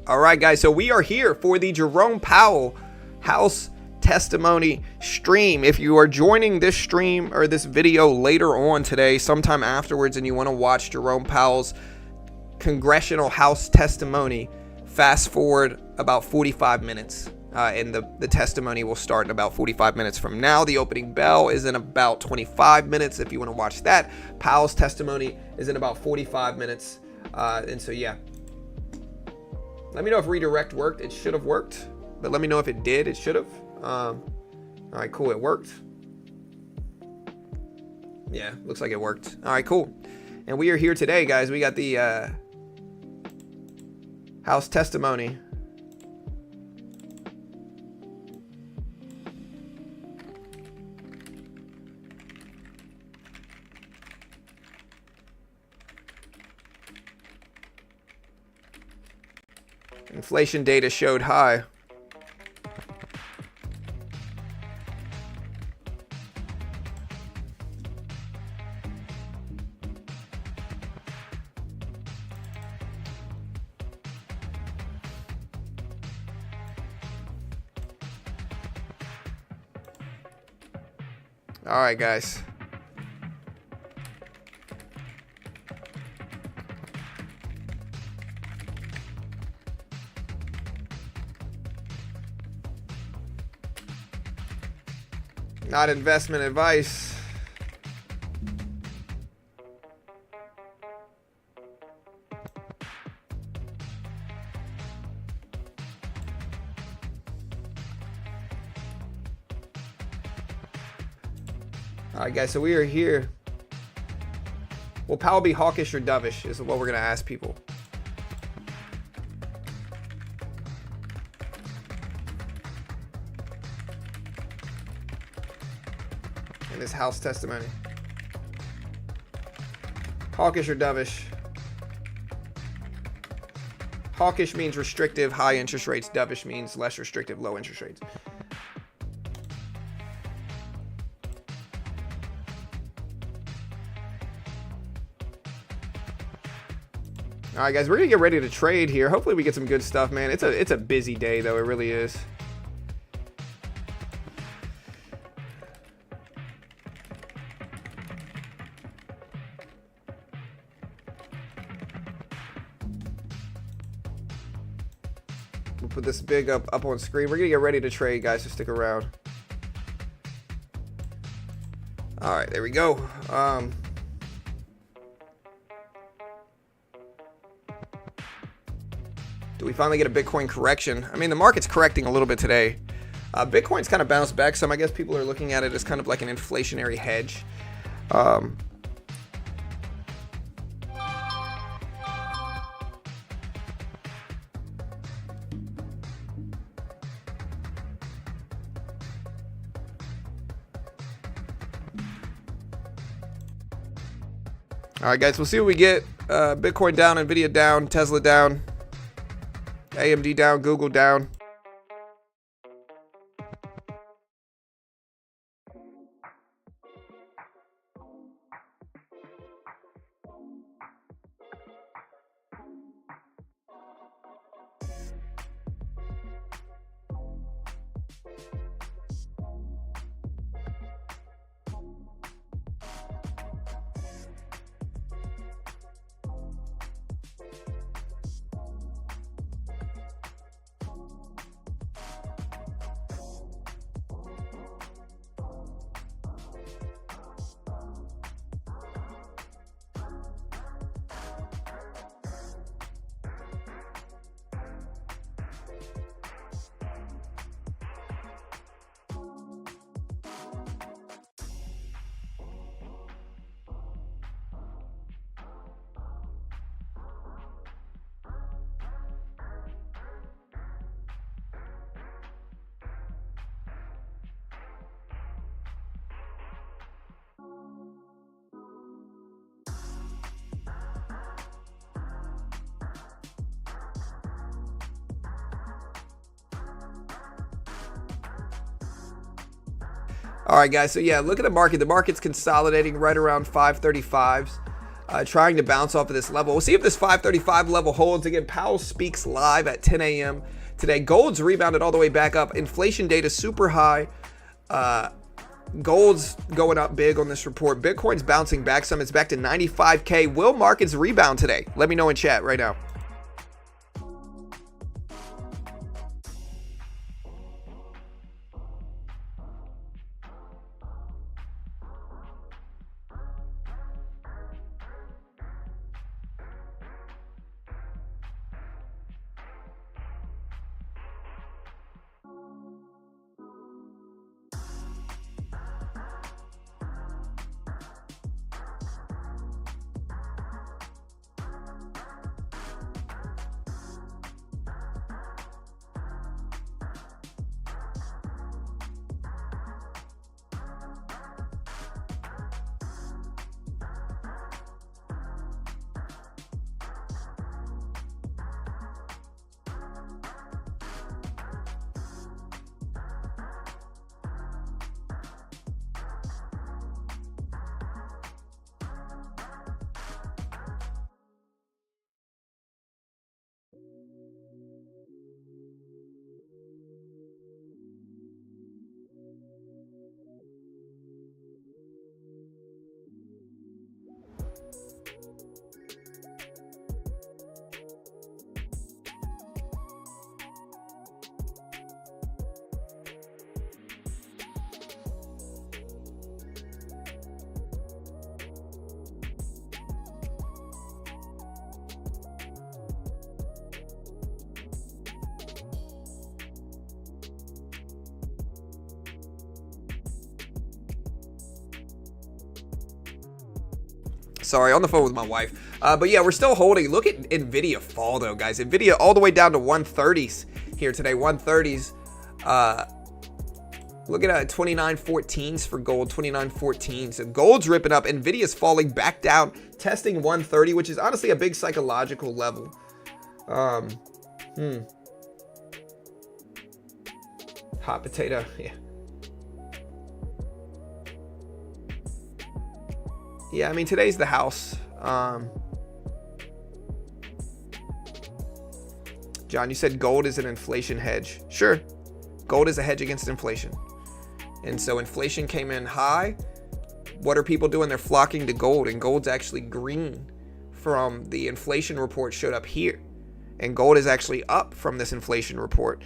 All right, guys, so we are here for the Jerome Powell House testimony stream. If you are joining this stream or this video later on today, sometime afterwards, and you want to watch Jerome Powell's Congressional House testimony, fast forward about 45 minutes. And the testimony will start in about 45 minutes from now. The opening bell is in about 25 minutes if you want to watch that. Powell's testimony is in about 45 minutes. And so, yeah. Let me know if redirect worked. It should have worked. But let me know if it did. It should have. All right, cool. It worked. Yeah, looks like it worked. All right, cool. And we are here today, guys. We got the House testimony. Inflation data showed high. All right, guys. Not investment advice. All right, guys, so we are here. Will Powell be hawkish or dovish is what we're going to ask people. In this House testimony. Hawkish or dovish? Hawkish means restrictive, high interest rates. Dovish means less restrictive, low interest rates. All right, guys, we're gonna get ready to trade here. Hopefully we get some good stuff, man. It's a busy day, though. It really is. We'll put this big up on screen. We're gonna get ready to trade, guys, so stick around. All right, there we go. Do we finally get a Bitcoin correction? I mean, the market's correcting a little bit today. Bitcoin's kind of bounced back some. I guess people are looking at it as kind of like an inflationary hedge. All right, guys, we'll see what we get. Bitcoin down, Nvidia down, Tesla down, AMD down, Google down. All right, guys. So yeah, look at the market. The market's consolidating right around 535s. trying to bounce off of this level. We'll see if this 535 level holds. Again, Powell speaks live at 10 a.m. today. Gold's rebounded all the way back up. Inflation data super high. Gold's going up big on this report. Bitcoin's bouncing back some. It's back to 95K. Will markets rebound today? Let me know in chat right now. Sorry, on the phone with my wife. But yeah, we're still holding. Look at NVIDIA fall though, guys. NVIDIA all the way down to 130s here today. 130s. Look at 29.14s for gold. 29.14. So gold's ripping up. NVIDIA's falling back down, testing 130, which is honestly a big psychological level. Hot potato. Yeah. Yeah, I mean, today's the house. John, you said gold is an inflation hedge. Sure. Gold is a hedge against inflation. And so inflation came in high. What are people doing? They're flocking to gold, and gold's actually green from the inflation report showed up here. And gold is actually up from this inflation report.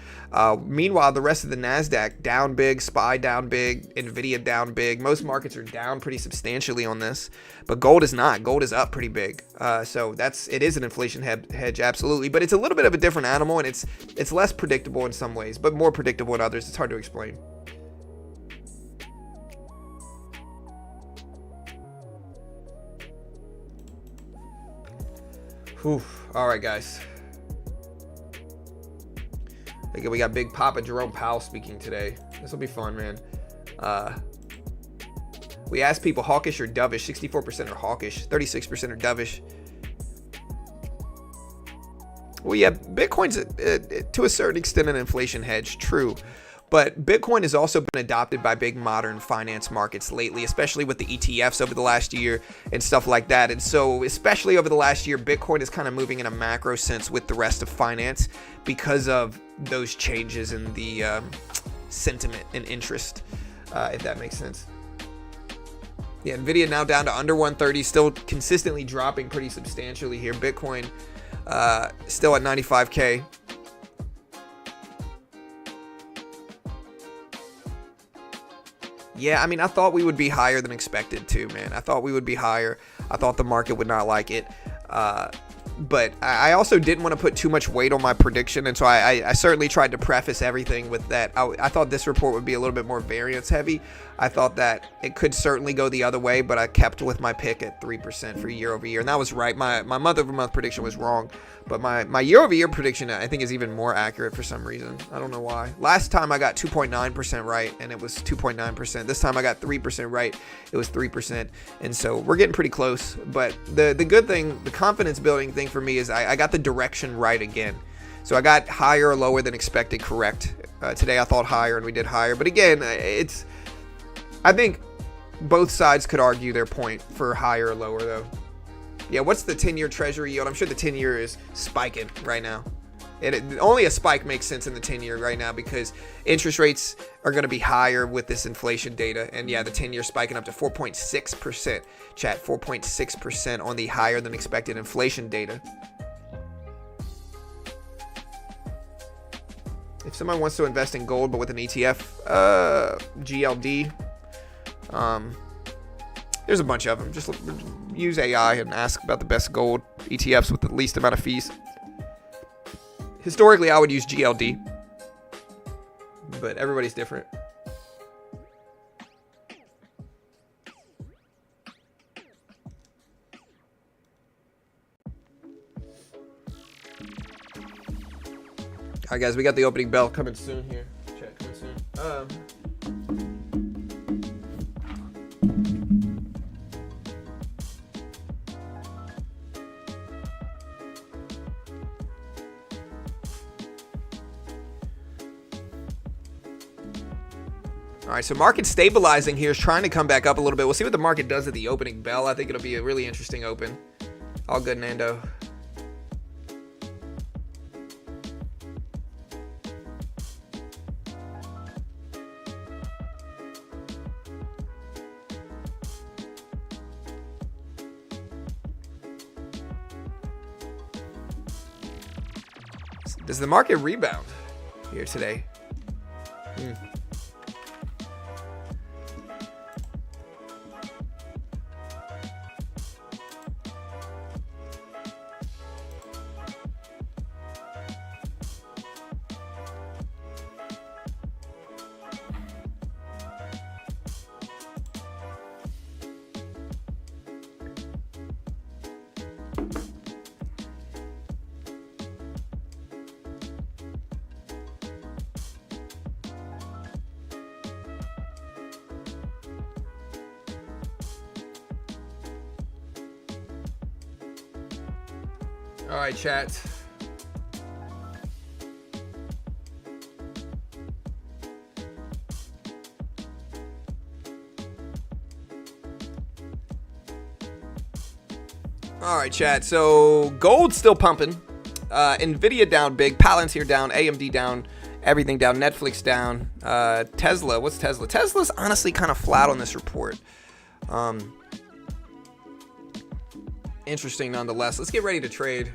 Meanwhile, the rest of the NASDAQ down big, SPY down big, NVIDIA down big. Most markets are down pretty substantially on this, but gold is not. Gold is up pretty big. So it is an inflation hedge, absolutely. But it's a little bit of a different animal, and it's less predictable in some ways, but more predictable in others. It's hard to explain. Whew. All right, guys. Again, we got Big Papa Jerome Powell speaking today. This will be fun, man. We asked people hawkish or dovish. 64% are hawkish. 36% are dovish. Well, yeah, Bitcoin's to a certain extent an inflation hedge, true. But Bitcoin has also been adopted by big modern finance markets lately, especially with the ETFs over the last year and stuff like that. And so especially over the last year, Bitcoin is kind of moving in a macro sense with the rest of finance because of those changes in the sentiment and interest, if that makes sense. Yeah, NVIDIA now down to under 130, still consistently dropping pretty substantially here. Bitcoin still at 95K. Yeah, I mean, I thought we would be higher than expected too, man. I thought we would be higher. I thought the market would not like it. But I also didn't want to put too much weight on my prediction, and so I certainly tried to preface everything with that. I thought this report would be a little bit more variance heavy. I thought that it could certainly go the other way, but I kept with my pick at 3% for year over year, and that was right. My month-over-month prediction was wrong, but my year-over-year prediction, I think, is even more accurate for some reason. I don't know why. Last time I got 2.9% right, and it was 2.9%. This time I got 3% right, it was 3%, and so we're getting pretty close. But the good thing, the confidence-building thing for me is I got the direction right again. So I got higher or lower than expected correct. Today I thought higher, and we did higher. But again, I think both sides could argue their point for higher or lower, though. Yeah, what's the 10-year Treasury yield? I'm sure the 10-year is spiking right now. And only a spike makes sense in the 10-year right now because interest rates are going to be higher with this inflation data. And yeah, the 10-year spiking up to 4.6%. Chat, 4.6% on the higher than expected inflation data. If someone wants to invest in gold but with an ETF, GLD, there's a bunch of them. Just use AI and ask about the best gold ETFs with the least amount of fees. Historically, I would use GLD, but everybody's different. All right, guys, we got the opening bell coming soon here. Check, coming soon. All right, so market stabilizing here is trying to come back up a little bit. We'll see what the market does at the opening bell. I think it'll be a really interesting open. All good, Nando. Does the market rebound here today? All right, chat. All right, chat. So gold's still pumping. Nvidia down big. Palantir down. AMD down. Everything down. Netflix down. Tesla. What's Tesla? Tesla's honestly kind of flat on this report. Interesting nonetheless. Let's get ready to trade.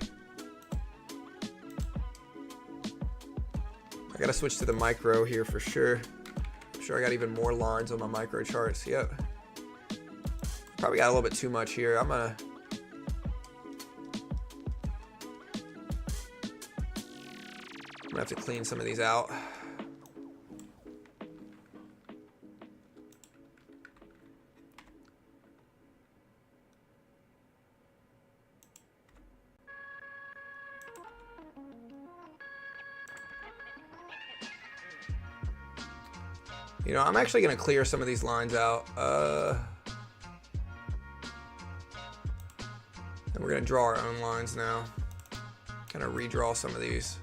I gotta switch to the micro here for sure. I'm sure I got even more lines on my micro charts. Yep. Probably got a little bit too much here. I'm gonna have to clean some of these out. You know, I'm actually going to clear some of these lines out. And we're going to draw our own lines now. Kind of redraw some of these.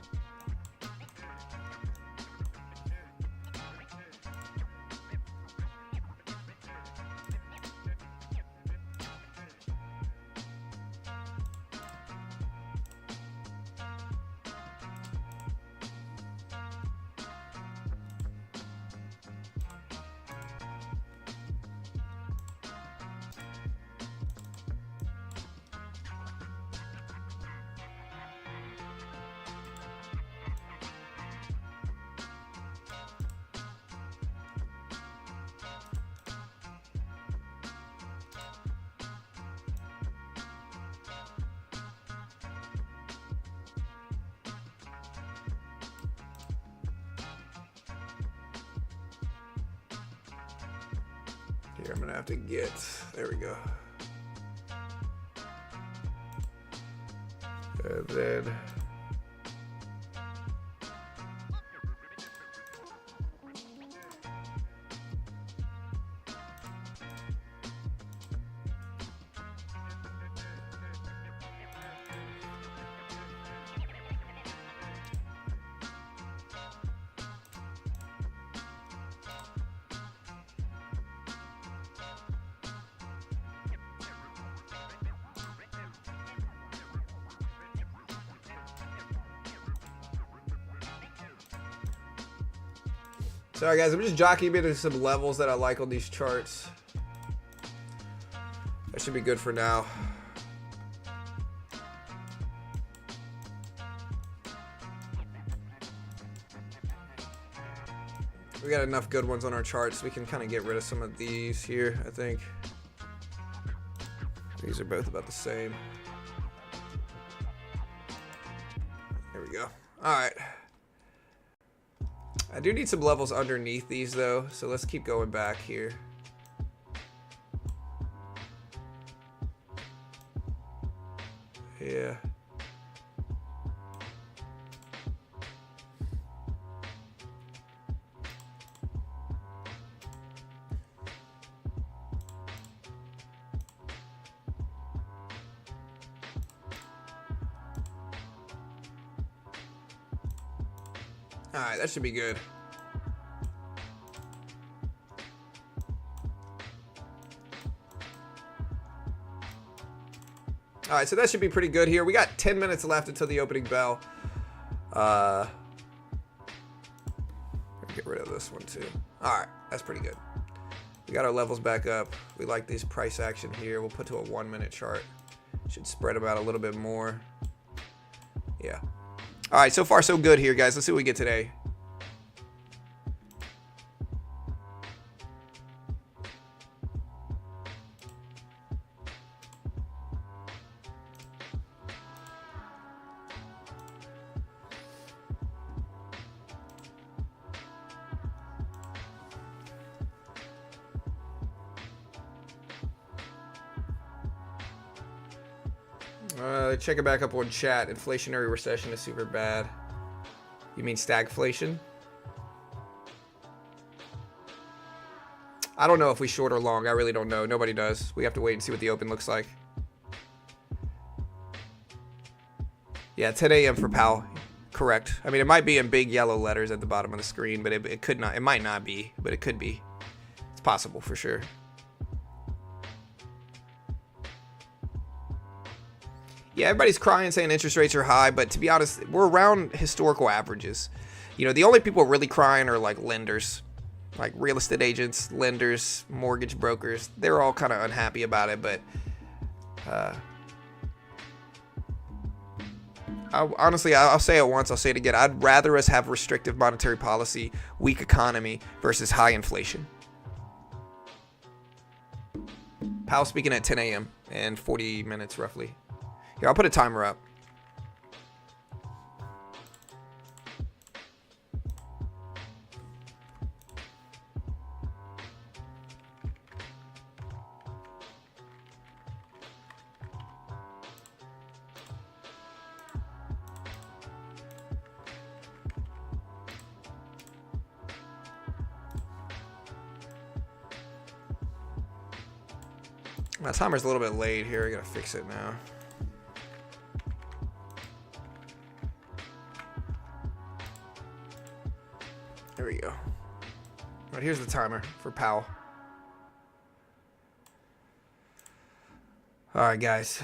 Here, I'm gonna have to get, there we go. And then Sorry guys, I'm just jockeying into some levels that I like on these charts. That should be good for now. We got enough good ones on our charts. We can kind of get rid of some of these here, I think. These are both about the same. There we go. All right. I do need some levels underneath these though, so let's keep going back here. Yeah. All right, that should be good. All right, so that should be pretty good here. We got 10 minutes left until the opening bell. Get rid of this one too. All right, that's pretty good. We got our levels back up. We like this price action here. We'll put to a 1 minute chart. Should spread them out a little bit more. Yeah. All right, so far so good here, guys. Let's see what we get today. Check it back up on chat. Inflationary recession is super bad. You mean stagflation? I don't know if we short or long. I really don't know. Nobody does. We have to wait and see what the open looks like. Yeah, 10 a.m. for Powell. Correct. I mean, it might be in big yellow letters at the bottom of the screen, but it could not. It might not be, but it could be. It's possible for sure. Yeah, everybody's crying saying interest rates are high, but to be honest, we're around historical averages. You know, the only people really crying are like lenders, like real estate agents, lenders, mortgage brokers. They're all kind of unhappy about it, but honestly, I'll say it once, I'll say it again. I'd rather us have restrictive monetary policy, weak economy versus high inflation. Powell speaking at 10 a.m. and 40 minutes roughly. Here, I'll put a timer up. My timer's a little bit late here. I gotta fix it now. There we go. All right, here's the timer for Powell. All right, guys.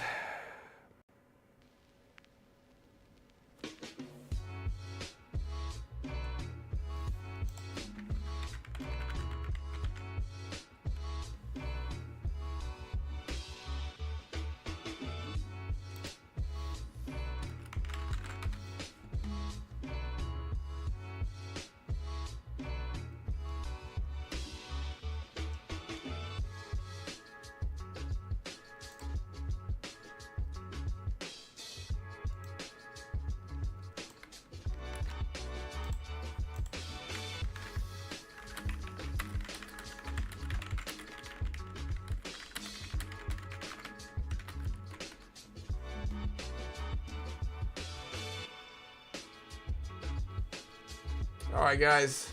All right, guys.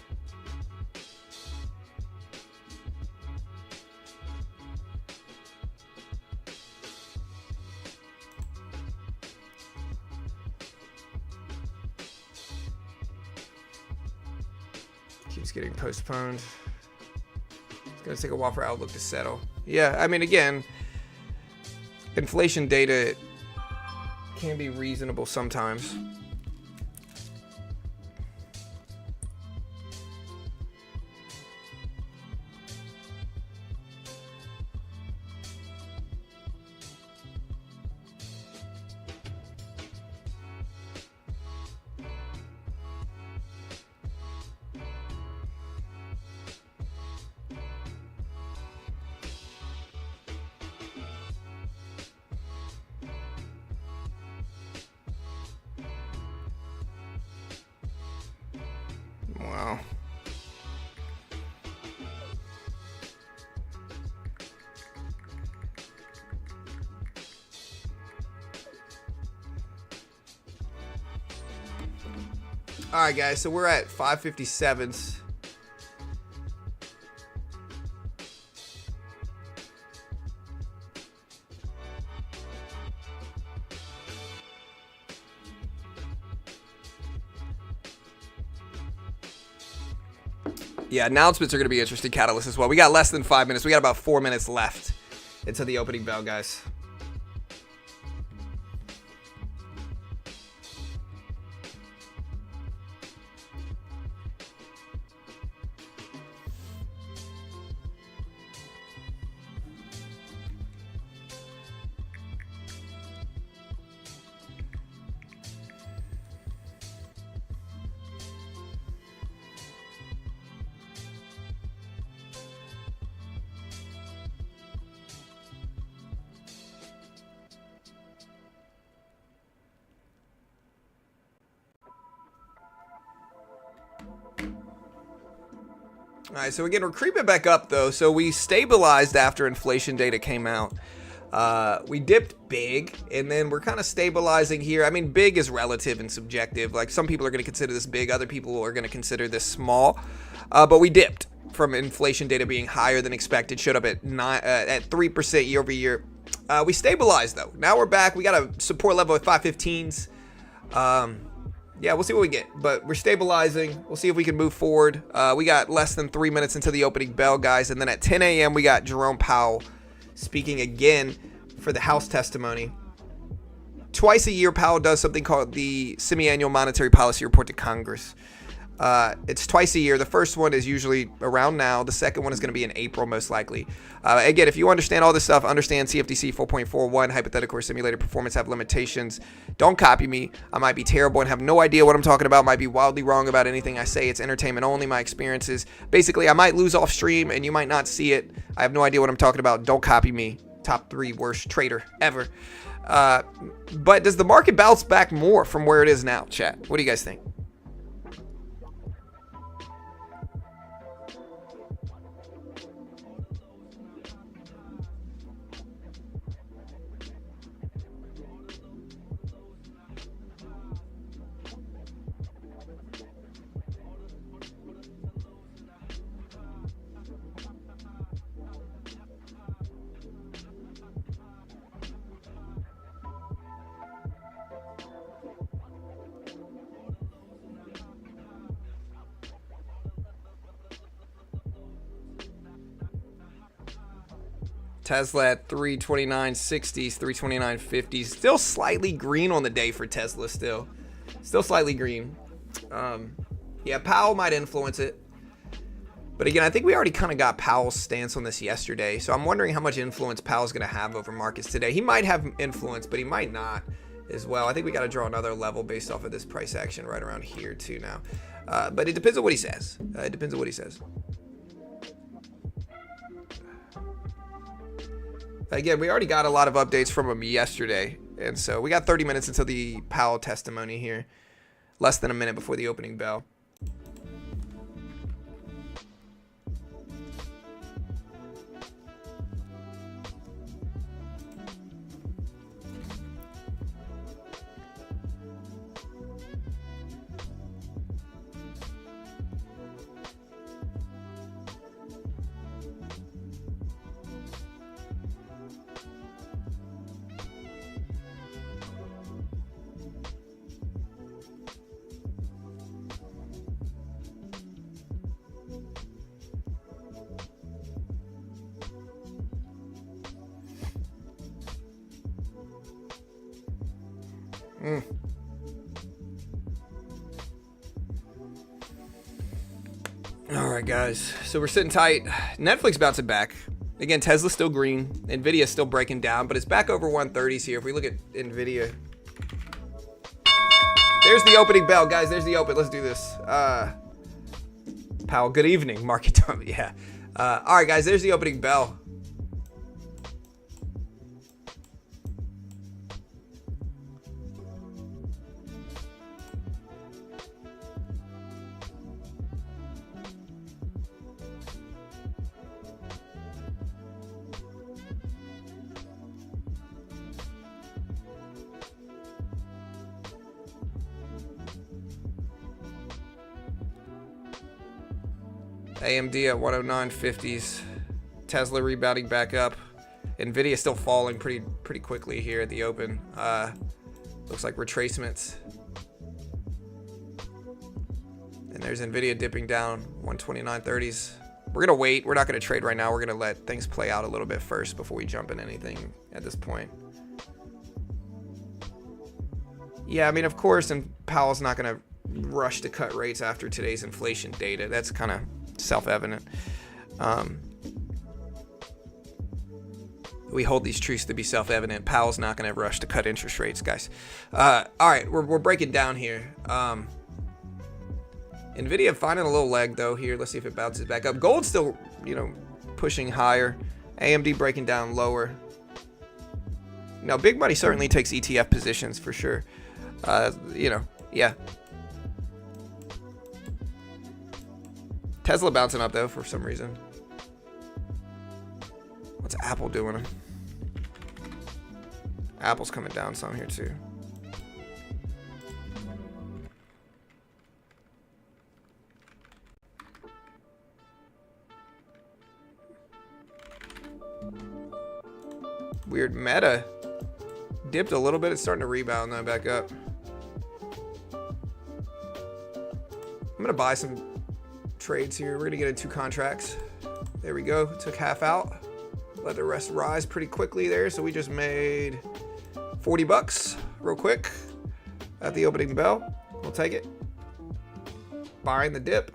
Keeps getting postponed. It's gonna take a while for Outlook to settle. Yeah, I mean, again, inflation data can be reasonable sometimes. All right, guys, so we're at 557s. Yeah, announcements are going to be interesting catalysts as well. We got less than 5 minutes. We got about 4 minutes left until the opening bell, guys. All right, so again, we're creeping back up, though. So we stabilized after inflation data came out. We dipped big, and then we're kind of stabilizing here. I mean, big is relative and subjective. Like, some people are going to consider this big. Other people are going to consider this small. But we dipped from inflation data being higher than expected. Showed up at 3% year over year. We stabilized, though. Now we're back. We got a support level at 515s. Yeah, we'll see what we get, but we're stabilizing. We'll see if we can move forward. We got less than 3 minutes until the opening bell, guys, and then at 10 a.m. we got Jerome Powell speaking again for the House testimony. Twice a year, Powell does something called the semi-annual monetary policy report to Congress. It's twice a year. The first one is usually around now. The second one is going to be in April, most likely. Again, if you understand all this stuff, understand CFTC 4.41, hypothetical or simulated performance have limitations. Don't copy me. I might be terrible and have no idea what I'm talking about. Might be wildly wrong about anything I say. It's entertainment only. My experiences. Basically, I might lose off stream and you might not see it. I have no idea what I'm talking about. Don't copy me. Top 3 worst trader ever. But does the market bounce back more from where it is now, chat? What do you guys think? Tesla at 329.60s, 329.50s. Still slightly green on the day for Tesla still. Still slightly green. Yeah, Powell might influence it. But again, I think we already kind of got Powell's stance on this yesterday. So I'm wondering how much influence Powell's going to have over markets today. He might have influence, but he might not as well. I think we got to draw another level based off of this price action right around here too now. But it depends on what he says. It depends on what he says. Again, we already got a lot of updates from him yesterday, and so we got 30 minutes until the Powell testimony here. Less than a minute before the opening bell. All right, guys. So we're sitting tight. Netflix bouncing back. Again, Tesla's still green. Nvidia's still breaking down, but it's back over 130s here. If we look at Nvidia. There's the opening bell, guys. There's the open. Let's do this. Powell, good evening. Market time. Yeah. All right, guys. There's the opening bell. AMD at 109.50s. Tesla rebounding back up. Nvidia still falling pretty quickly here at the open. Looks like retracements. And there's Nvidia dipping down 129.30s. We're gonna wait. We're not gonna trade right now. We're gonna let things play out a little bit first before we jump in anything at this point. Yeah, I mean, of course, and Powell's not gonna rush to cut rates after today's inflation data. That's kind of self-evident. We hold these truths to be self-evident. Powell's not going to rush to cut interest rates, guys. All right, we're breaking down here. Nvidia finding a little leg though here. Let's see if it bounces back up. Gold's still, pushing higher. AMD breaking down lower. Now, big money certainly takes ETF positions for sure. Yeah. Tesla bouncing up though for some reason. What's Apple doing? Apple's coming down some here too. Weird. Meta dipped a little bit. It's starting to rebound now back up. I'm gonna buy some trades here. We're gonna get in 2 contracts. There we go. Took half out. Let the rest rise pretty quickly there. So we just made 40 bucks real quick at the opening bell. We'll take it. Buying the dip.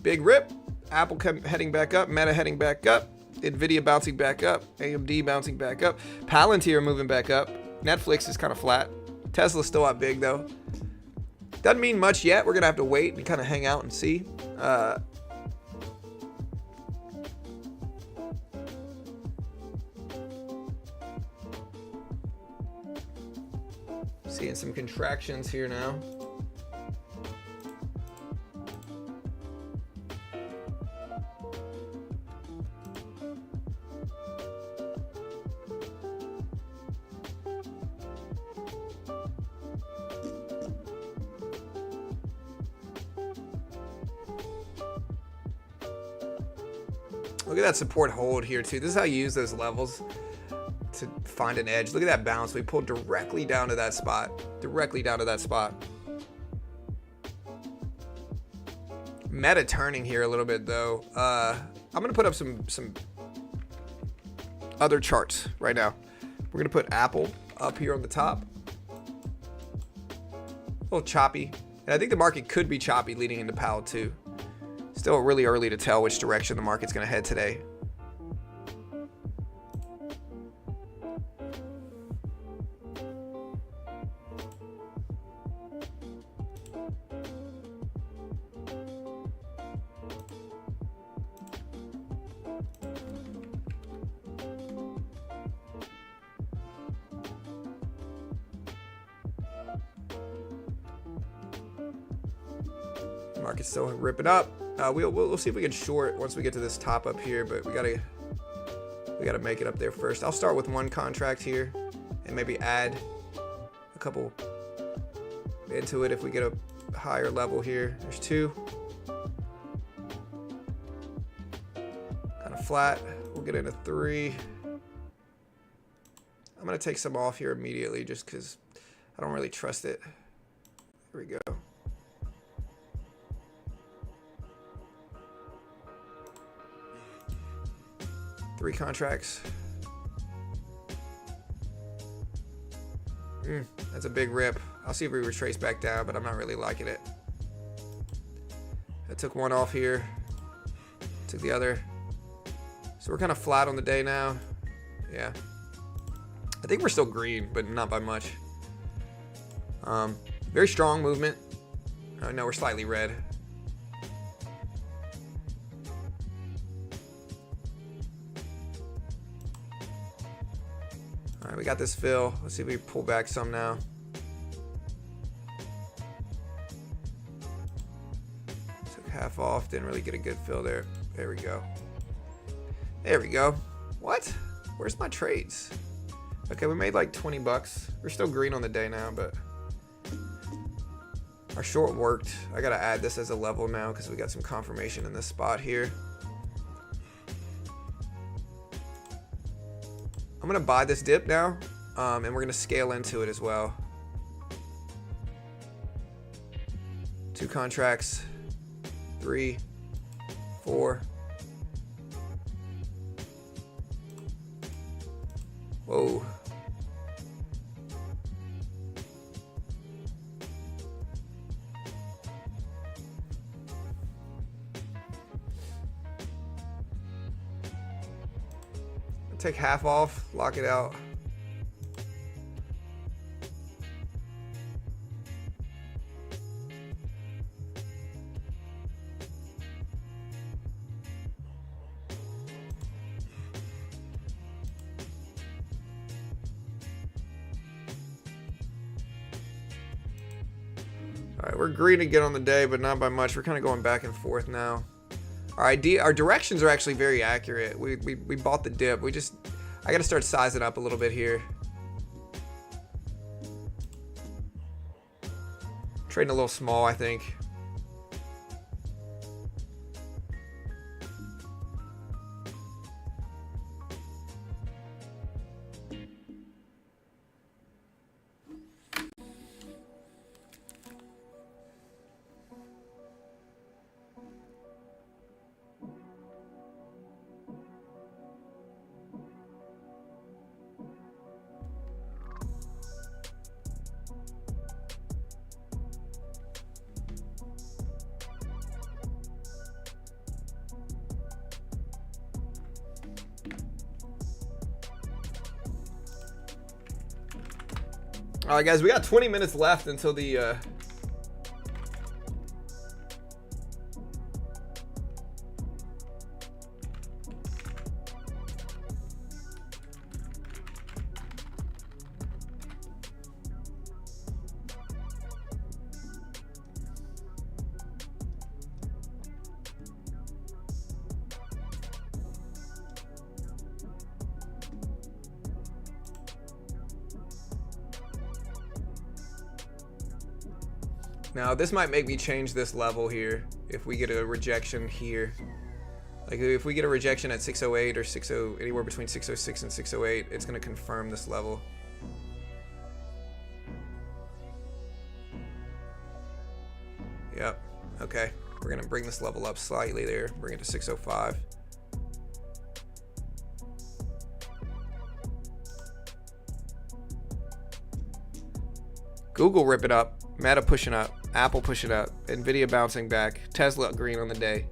Big rip. Apple heading back up. Meta heading back up. Nvidia bouncing back up. AMD bouncing back up. Palantir moving back up. Netflix is kind of flat. Tesla's still up big though. Doesn't mean much yet. We're gonna have to wait and kind of hang out and see. Seeing some contractions here now. Look at that support hold here too. This is how you use those levels to find an edge. Look at that bounce. We pulled directly down to that spot. Directly down to that spot. Meta turning here a little bit though. I'm gonna put up some other charts right now. We're gonna put Apple up here on the top. A little choppy. And I think the market could be choppy leading into Powell too. Still really early to tell which direction the market's going to head today. Market's still ripping up. We'll see if we can short once we get to this top up here, but we gotta make it up there first. I'll start with 1 contract here and maybe add a couple into it if we get a higher level here. There's 2. Kind of flat. We'll get into 3. I'm gonna take some off here immediately just because I don't really trust it. Here we go. 3 contracts. That's a big rip. I'll see if we retrace back down, but I'm not really liking it. I took 1 off here. Took the other. So we're kind of flat on the day now. Yeah. I think we're still green, but not by much. Very strong movement. Oh no, we're slightly red. All right, we got this fill. Let's see if we pull back some now. Took half off. Didn't really get a good fill there. There we go. There we go. What? Where's my trades? Okay, we made like 20 bucks. We're still green on the day now, but our short worked. I gotta add this as a level now because we got some confirmation in this spot here. I'm gonna buy this dip now, and we're gonna scale into it as well. 2 contracts, 3, 4. Whoa. Take half off, lock it out. All right, we're green again on the day, but not by much. We're kind of going back and forth now. Our directions are actually very accurate. We bought the dip. I got to start sizing up a little bit here. Trading a little small, I think. All right, guys, we got 20 minutes left until the now this might make me change this level here if we get a rejection here. Like if we get a rejection at 608 or 60, anywhere between 606 and 608, it's going to confirm this level. Yep. Okay. We're going to bring this level up slightly there. Bring it to 605. Google rip it up. Meta pushing up. Apple pushing up. Nvidia bouncing back. Tesla green on the day.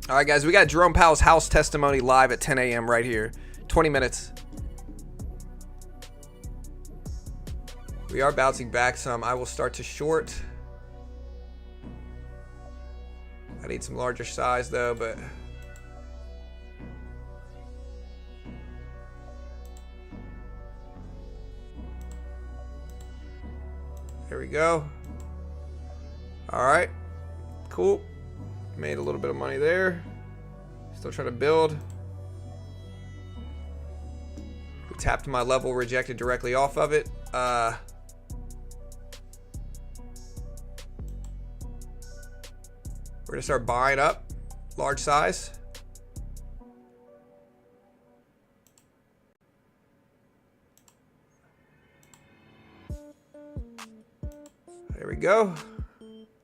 All right, guys, we got Jerome Powell's House testimony live at 10 a.m. right here. 20 minutes. We are bouncing back some. I will start to short. I need some larger size, though, but... There we go. All right. Cool. Made a little bit of money there. Still trying to build. We tapped my level, rejected directly off of it. We're gonna start buying up large size. There we go.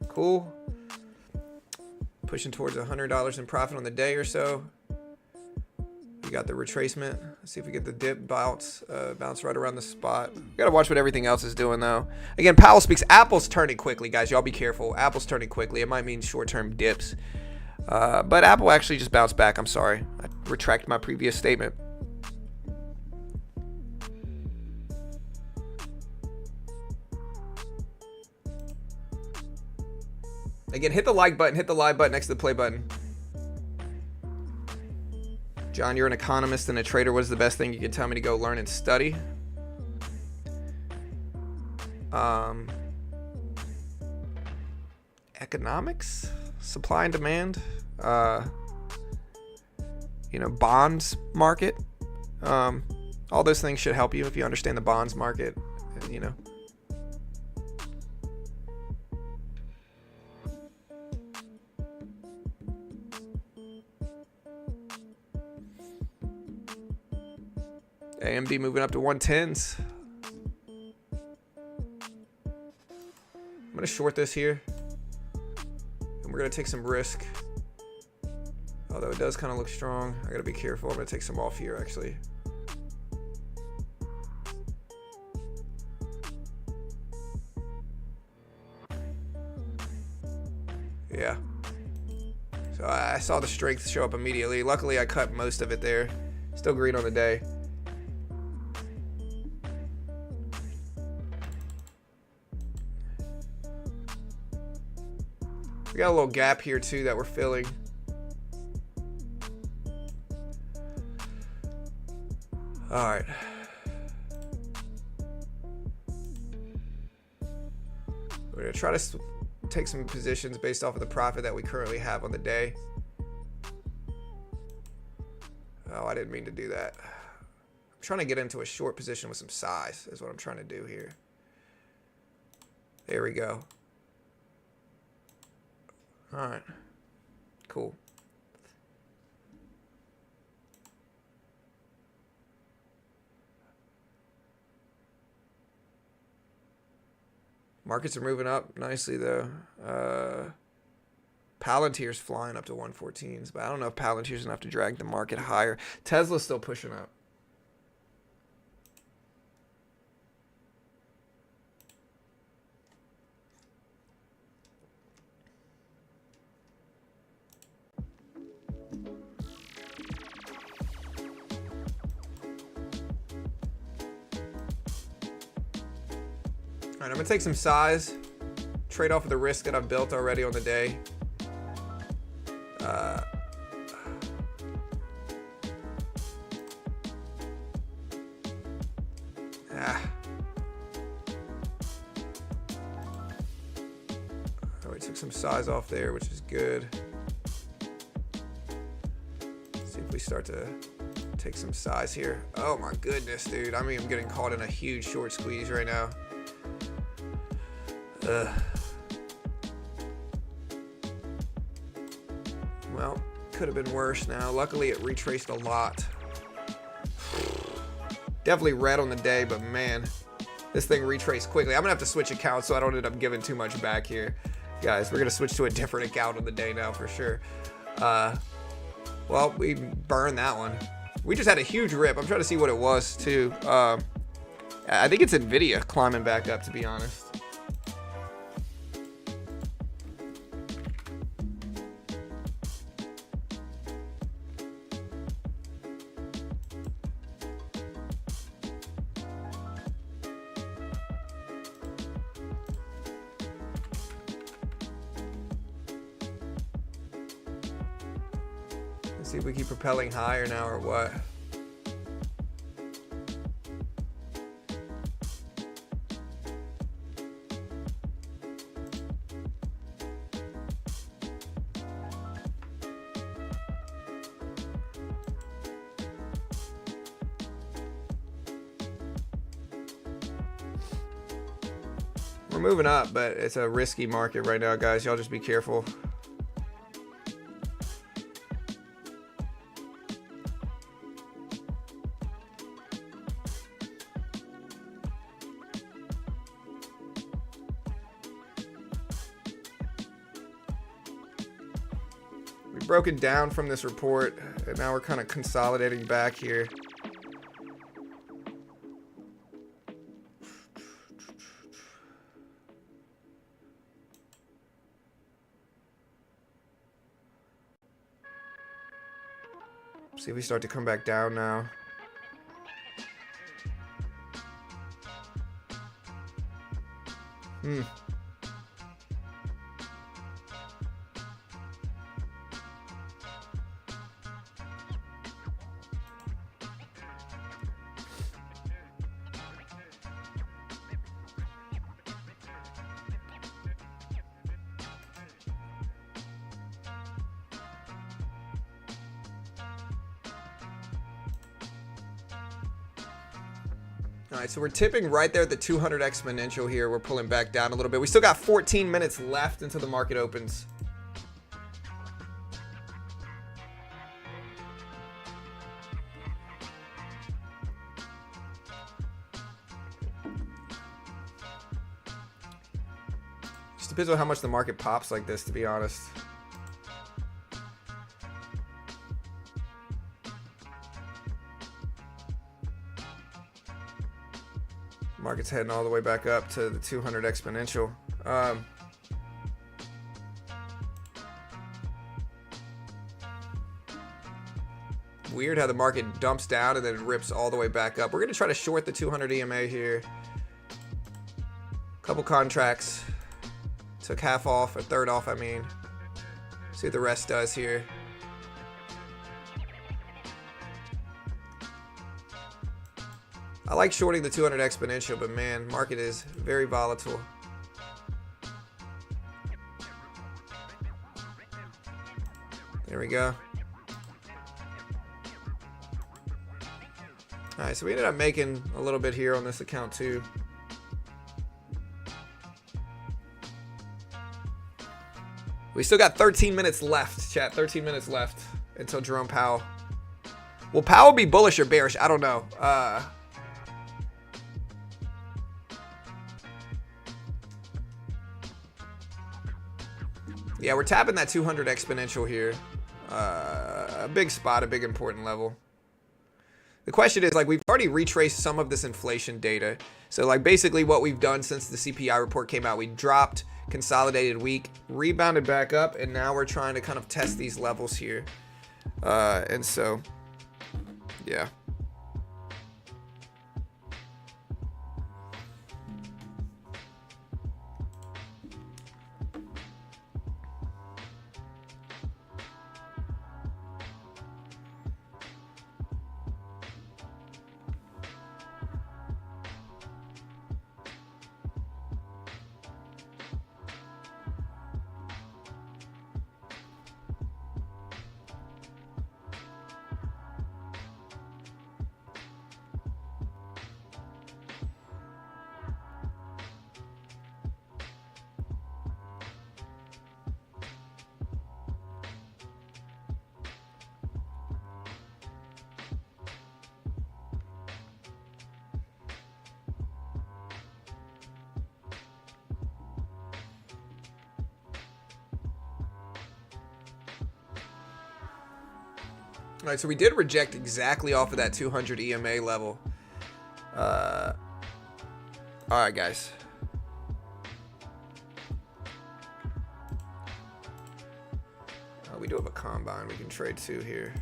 Cool. Pushing towards $100 in profit on the day or so. We got the retracement. Let's see if we get the dip bounce right around the spot. We gotta watch what everything else is doing though. Again, Powell speaks. Apple's turning quickly, guys. Y'all be careful. Apple's turning quickly. It might mean short-term dips. But Apple actually just bounced back. I'm sorry. I retract my previous statement. Again, hit the like button, hit the live button next to the play button. John, you're an economist and a trader. What is the best thing you can tell me to go learn and study? Economics, supply and demand, bonds market. All those things should help you if you understand the bonds market, AMD moving up to 110s. I'm going to short this here. And we're going to take some risk. Although it does kind of look strong. I got to be careful. I'm going to take some off here, actually. Yeah. So I saw the strength show up immediately. Luckily, I cut most of it there. Still green on the day. We got a little gap here too that we're filling. All right. We're gonna try to take some positions based off of the profit that we currently have on the day. Oh, I didn't mean to do that. I'm trying to get into a short position with some size is what I'm trying to do here. There we go. All right, cool. Markets are moving up nicely though. Palantir's flying up to 114s, but I don't know if Palantir's enough to drag the market higher. Tesla's still pushing up. All right, I'm gonna take some size, trade off of the risk that I've built already on the day. Oh, we took some size off there, which is good. Let's see if we start to take some size here. Oh my goodness, dude. I mean, I'm getting caught in a huge short squeeze right now. Well, could have been worse now. Luckily, it retraced a lot. Definitely red on the day, but man, this thing retraced quickly. I'm gonna have to switch accounts so I don't end up giving too much back here. Guys, we're gonna switch to a different account on the day now for sure. Well, we burned that one. We just had a huge rip. I'm trying to see what it was too. I think it's Nvidia climbing back up, to be honest. Let's see if we keep propelling higher now or what. We're moving up, but it's a risky market right now, guys. Y'all just be careful. We've broken down from this report, and now we're kind of consolidating back here. See if we start to come back down now. All right, so we're tipping right there at the 200 exponential here. We're pulling back down a little bit. We still got 14 minutes left until the market opens. Just depends on how much the market pops like this, to be honest. Market's heading all the way back up to the 200 exponential. Weird how the market dumps down and then it rips all the way back up. We're going to try to short the 200 EMA here. Couple contracts. Took half off, a third off, I mean. See what the rest does here. I like shorting the 200 exponential, but man, market is very volatile. There we go. All right, so we ended up making a little bit here on this account too. We still got 13 minutes left, chat. 13 minutes left until Jerome Powell. Will Powell be bullish or bearish? I don't know. Yeah, we're tapping that 200 exponential here. A big spot, a big important level. The question is, like, we've already retraced some of this inflation data. So, like, basically what we've done since the CPI report came out, we dropped, consolidated week, rebounded back up, and now we're trying to kind of test these levels here. And so, yeah. All right, so we did reject exactly off of that 200 EMA level. All right, guys. We do have a combine we can trade to here.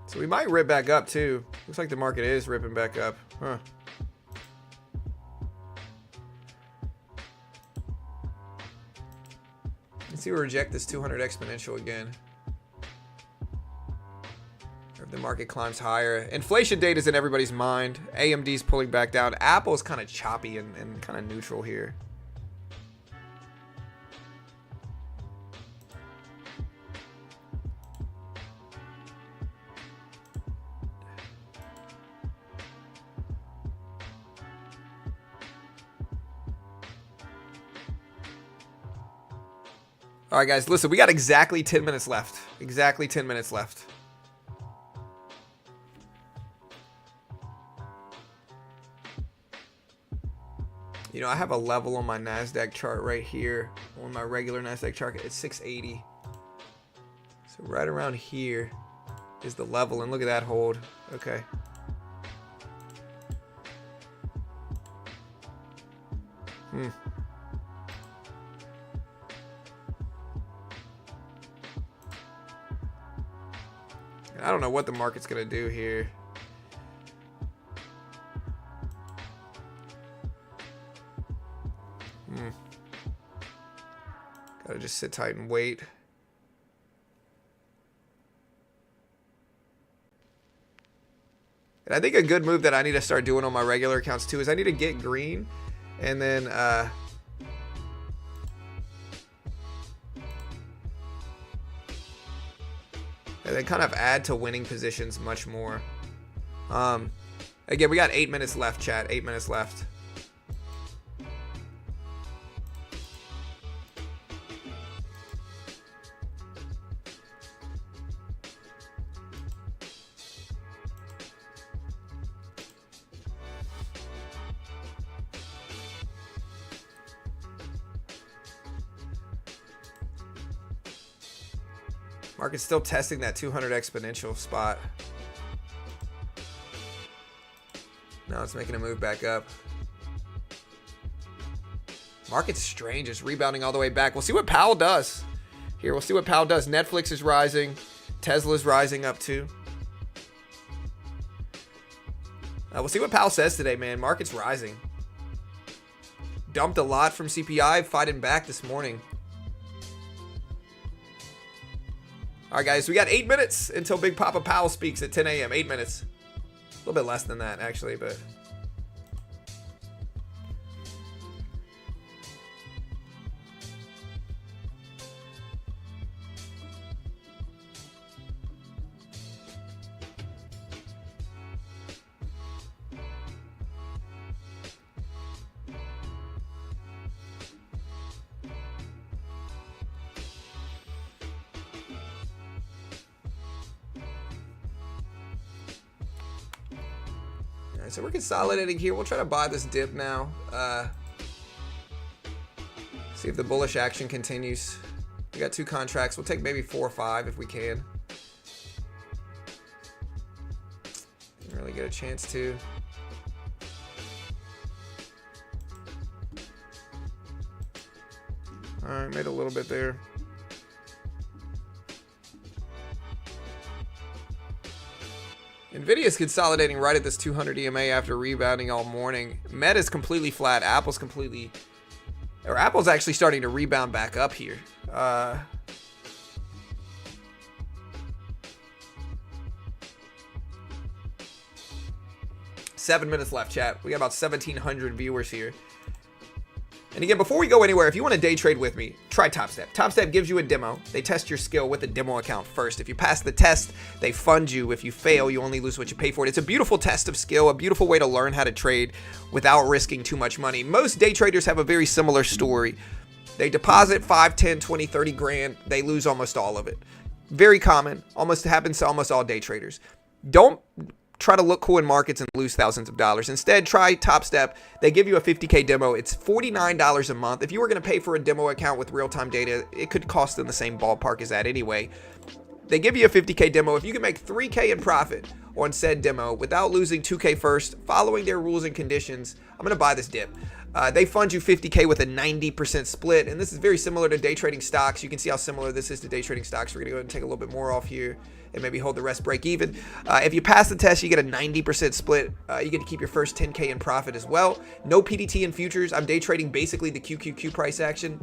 So we might rip back up too. Looks like the market is ripping back up. Huh. Let's see, we reject this 200 exponential again. Or if the market climbs higher. Inflation data is in everybody's mind. AMD's pulling back down. Apple's kind of choppy and kind of neutral here. All right, guys, listen, we got exactly 10 minutes left. Exactly 10 minutes left. You know, I have a level on my NASDAQ chart right here. On my regular NASDAQ chart, it's 680. So right around here is the level, and look at that hold. Okay. I don't know what the market's gonna do here. Gotta just sit tight and wait. And I think a good move that I need to start doing on my regular accounts too is I need to get green and then And they kind of add to winning positions much more. Again, we got 8 minutes left, chat. 8 minutes left. Market's still testing that 200 exponential spot. Now it's making a move back up. Market's strange. It's rebounding all the way back. We'll see what Powell does. Here, we'll see what Powell does. Netflix is rising. Tesla's rising up too. We'll see what Powell says today, man. Market's rising. Dumped a lot from CPI, fighting back this morning. All right, guys, we got 8 minutes until Big Papa Powell speaks at 10 a.m. 8 minutes. A little bit less than that, actually, but... So we're consolidating here. We'll try to buy this dip now. See if the bullish action continues. We got 2 contracts. We'll take maybe 4 or 5 if we can. Didn't really get a chance to. All right, made a little bit there. Nvidia's consolidating right at this 200 EMA after rebounding all morning. Meta's completely flat. Apple's actually starting to rebound back up here. 7 minutes left, chat. We got about 1,700 viewers here. And again, before we go anywhere, if you want to day trade with me, try TopStep. TopStep gives you a demo. They test your skill with a demo account first. If you pass the test, they fund you. If you fail, you only lose what you pay for it. It's a beautiful test of skill, a beautiful way to learn how to trade without risking too much money. Most day traders have a very similar story. They deposit 5, 10, 20, 30 grand. They lose almost all of it. Very common. Almost happens to almost all day traders. Don't try to look cool in markets and lose thousands of dollars. Instead, try TopStep. They give you a 50K demo. It's $49 a month. If you were going to pay for a demo account with real-time data, it could cost them the same ballpark as that anyway. They give you a 50K demo. If you can make 3K in profit on said demo without losing 2K first, following their rules and conditions, I'm going to buy this dip. They fund you 50K with a 90% split, and this is very similar to day trading stocks. You can see how similar this is to day trading stocks. We're going to go ahead and take a little bit more off here and maybe hold the rest break even. If you pass the test, you get a 90% split. You get to keep your first 10K in profit as well. No PDT in futures. I'm day trading basically the QQQ price action.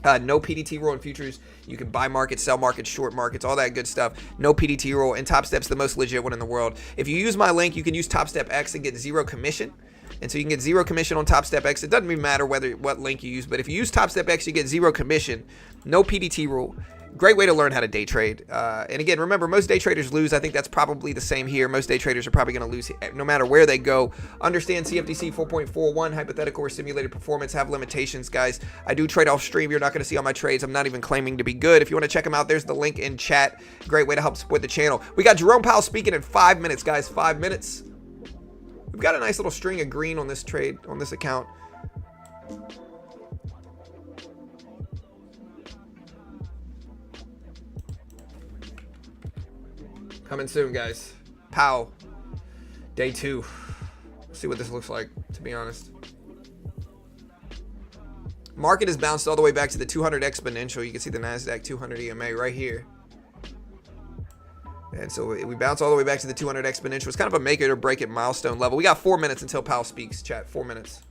No PDT rule in futures. You can buy markets, sell markets, short markets, all that good stuff. No PDT rule, and TopStep's the most legit one in the world. If you use my link, you can use TopStep X and get 0 commission. And so you can get 0 commission on TopStep X. It doesn't even matter what link you use, but if you use TopStep X, you get 0 commission. No PDT rule. Great way to learn how to day trade. And again, remember, most day traders lose. I think that's probably the same here. Most day traders are probably going to lose no matter where they go. Understand CFTC 4.41, hypothetical or simulated performance have limitations, guys. I do trade off stream. You're not going to see all my trades. I'm not even claiming to be good. If you want to check them out, there's the link in chat. Great way to help support the channel. We got Jerome Powell speaking in 5 minutes, guys. 5 minutes. We've got a nice little string of green on this trade, on this account. Coming soon, guys. Powell. Day 2. Let's see what this looks like, to be honest. Market has bounced all the way back to the 200 exponential. You can see the NASDAQ 200 EMA right here. And so we bounce all the way back to the 200 exponential. It's kind of a make it or break it milestone level. We got 4 minutes until Powell speaks, chat. 4 minutes.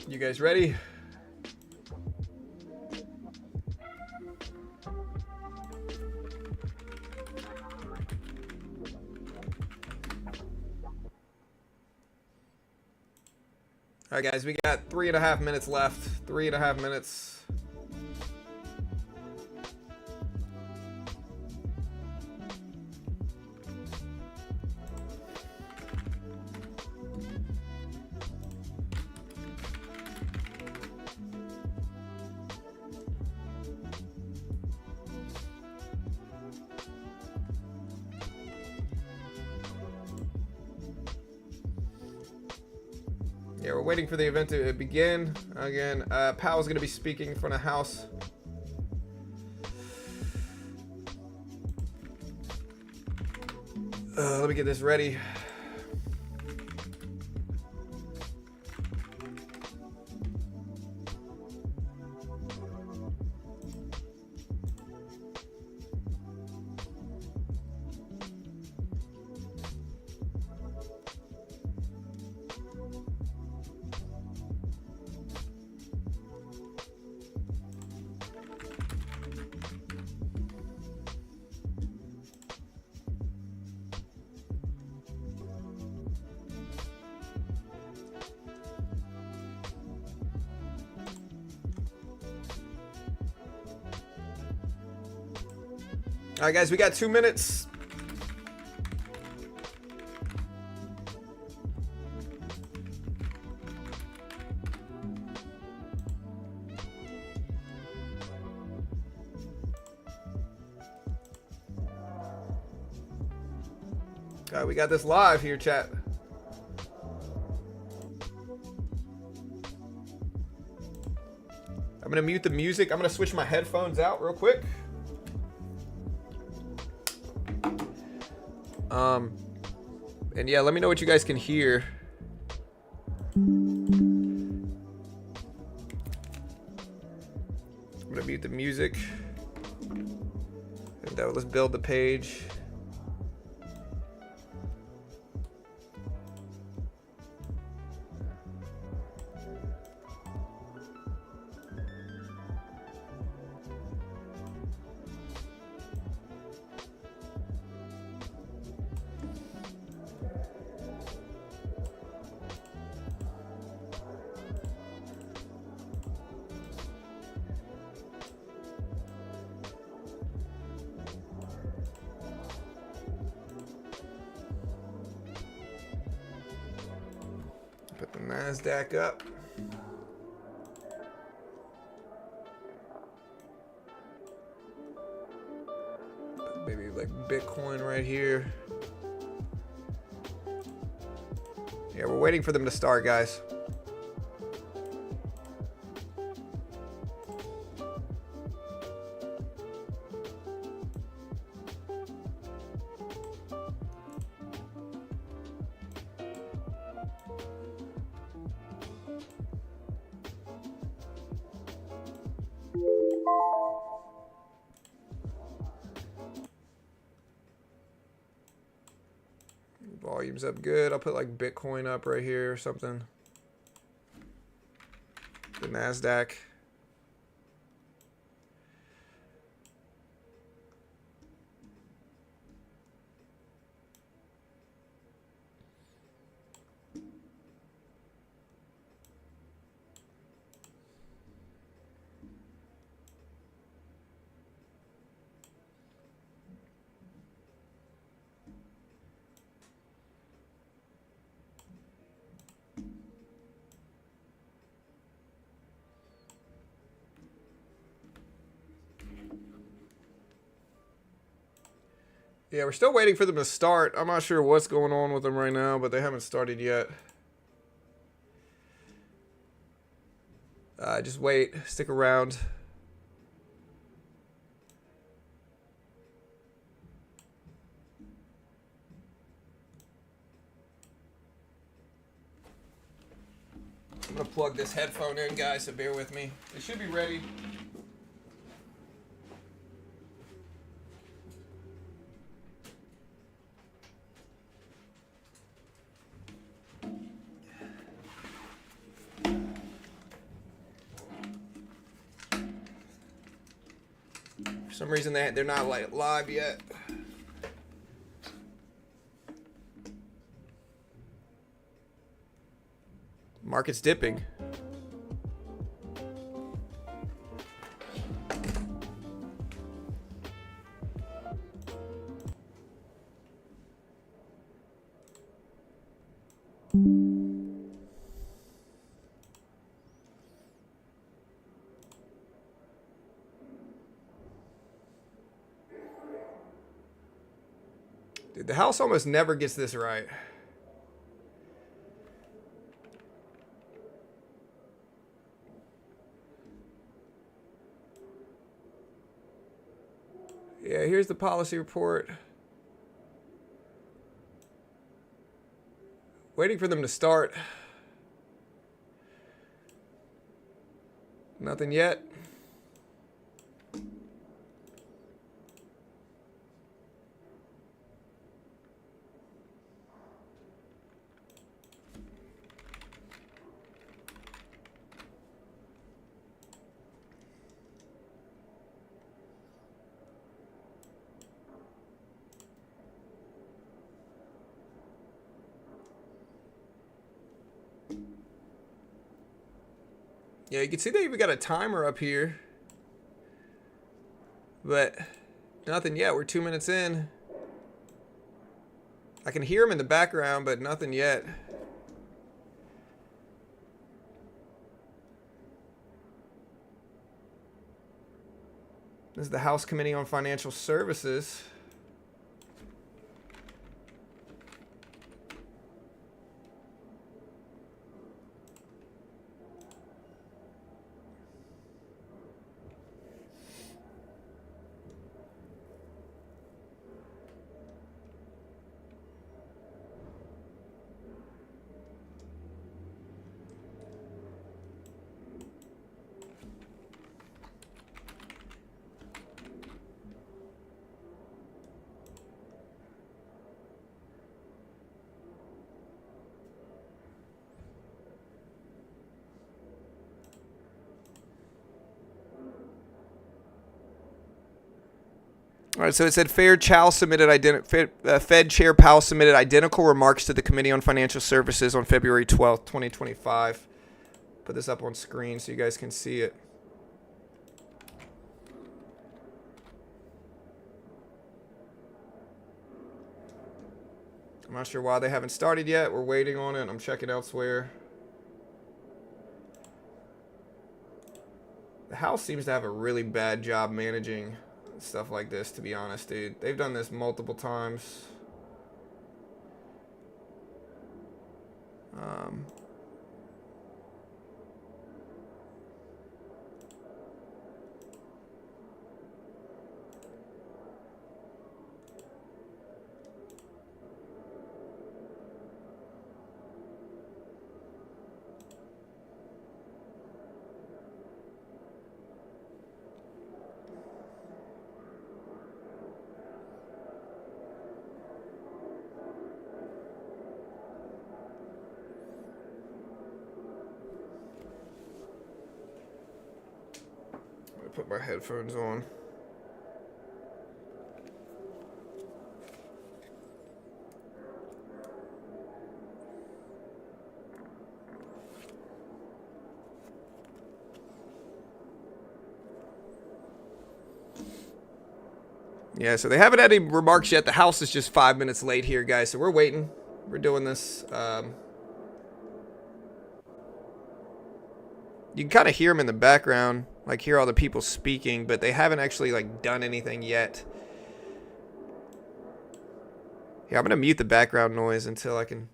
You guys ready? All right, guys, we got 3.5 minutes left. 3.5 minutes. Yeah, we're waiting for the event to begin. Again, Powell's going to be speaking in front of House. Let me get this ready. All right, guys, we got 2 minutes. All right, we got this live here, chat. I'm going to mute the music. I'm going to switch my headphones out real quick. And yeah, let me know what you guys can hear. I'm gonna mute the music. And let's build the page. Put the NASDAQ up. Put maybe like Bitcoin right here. Yeah, we're waiting for them to start, guys. Volume's up good. I'll put like Bitcoin up right here or something. The NASDAQ. Yeah, we're still waiting for them to start. I'm not sure what's going on with them right now, but they haven't started yet. Just wait. Stick around. I'm going to plug this headphone in, guys, so bear with me. It should be ready. For some reason they're not like live yet. Market's dipping. Dude, the house almost never gets this right. Yeah, here's the policy report. Waiting for them to start. Nothing yet. Yeah, you can see they even got a timer up here. But nothing yet. We're 2 minutes in. I can hear them in the background, but nothing yet. This is the House Committee on Financial Services. All right, so it said Fed Chair Powell submitted identical remarks to the Committee on Financial Services on February 12th, 2025. Put this up on screen so you guys can see it. I'm not sure why they haven't started yet. We're waiting on it. I'm checking elsewhere. The House seems to have a really bad job managing stuff like this, to be honest, dude. They've done this multiple times. Put my headphones on. Yeah, so they haven't had any remarks yet. The House is just 5 minutes late here, guys. So we're waiting. We're doing this. You can kind of hear them in the background, like hear all the people speaking, but they haven't actually like done anything yet. Yeah, I'm gonna mute the background noise until I can.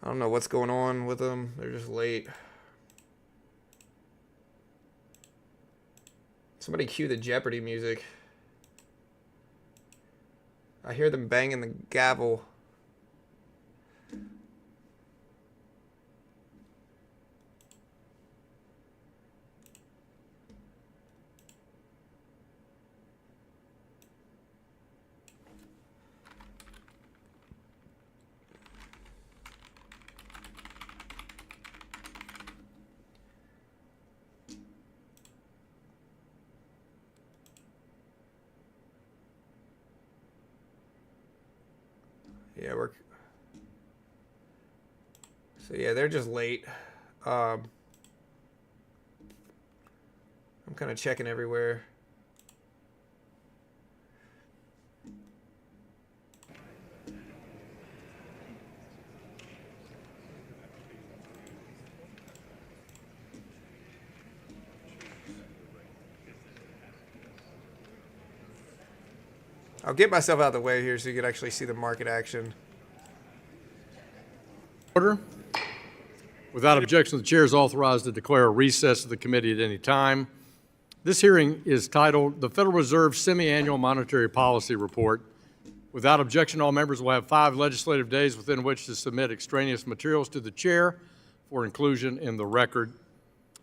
I don't know what's going on with them. They're just late. Somebody cue the Jeopardy music. I hear them banging the gavel. Yeah, so yeah, they're just late. I'm kind of checking everywhere. I'll get myself out of the way here so you can actually see the market action. Order. Without objection, the chair is authorized to declare a recess of the committee at any time. This hearing is titled The Federal Reserve Semi-Annual Monetary Policy Report. Without objection, all members will have 5 legislative days within which to submit extraneous materials to the chair for inclusion in the record.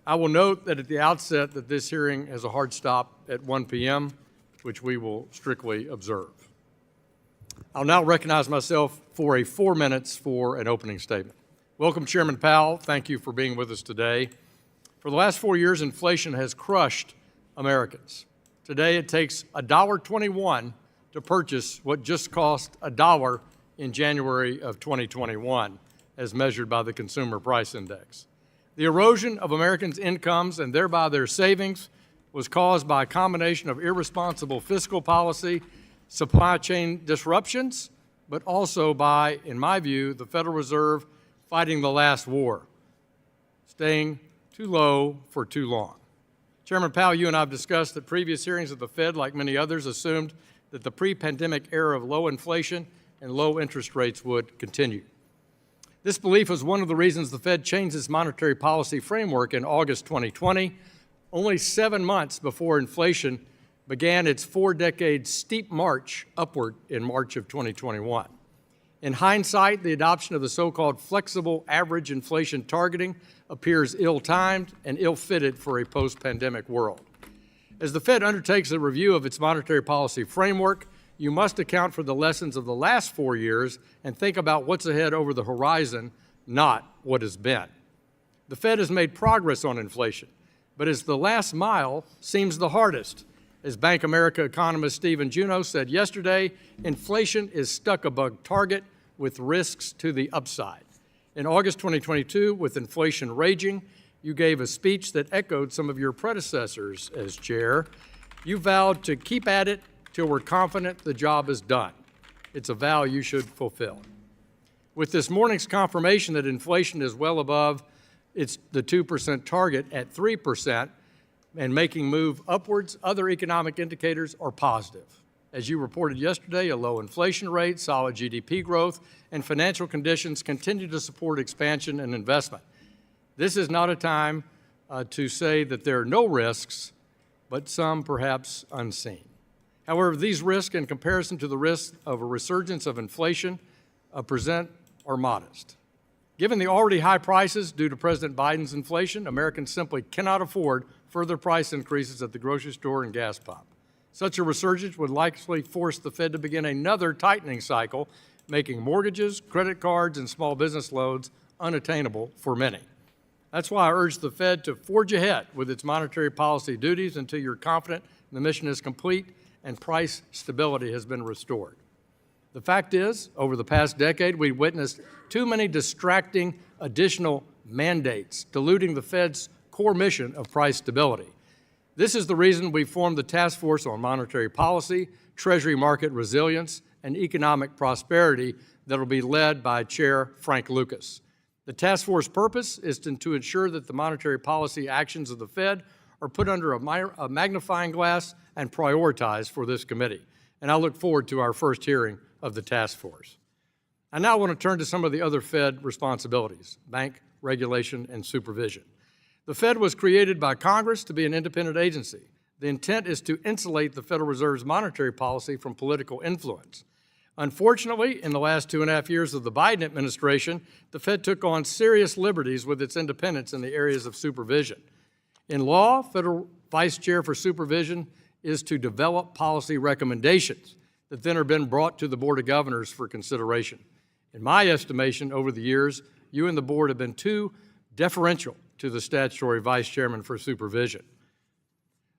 I will note that at the outset that this hearing has a hard stop at 1 p.m., which we will strictly observe. I'll now recognize myself for 4 minutes for an opening statement. Welcome, Chairman Powell. Thank you for being with us today. For the last 4 years, inflation has crushed Americans. Today, it takes $1.21 to purchase what just cost $1 in January of 2021, as measured by the Consumer Price Index. The erosion of Americans' incomes and thereby their savings was caused by a combination of irresponsible fiscal policy, supply chain disruptions, but also by, in my view, the Federal Reserve fighting the last war, staying too low for too long. Chairman Powell, you and I have discussed that previous hearings of the Fed, like many others, assumed that the pre-pandemic era of low inflation and low interest rates would continue. This belief was one of the reasons the Fed changed its monetary policy framework in August 2020, only 7 months before inflation began its 4-decade steep march upward in March of 2021. In hindsight, the adoption of the so-called flexible average inflation targeting appears ill-timed and ill-fitted for a post-pandemic world. As the Fed undertakes a review of its monetary policy framework, you must account for the lessons of the last 4 years and think about what's ahead over the horizon, not what has been. The Fed has made progress on inflation, but as the last mile seems the hardest. As Bank of America economist Stephen Juneau said yesterday, inflation is stuck above target with risks to the upside. In August 2022, with inflation raging, you gave a speech that echoed some of your predecessors as chair. You vowed to keep at it till we're confident the job is done. It's a vow you should fulfill. With this morning's confirmation that inflation is well above the 2% target at 3% and making move upwards, other economic indicators are positive. As you reported yesterday, a low inflation rate, solid GDP growth, and financial conditions continue to support expansion and investment. This is not a time to say that there are no risks, but some perhaps unseen. However, these risks in comparison to the risks of a resurgence of inflation are modest. Given the already high prices due to President Biden's inflation, Americans simply cannot afford further price increases at the grocery store and gas pump. Such a resurgence would likely force the Fed to begin another tightening cycle, making mortgages, credit cards, and small business loans unattainable for many. That's why I urge the Fed to forge ahead with its monetary policy duties until you're confident the mission is complete and price stability has been restored. The fact is, over the past decade, we witnessed too many distracting additional mandates, diluting the Fed's core mission of price stability. This is the reason we formed the Task Force on Monetary Policy, Treasury Market Resilience, and Economic Prosperity that will be led by Chair Frank Lucas. The task force purpose is to ensure that the monetary policy actions of the Fed are put under a magnifying glass and prioritized for this committee. And I look forward to our first hearing of the task force. I now want to turn to some of the other Fed responsibilities: bank regulation and supervision. The Fed was created by Congress to be an independent agency. The intent is to insulate the Federal Reserve's monetary policy from political influence. Unfortunately, in the last 2.5 years of the Biden administration, the Fed took on serious liberties with its independence in the areas of supervision. In law, Federal Vice Chair for Supervision is to develop policy recommendations that then are been brought to the Board of Governors for consideration. In my estimation, over the years, you and the board have been too deferential to the statutory Vice Chairman for Supervision.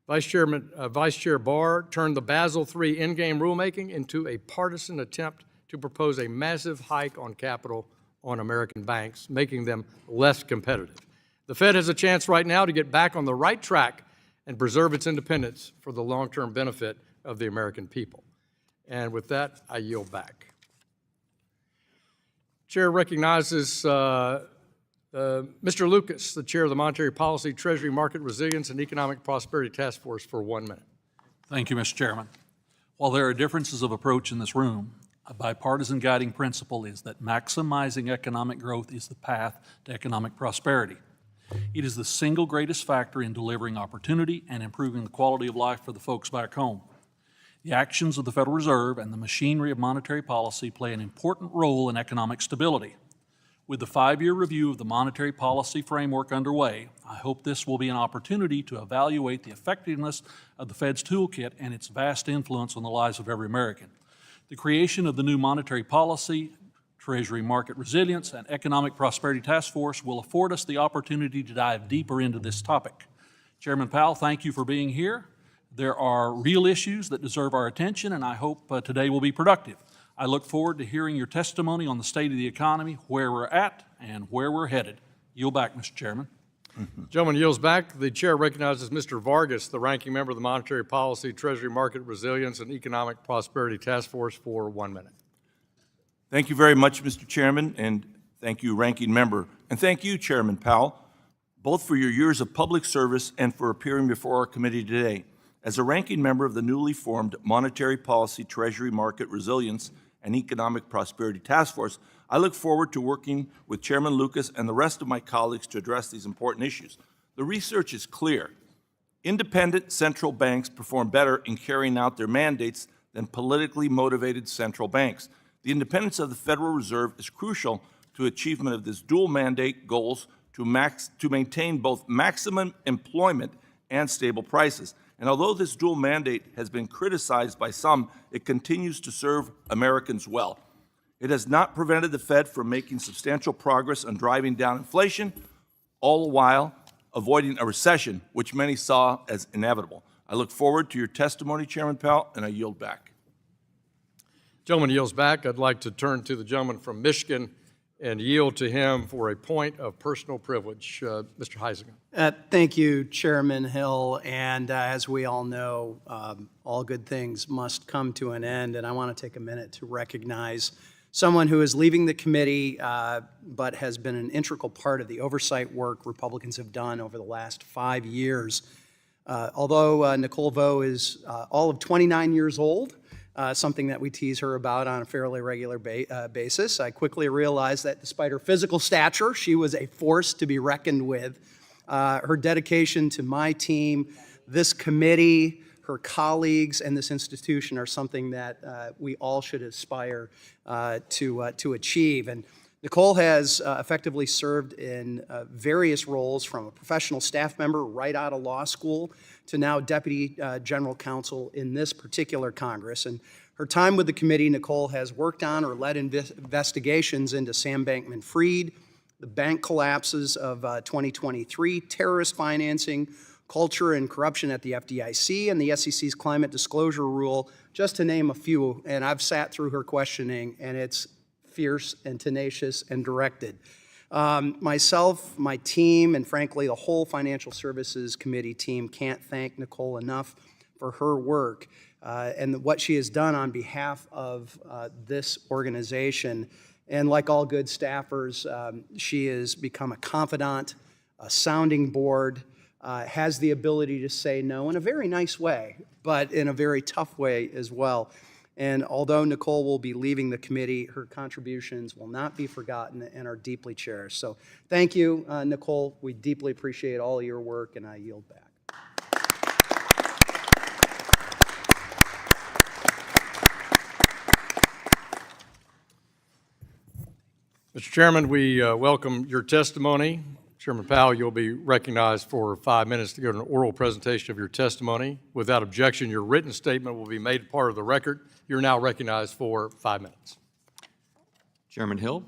Vice Chair Barr turned the Basel III endgame rulemaking into a partisan attempt to propose a massive hike on capital on American banks, making them less competitive. The Fed has a chance right now to get back on the right track and preserve its independence for the long-term benefit of the American people. And with that, I yield back. Chair recognizes Mr. Lucas, the Chair of the Monetary Policy, Treasury Market Resilience, and Economic Prosperity Task Force for 1 minute. Thank you, Mr. Chairman. While there are differences of approach in this room, a bipartisan guiding principle is that maximizing economic growth is the path to economic prosperity. It is the single greatest factor in delivering opportunity and improving the quality of life for the folks back home. The actions of the Federal Reserve and the machinery of monetary policy play an important role in economic stability. With the 5-year review of the monetary policy framework underway, I hope this will be an opportunity to evaluate the effectiveness of the Fed's toolkit and its vast influence on the lives of every American. The creation of the new monetary policy, Treasury Market Resilience, and Economic Prosperity Task Force will afford us the opportunity to dive deeper into this topic. Chairman Powell, thank you for being here. There are real issues that deserve our attention, and I hope today will be productive. I look forward to hearing your testimony on the state of the economy, where we're at, and where we're headed. Yield back, Mr. Chairman. Gentleman yields back. The chair recognizes Mr. Vargas, the ranking member of the Monetary Policy, Treasury Market Resilience, and Economic Prosperity Task Force for 1 minute. Thank you very much, Mr. Chairman, and thank you, Ranking Member. And thank you, Chairman Powell, both for your years of public service and for appearing before our committee today. As a ranking member of the newly formed Monetary Policy, Treasury Market Resilience, and Economic Prosperity Task Force, I look forward to working with Chairman Lucas and the rest of my colleagues to address these important issues. The research is clear. Independent central banks perform better in carrying out their mandates than politically motivated central banks. The independence of the Federal Reserve is crucial to achievement of this dual mandate goals to maintain both maximum employment and stable prices. And although this dual mandate has been criticized by some, it continues to serve Americans well. It has not prevented the Fed from making substantial progress on driving down inflation, all the while avoiding a recession, which many saw as inevitable. I look forward to your testimony, Chairman Powell, and I yield back. Gentleman yields back. I'd like to turn to the gentleman from Michigan and yield to him for a point of personal privilege. Mr. Heisinger. Thank you, Chairman Hill. And as we all know, all good things must come to an end. And I want to take a minute to recognize someone who is leaving the committee, but has been an integral part of the oversight work Republicans have done over the last 5 years. Although Nicole Vo is all of 29 years old, something that we tease her about on a fairly regular basis, I quickly realized that despite her physical stature, she was a force to be reckoned with. Her dedication to my team, this committee, her colleagues, and this institution are something that we all should aspire to achieve. And Nicole has effectively served in various roles, from a professional staff member right out of law school to now Deputy General Counsel in this particular Congress. And her time with the committee, Nicole has worked on or led investigations into Sam Bankman-Fried, the bank collapses of 2023, terrorist financing, culture and corruption at the FDIC, and the SEC's climate disclosure rule, just to name a few. And I've sat through her questioning, and it's fierce and tenacious and directed. Myself, my team, and frankly, the whole Financial Services Committee team can't thank Nicole enough for her work and what she has done on behalf of this organization. And like all good staffers, she has become a confidant, a sounding board, has the ability to say no in a very nice way, but in a very tough way as well. And although Nicole will be leaving the committee, her contributions will not be forgotten and are deeply cherished. So thank you, Nicole. We deeply appreciate all your work, and I yield back. Mr. Chairman, we welcome your testimony. Chairman Powell, you'll be recognized for 5 minutes to give an oral presentation of your testimony. Without objection, your written statement will be made part of the record. You're now recognized for 5 minutes. Chairman Hill,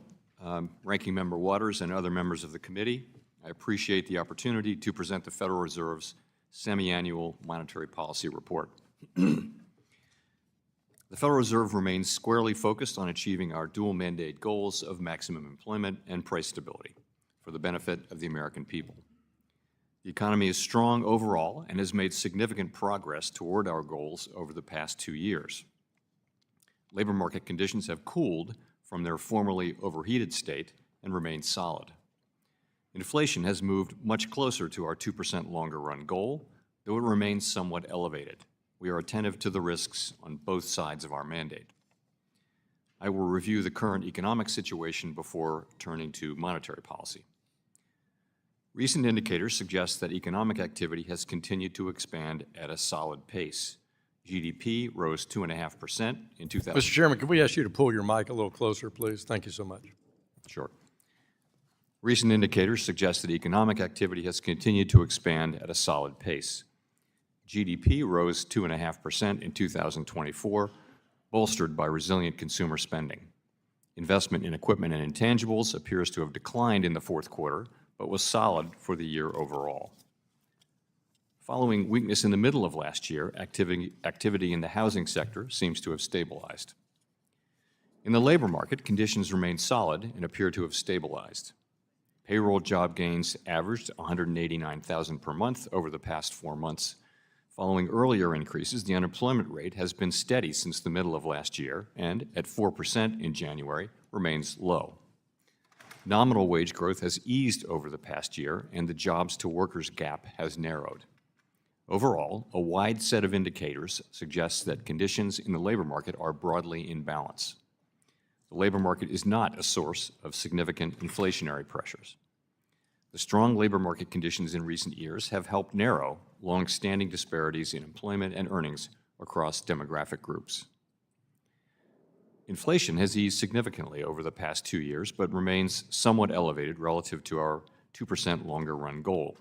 Ranking Member Waters, and other members of the committee, I appreciate the opportunity to present the Federal Reserve's semi-annual monetary policy report. The The Federal Reserve remains squarely focused on achieving our dual mandate goals of maximum employment and price stability for the benefit of the American people. The economy is strong overall and has made significant progress toward our goals over the past 2 years. Labor market conditions have cooled from their formerly overheated state and remain solid. Inflation has moved much closer to our 2% longer-run goal, though it remains somewhat elevated. We are attentive to the risks on both sides of our mandate. I will review the current economic situation before turning to monetary policy. Recent indicators suggest that economic activity has continued to expand at a solid pace. GDP rose 2.5% in 2000. Mr. Chairman, can we ask you to pull your mic a little closer, please? Thank you so much. Sure. Recent indicators suggest that economic activity has continued to expand at a solid pace. GDP rose 2.5% in 2024, bolstered by resilient consumer spending. Investment in equipment and intangibles appears to have declined in the fourth quarter, but was solid for the year overall. Following weakness in the middle of last year, activity in the housing sector seems to have stabilized. In the labor market, conditions remain solid and appear to have stabilized. Payroll job gains averaged 189,000 per month over the past 4 months. Following earlier increases, the unemployment rate has been steady since the middle of last year and, at 4% in January, remains low. Nominal wage growth has eased over the past year, and the jobs-to-workers gap has narrowed. Overall, a wide set of indicators suggests that conditions in the labor market are broadly in balance. The labor market is not a source of significant inflationary pressures. The strong labor market conditions in recent years have helped narrow long-standing disparities in employment and earnings across demographic groups. Inflation has eased significantly over the past 2 years, but remains somewhat elevated relative to our 2% longer-run goal.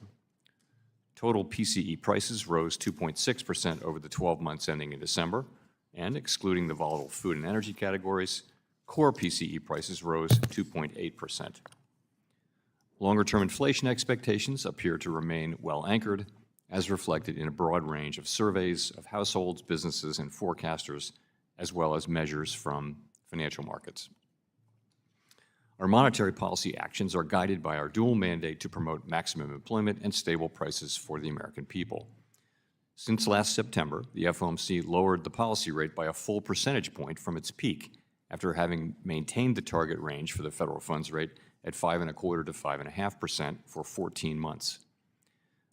Total PCE prices rose 2.6% over the 12 months ending in December, and excluding the volatile food and energy categories, core PCE prices rose 2.8%. Longer-term inflation expectations appear to remain well anchored, as reflected in a broad range of surveys of households, businesses, and forecasters, as well as measures from financial markets. Our monetary policy actions are guided by our dual mandate to promote maximum employment and stable prices for the American people. Since last September, the FOMC lowered the policy rate by a full percentage point from its peak, after having maintained the target range for the federal funds rate at 5.25% to 5.5% for 14 months.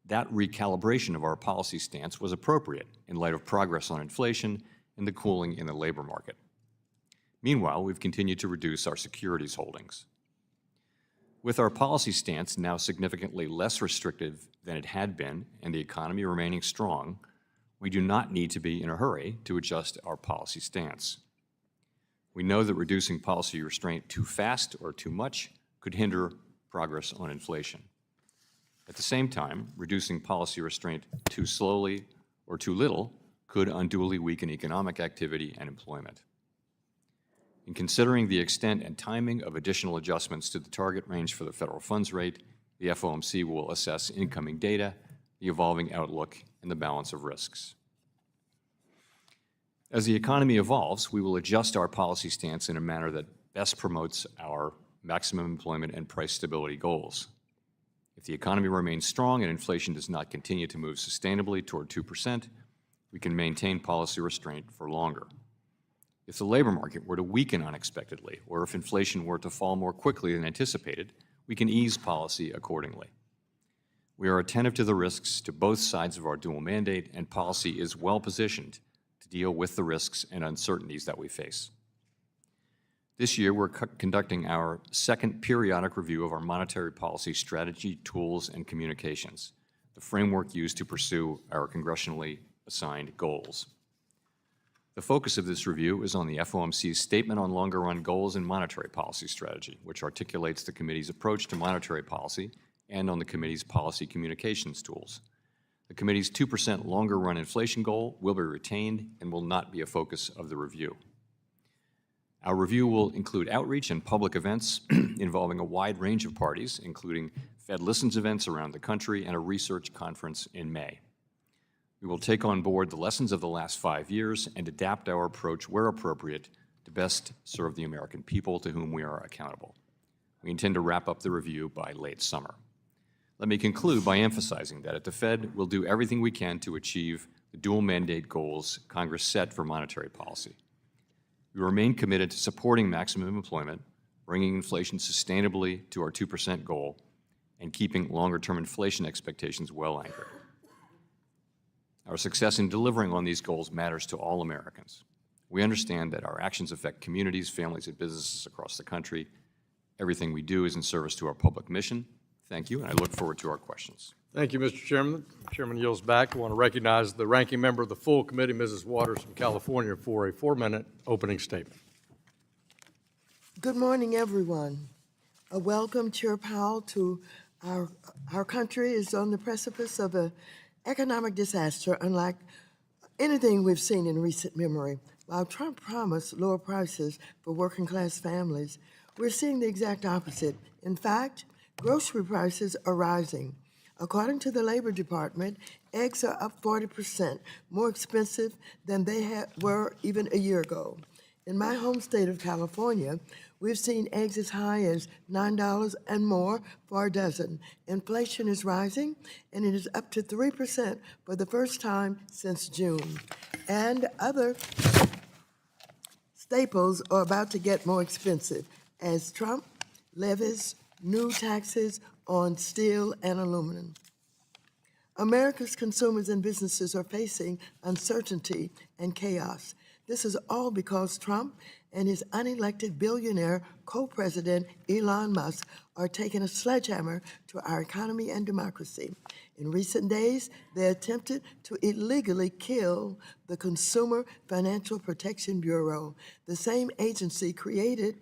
That recalibration of our policy stance was appropriate in light of progress on inflation and the cooling in the labor market. Meanwhile, we've continued to reduce our securities holdings. With our policy stance now significantly less restrictive than it had been and the economy remaining strong, we do not need to be in a hurry to adjust our policy stance. We know that reducing policy restraint too fast or too much could hinder progress on inflation. At the same time, reducing policy restraint too slowly or too little could unduly weaken economic activity and employment. In considering the extent and timing of additional adjustments to the target range for the federal funds rate, the FOMC will assess incoming data, the evolving outlook, and the balance of risks. As the economy evolves, we will adjust our policy stance in a manner that best promotes our maximum employment and price stability goals. If the economy remains strong and inflation does not continue to move sustainably toward 2%, we can maintain policy restraint for longer. If the labor market were to weaken unexpectedly, or if inflation were to fall more quickly than anticipated, we can ease policy accordingly. We are attentive to the risks to both sides of our dual mandate, and policy is well positioned to deal with the risks and uncertainties that we face. This year, we're conducting our second periodic review of our monetary policy strategy, tools, and communications, the framework used to pursue our congressionally assigned goals. The focus of this review is on the FOMC's Statement on Longer-Run Goals and Monetary Policy Strategy, which articulates the committee's approach to monetary policy, and on the committee's policy communications tools. The committee's 2% longer-run inflation goal will be retained and will not be a focus of the review. Our review will include outreach and public events involving a wide range of parties, including Fed Listens events around the country and a research conference in May. We will take on board the lessons of the last 5 years and adapt our approach where appropriate to best serve the American people to whom we are accountable. We intend to wrap up the review by late summer. Let me conclude by emphasizing that at the Fed, we'll do everything we can to achieve the dual mandate goals Congress set for monetary policy. We remain committed to supporting maximum employment, bringing inflation sustainably to our 2% goal, and keeping longer-term inflation expectations well anchored. Our success in delivering on these goals matters to all Americans. We understand that our actions affect communities, families, and businesses across the country. Everything we do is in service to our public mission. Thank you, and I look forward to our questions. Thank you, Mr. Chairman. Chairman yields back. I want to recognize the ranking member of the full committee, Mrs. Waters from California, for a 4-minute opening statement. Good morning, everyone. A welcome, Chair Powell, to our country is on the precipice of an economic disaster unlike anything we've seen in recent memory. While Trump promised lower prices for working-class families, we're seeing the exact opposite. In fact, grocery prices are rising. According to the Labor Department, eggs are up 40%, more expensive than they were even a year ago. In my home state of California, we've seen eggs as high as $9 and more for a dozen. Inflation is rising, and it is up to 3% for the first time since June. And other staples are about to get more expensive as Trump levies new taxes on steel and aluminum. America's consumers and businesses are facing uncertainty and chaos. This is all because Trump and his unelected billionaire co-president Elon Musk are taking a sledgehammer to our economy and democracy. In recent days, they attempted to illegally kill the Consumer Financial Protection Bureau, the same agency created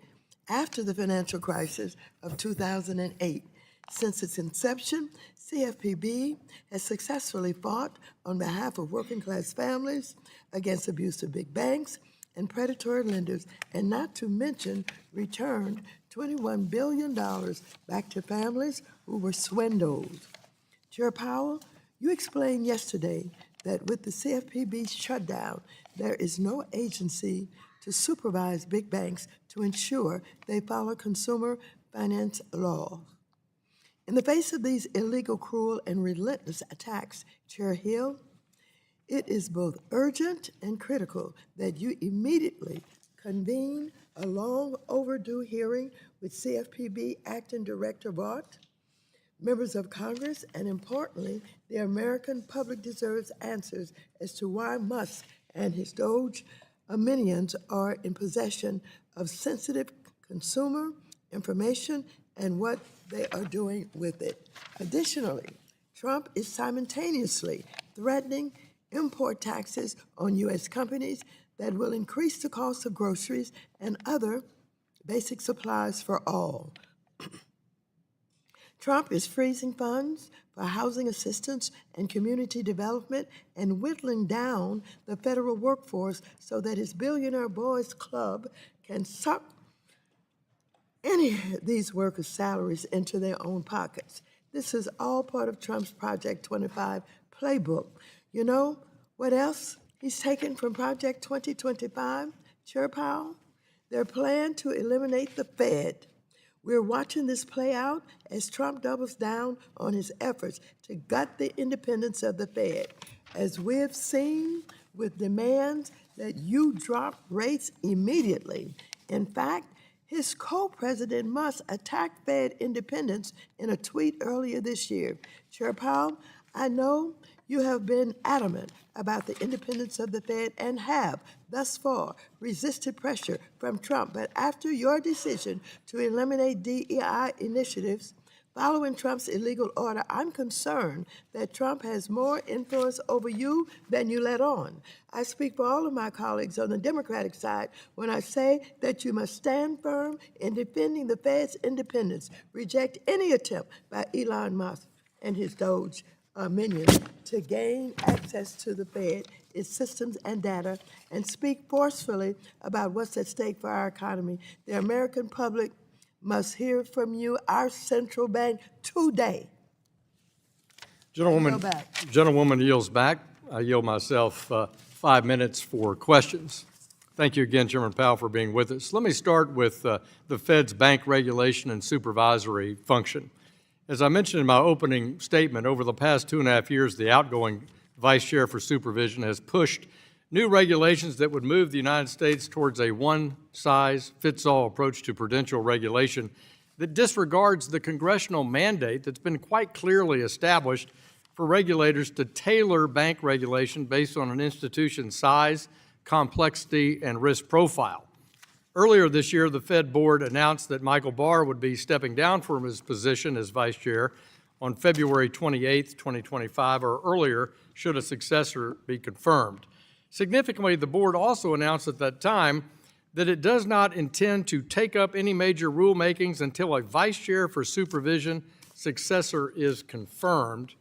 after the financial crisis of 2008. Since its inception, CFPB has successfully fought on behalf of working-class families against abusive big banks and predatory lenders, and not to mention returned $21 billion back to families who were swindled. Chair Powell, you explained yesterday that with the CFPB shutdown, there is no agency to supervise big banks to ensure they follow consumer finance law. In the face of these illegal, cruel, and relentless attacks, Chair Hill, it is both urgent and critical that you immediately convene a long overdue hearing with CFPB Acting Director Vaught, members of Congress, and importantly, the American public deserves answers as to why Musk and his Doge minions are in possession of sensitive consumer information and what they are doing with it. Additionally, Trump is simultaneously threatening import taxes on U.S. companies that will increase the cost of groceries and other basic supplies for all. Trump is freezing funds for housing assistance and community development and whittling down the federal workforce so that his billionaire boys club can suck any of these workers' salaries into their own pockets. This is all part of Trump's Project 25 playbook. You know what else he's taken from Project 2025, Chair Powell? Their plan to eliminate the Fed. We're watching this play out as Trump doubles down on his efforts to gut the independence of the Fed. As we've seen with demands that you drop rates immediately. In fact, his co-president Musk attacked Fed independence in a tweet earlier this year. Chair Powell, I know you have been adamant about the independence of the Fed and have, thus far, resisted pressure from Trump. But after your decision to eliminate DEI initiatives following Trump's illegal order, I'm concerned that Trump has more influence over you than you let on. I speak for all of my colleagues on the Democratic side when I say that you must stand firm in defending the Fed's independence, reject any attempt by Elon Musk and his Doge minions to gain access to the Fed, its systems and data, and speak forcefully about what's at stake for our economy. The American public must hear from you, our central bank, today. Gentlewoman yields back. I yield myself 5 minutes for questions. Thank you again, Chairman Powell, for being with us. Let me start with the Fed's bank regulation and supervisory function. As I mentioned in my opening statement, over the past 2.5 years, the outgoing Vice Chair for Supervision has pushed new regulations that would move the United States towards a one-size-fits-all approach to prudential regulation that disregards the congressional mandate that's been quite clearly established for regulators to tailor bank regulation based on an institution's size, complexity, and risk profile. Earlier this year, the Fed board announced that Michael Barr would be stepping down from his position as vice chair on February 28, 2025, or earlier, should a successor be confirmed. Significantly, the board also announced at that time that it does not intend to take up any major rulemakings until a vice chair for supervision successor is confirmed.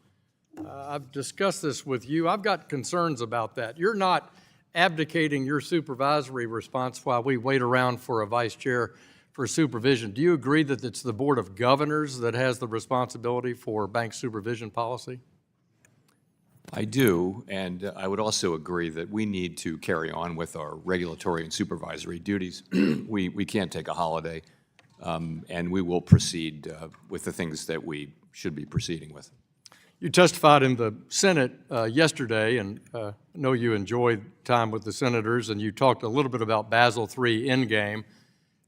I've discussed this with you. I've got concerns about that. You're not abdicating your supervisory response while we wait around for a vice chair for supervision. Do you agree that it's the Board of Governors that has the responsibility for bank supervision policy? I do, and I would also agree that we need to carry on with our regulatory and supervisory duties. We can't take a holiday, and we will proceed with the things that we should be proceeding with. You testified in the Senate yesterday, and I know you enjoyed time with the senators, and you talked a little bit about Basel III Endgame.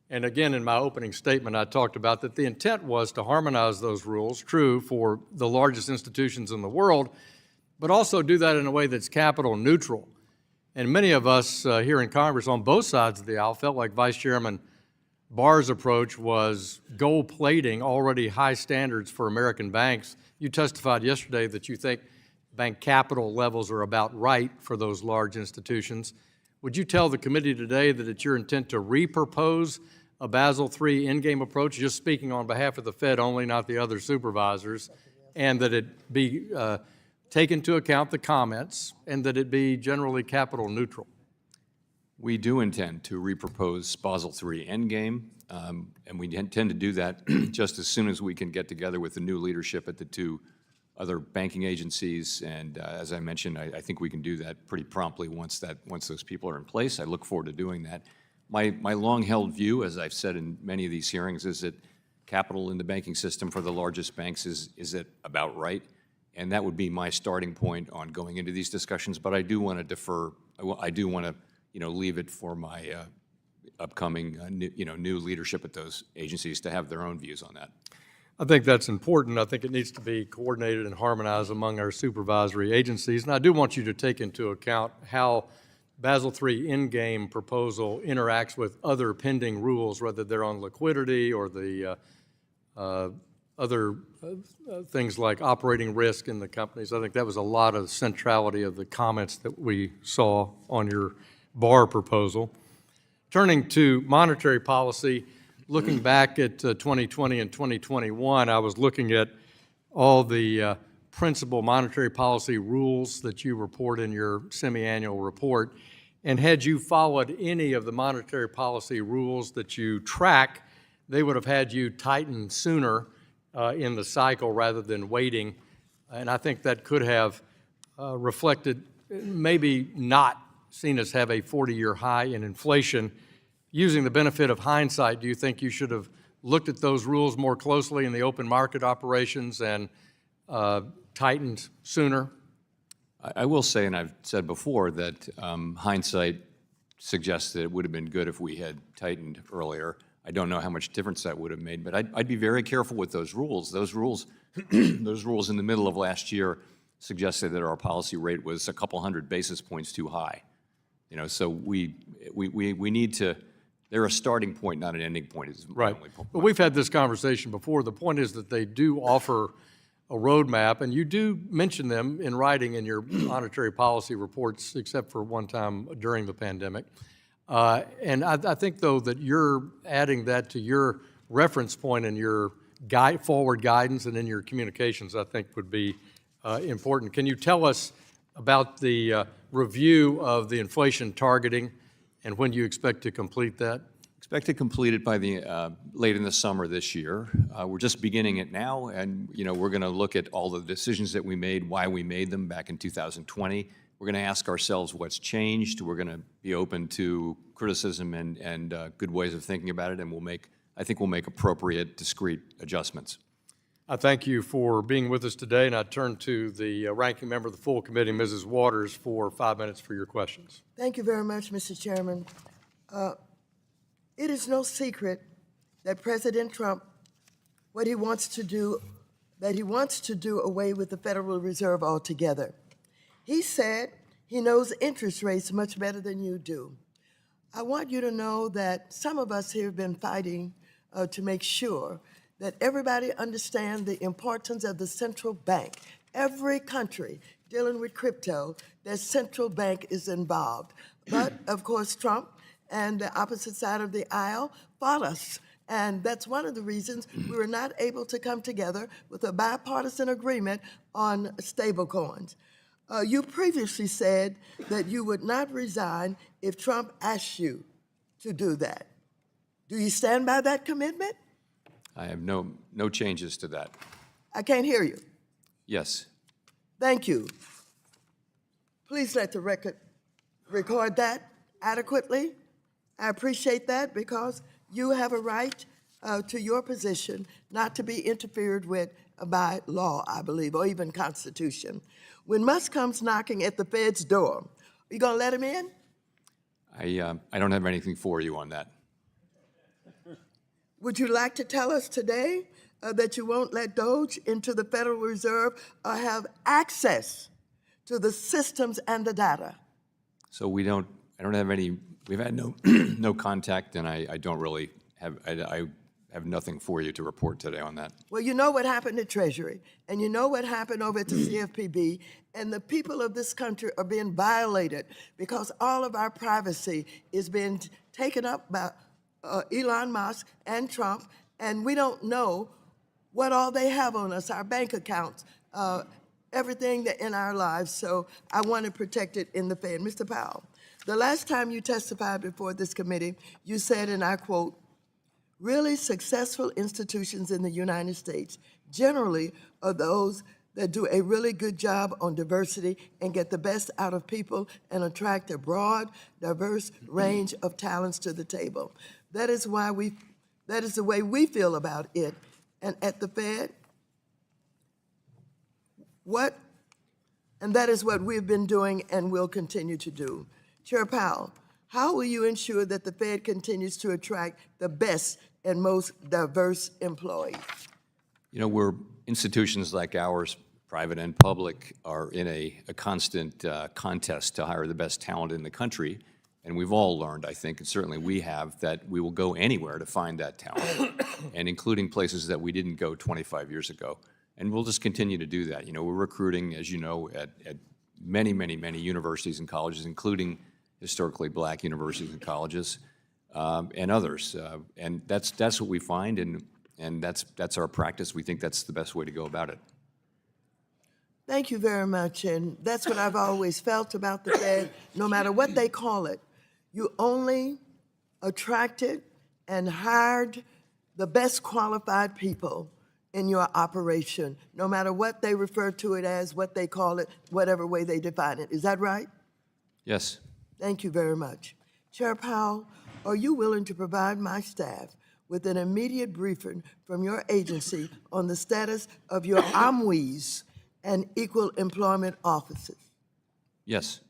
And again, in my opening statement, I talked about that the intent was to harmonize those rules, true, for the largest institutions in the world, but also do that in a way that's capital neutral. And many of us here in Congress on both sides of the aisle felt like Vice Chairman Barr's approach was gold plating already high standards for American banks. You testified yesterday that you think bank capital levels are about right for those large institutions. Would you tell the committee today that it's your intent to repropose a Basel III endgame approach, just speaking on behalf of the Fed only, not the other supervisors, and that it be take into account the comments and that it be generally capital neutral? We do intend to repropose Basel III Endgame, and we intend to do that just as soon as we can get together with the new leadership at the two other banking agencies. And as I mentioned, I think we can do that pretty promptly once those people are in place. I look forward to doing that. My long-held view, as I've said in many of these hearings, is that capital in the banking system for the largest banks is at about right. And that would be my starting point on going into these discussions. But I do want to defer. I do want to leave it for my upcoming new leadership at those agencies to have their own views on that. I think that's important. I think it needs to be coordinated and harmonized among our supervisory agencies. And I do want you to take into account how Basel III Endgame proposal interacts with other pending rules, whether they're on liquidity or the other things like operating risk in the companies. I think that was a lot of centrality of the comments that we saw on your Barr proposal. Turning to monetary policy, looking back at 2020 and 2021, I was looking at all the principal monetary policy rules that you report in your semi-annual report. And had you followed any of the monetary policy rules that you track, they would have had you tighten sooner in the cycle rather than waiting. And I think that could have reflected, maybe not seen us have a 40-year high in inflation. Using the benefit of hindsight, do you think you should have looked at those rules more closely in the open market operations and tightened sooner? I will say, and I've said before, that hindsight suggests that it would have been good if we had tightened earlier. I don't know how much difference that would have made, but I'd be very careful with those rules. Those rules in the middle of last year suggested that our policy rate was a couple hundred basis points too high. So we need to. They're a starting point, not an ending point. Is right. But we've had this conversation before. The point is that they do offer a roadmap, and you do mention them in writing in your monetary policy reports, except for one time during the pandemic. And I think, though, that you're adding that to your reference point in your forward guidance and in your communications, I think would be important. Can you tell us about the review of the inflation targeting and when you expect to complete that? Expect to complete it by late in the summer this year. We're just beginning it now, and we're going to look at all the decisions that we made, why we made them back in 2020, we're going to ask ourselves what's changed. We're going to be open to criticism and good ways of thinking about it, and I think we'll make appropriate, discrete adjustments. I thank you for being with us today, and I turn to the ranking member of the full committee, Mrs. Waters, for 5 minutes for your questions. Thank you very much, Mr. Chairman. It is no secret that President Trump, that he wants to do away with the Federal Reserve altogether. He said he knows interest rates much better than you do. I want you to know that some of us here have been fighting to make sure that everybody understands the importance of the central bank. Every country dealing with crypto, their central bank is involved. But, of course, Trump and the opposite side of the aisle fought us. And that's one of the reasons we were not able to come together with a bipartisan agreement on stablecoins. You previously said that you would not resign if Trump asked you to do that. Do you stand by that commitment? I have no changes to that. I can't hear you. Yes. Thank you. Please let the record that adequately. I appreciate that because you have a right to your position not to be interfered with by law, I believe, or even Constitution. When Musk comes knocking at the Fed's door, are you going to let him in? I don't have anything for you on that. Would you like to tell us today that you won't let Doge into the Federal Reserve or have access to the systems and the data? So I don't have any, we've had no contact, and I don't really have, I have nothing for you to report today on that. Well, you know what happened at Treasury, and you know what happened over at the CFPB, and the people of this country are being violated because all of our privacy is being taken up by Elon Musk and Trump, and we don't know what all they have on us, our bank accounts, everything that in our lives. So I want to protect it in the Fed. Mr. Powell, the last time you testified before this committee, you said, and I quote, "Really successful institutions in the United States generally are those that do a really good job on diversity and get the best out of people and attract a broad, diverse range of talents to the table. That is the way we feel about it. And at the Fed, and that is what we've been doing and will continue to do. Chair Powell, how will you ensure that the Fed continues to attract the best and most diverse employees?" You know, institutions like ours, private and public, are in a constant contest to hire the best talent in the country. And we've all learned, I think, and certainly we have, that we will go anywhere to find that talent, and including places that we didn't go 25 years ago. And we'll just continue to do that. You know, we're recruiting, as you know, at many, many, many universities and colleges, including historically black universities and colleges, and others. And that's what we find, and that's our practice. We think that's the best way to go about it. Thank you very much, and that's what I've always felt about the Fed. No matter what they call it, you only attracted and hired the best qualified people in your operation, no matter what they refer to it as, what they call it, whatever way they define it. Is that right? Yes. Thank you very much. Chair Powell, are you willing to provide my staff with an immediate briefing from your agency on the status of your OMWEs and equal employment offices? Yes.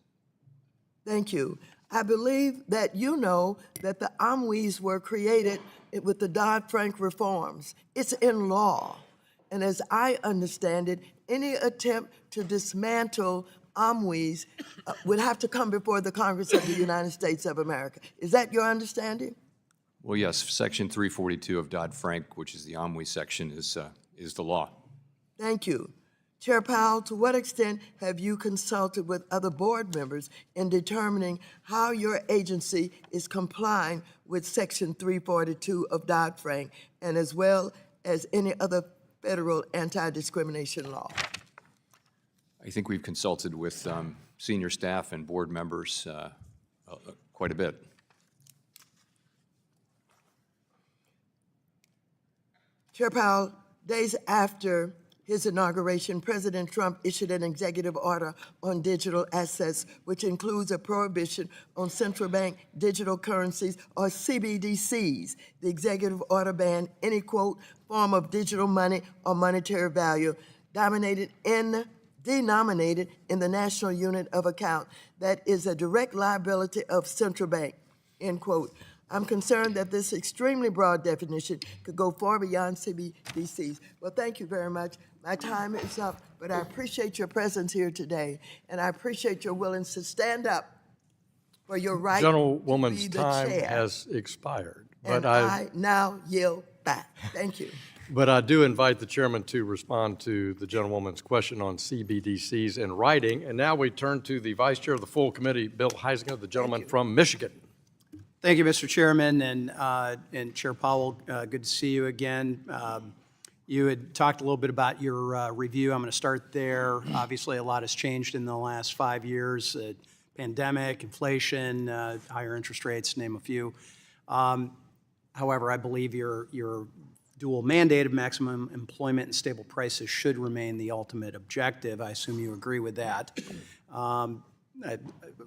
Thank you. I believe that you know that the OMWEs were created with the Dodd-Frank reforms. It's in law. And as I understand it, any attempt to dismantle OMWEs would have to come before the Congress of the United States of America. Is that your understanding? Well, yes. Section 342 of Dodd-Frank, which is the OMWE section, is the law. Thank you. Chair Powell, to what extent have you consulted with other board members in determining how your agency is complying with Section 342 of Dodd-Frank, and as well as any other federal anti-discrimination law? I think we've consulted with senior staff and board members quite a bit. Chair Powell, days after his inauguration, President Trump issued an executive order on digital assets, which includes a prohibition on central bank digital currencies, or CBDCs. The executive order banned any, quote, form of digital money or monetary value denominated in the national unit of account that is a direct liability of central bank, end quote. I'm concerned that this extremely broad definition could go far beyond CBDCs. Well, thank you very much. My time is up, but I appreciate your presence here today, and I appreciate your willingness to stand up for your right to be Gentlewoman's the time chair. has expired. And I now yield back. Thank you. But I do invite the chairman to respond to the gentlewoman's question on CBDCs in writing. And now we turn to the vice chair of the full committee, Bill Heisinger, the gentleman from Michigan. Thank you, Mr. Chairman, and Chair Powell, good to see you again. You had talked a little bit about your review. I'm going to start there. Obviously, a lot has changed in the last 5 years, pandemic, inflation, higher interest rates, name a few. However, I believe your dual mandate of maximum employment and stable prices should remain the ultimate objective. I assume you agree with that. I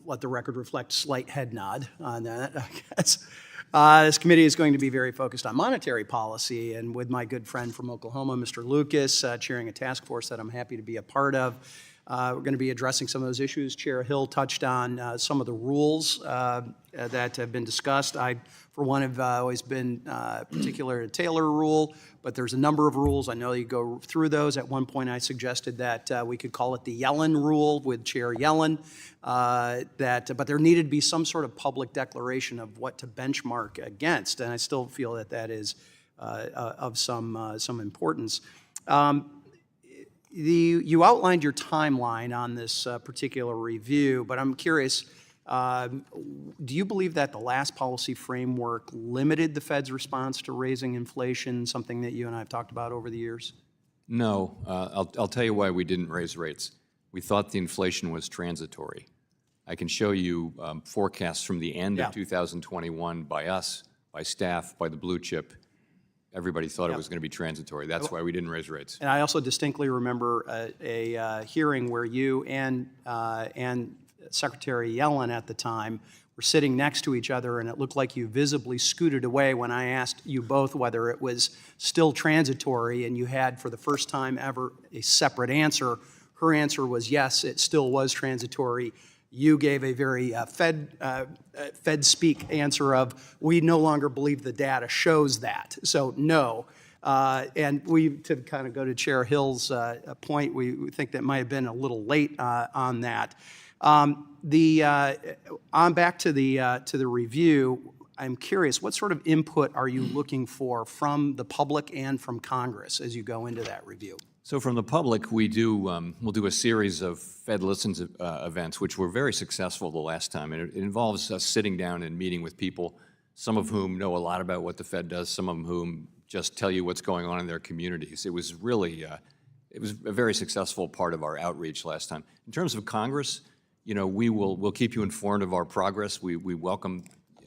let the record reflect slight head nod on that, I guess. This committee is going to be very focused on monetary policy, and with my good friend from Oklahoma, Mr. Lucas, chairing a task force that I'm happy to be a part of. We're going to be addressing some of those issues. Chair Hill touched on some of the rules that have been discussed. I, for one, have always been particular to Taylor rule, but there's a number of rules. I know you go through those. At one point, I suggested that we could call it the Yellen rule with Chair Yellen, but there needed to be some sort of public declaration of what to benchmark against, and I still feel that that is of some importance. You outlined your timeline on this particular review, but I'm curious, do you believe that the last policy framework limited the Fed's response to raising inflation, something that you and I have talked about over the years? No, I'll tell you why we didn't raise rates. We thought the inflation was transitory. I can show you forecasts from the end of 2021 by us, by staff, by the blue chip. Everybody thought it was going to be transitory. That's why we didn't raise rates. And I also distinctly remember a hearing where you and Secretary Yellen at the time were sitting next to each other, and it looked like you visibly scooted away when I asked you both whether it was still transitory, and you had, for the first time ever, a separate answer. Her answer was yes, it still was transitory. You gave a very Fed speak answer of, we no longer believe the data shows that, so no. And to kind of go to Chair Hill's point, we think that might have been a little late on that. On back to the review, I'm curious, what sort of input are you looking for from the public and from Congress as you go into that review? So from the public, we'll do a series of Fed Listens events, which were very successful the last time. And it involves us sitting down and meeting with people, some of whom know a lot about what the Fed does, some of whom just tell you what's going on in their communities. It was really, it was a very successful part of our outreach last time. In terms of Congress, you know, we'll keep you informed of our progress. We welcome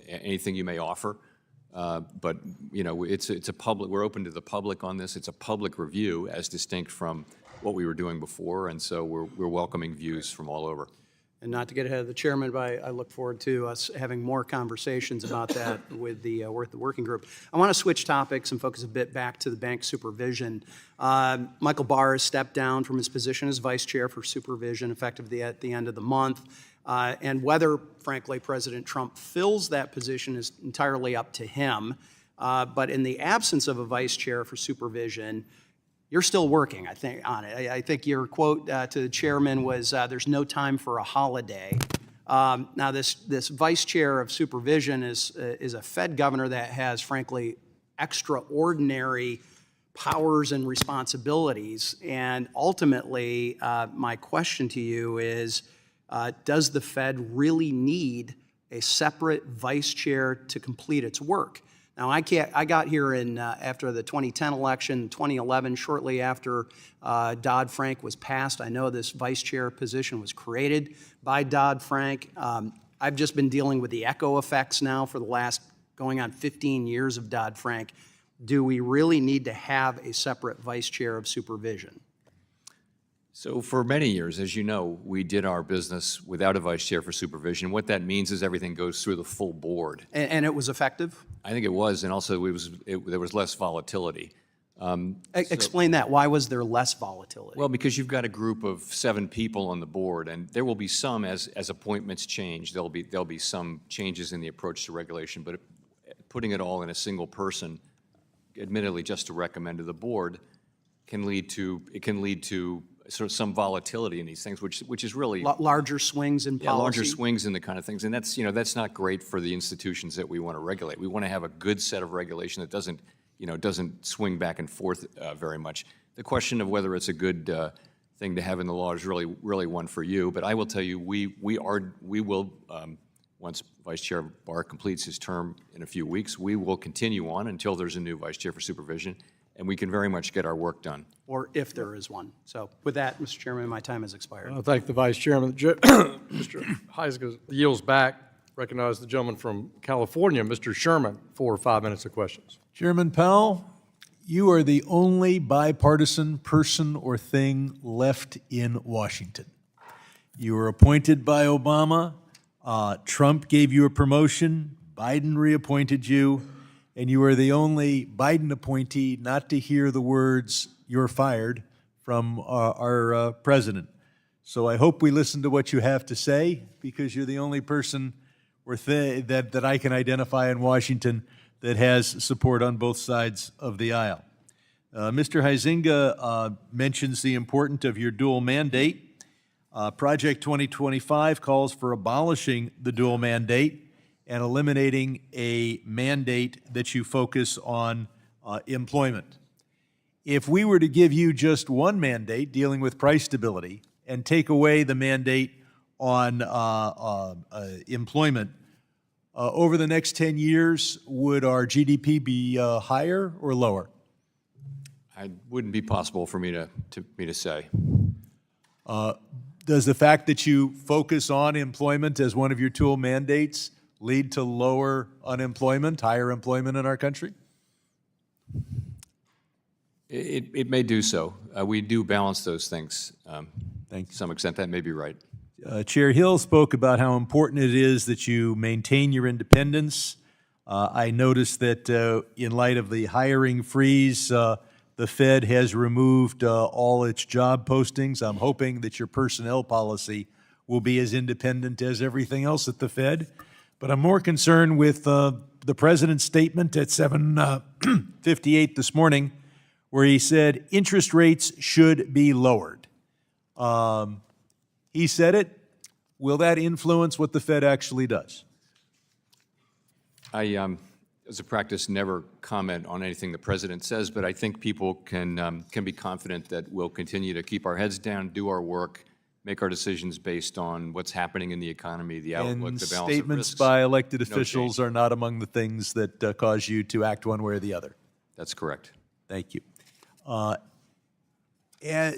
anything you may offer. But you know, it's a public. We're open to the public on this. It's a public review, as distinct from what we were doing before, and so we're welcoming views from all over. And not to get ahead of the chairman, but I look forward to us having more conversations about that with the working group. I want to switch topics and focus a bit back to the bank supervision. Michael Barr has stepped down from his position as vice chair for supervision, effective at the end of the month. And whether, frankly, President Trump fills that position is entirely up to him. But in the absence of a vice chair for supervision, you're still working, I think, on it. I think your quote to the chairman was, "There's no time for a holiday." Now, this vice chair of supervision is a Fed governor that has, frankly, extraordinary powers and responsibilities. And ultimately, my question to you is, does the Fed really need a separate vice chair to complete its work? Now, I got here after the 2010 election, 2011, shortly after Dodd-Frank was passed. I know this vice chair position was created by Dodd-Frank. I've just been dealing with the echo effects now for the last going on 15 years of Dodd-Frank. Do we really need to have a separate vice chair of supervision? So for many years, as you know, we did our business without a vice chair for supervision. What that means is everything goes through the full board. And it was effective? I think it was, and also there was less volatility. Explain that. Why was there less volatility? Well, because you've got a group of 7 people on the board, and there will be some as appointments change. There'll be some changes in the approach to regulation, but putting it all in a single person, admittedly just to recommend to the board, can lead to sort of some volatility in these things, which is really Larger swings in policy? larger swings in the kind of things, and that's not great for the institutions that we want to regulate. We want to have a good set of regulation that doesn't swing back and forth very much. The question of whether it's a good thing to have in the law is really one for you. But I will tell you, we will once Vice Chair Barr completes his term in a few weeks, we will continue on until there's a new Vice Chair for supervision, and we can very much get our work done. Or if there is one. So with that, Mr. Chairman, my time has expired. I thank the Vice Chairman. Mr. Heisger yields back. Recognize the gentleman from California, Mr. Sherman, for 5 minutes of questions. Chairman Powell, you are the only bipartisan person or thing left in Washington. You were appointed by Obama. Trump gave you a promotion. Biden reappointed you. And you are the only Biden appointee not to hear the words, "You're fired," from our president. So I hope we listen to what you have to say, because you're the only person that I can identify in Washington that has support on both sides of the aisle. Mr. Huizenga mentions the importance of your dual mandate. Project 2025 calls for abolishing the dual mandate and eliminating a mandate that you focus on employment. If we were to give you just one mandate dealing with price stability and take away the mandate on employment, over the next 10 years, would our GDP be higher or lower? It wouldn't be possible for me to say. Does the fact that you focus on employment as one of your dual mandates lead to lower unemployment, higher employment in our country? It may do so. We do balance those things. Thank you. To some extent, that may be right. Chair Hill spoke about how important it is that you maintain your independence. I noticed that in light of the hiring freeze, the Fed has removed all its job postings. I'm hoping that your personnel policy will be as independent as everything else at the Fed. But I'm more concerned with the president's statement at 7:58 this morning, where he said interest rates should be lowered. He said it. Will that influence what the Fed actually does? I, as a practice, never comment on anything the president says, but I think people can be confident that we'll continue to keep our heads down, do our work, make our decisions based on what's happening in the economy, the outlook, the balance of risks. Statements by elected No officials change. are not among the things that cause you to act one way or the other. That's correct. Thank you. And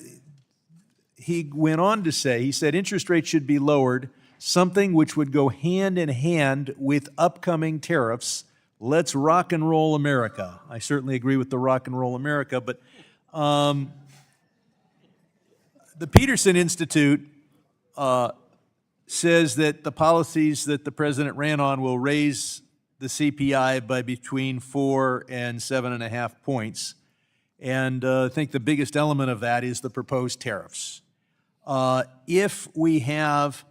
he went on to say, he said interest rates should be lowered, something which would go hand in hand with upcoming tariffs. Let's rock and roll America. I certainly agree with the rock and roll America, but the Peterson Institute says that the policies that the president ran on will raise the CPI by between 4 and 7.5 points. And I think the biggest element of that is the proposed tariffs. If we have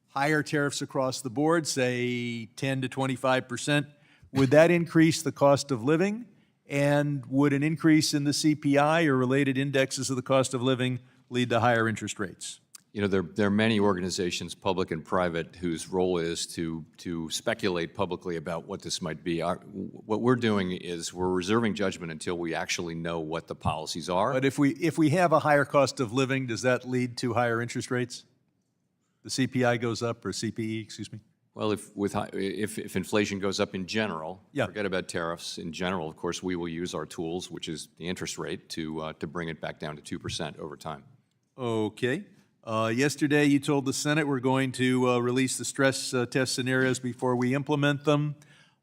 higher tariffs across the board, say 10 to 25%, would that increase the cost of living? And would an increase in the CPI or related indexes of the cost of living lead to higher interest rates? You know, there are many organizations, public and private, whose role is to speculate publicly about what this might be. What we're doing is we're reserving judgment until we actually know what the policies are. But if we have a higher cost of living, does that lead to higher interest rates? The CPI goes up, or CPE, excuse me? Well, if inflation goes up in general, Yeah. forget about tariffs. In general, of course, we will use our tools, which is the interest rate, to bring it back down to 2% over time. Okay. Yesterday, you told the Senate we're going to release the stress test scenarios before we implement them.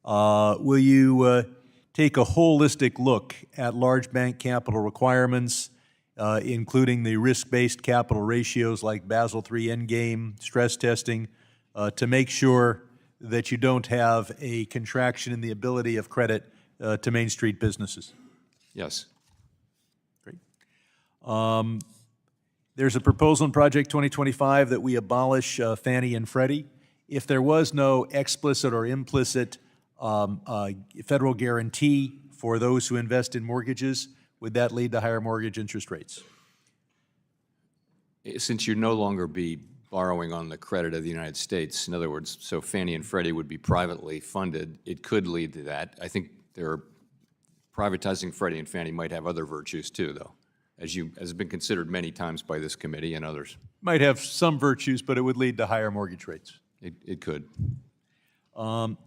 Will you take a holistic look at large bank capital requirements including the risk-based capital ratios like Basel III Endgame, stress testing, to make sure that you don't have a contraction in the ability of credit to Main Street businesses? Yes. Great. There's a proposal in Project 2025 that we abolish Fannie and Freddie. If there was no explicit or implicit federal guarantee for those who invest in mortgages, would that lead to higher mortgage interest rates? Since you'd no longer be borrowing on the credit of the United States, in other words, so Fannie and Freddie would be privately funded, it could lead to that. I think privatizing Freddie and Fannie might have other virtues too, though, as has been considered many times by this committee and others. Might have some virtues, but it would lead to higher mortgage rates. It could. The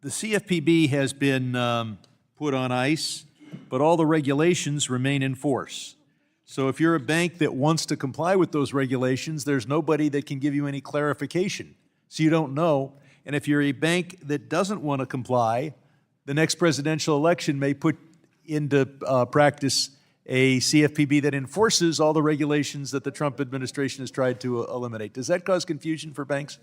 CFPB has been put on ice, but all the regulations remain in force. So if you're a bank that wants to comply with those regulations, there's nobody that can give you any clarification. So you don't know. And if you're a bank that doesn't want to comply, the next presidential election may put into practice a CFPB that enforces all the regulations that the Trump administration has tried to eliminate. Does that cause confusion for banks?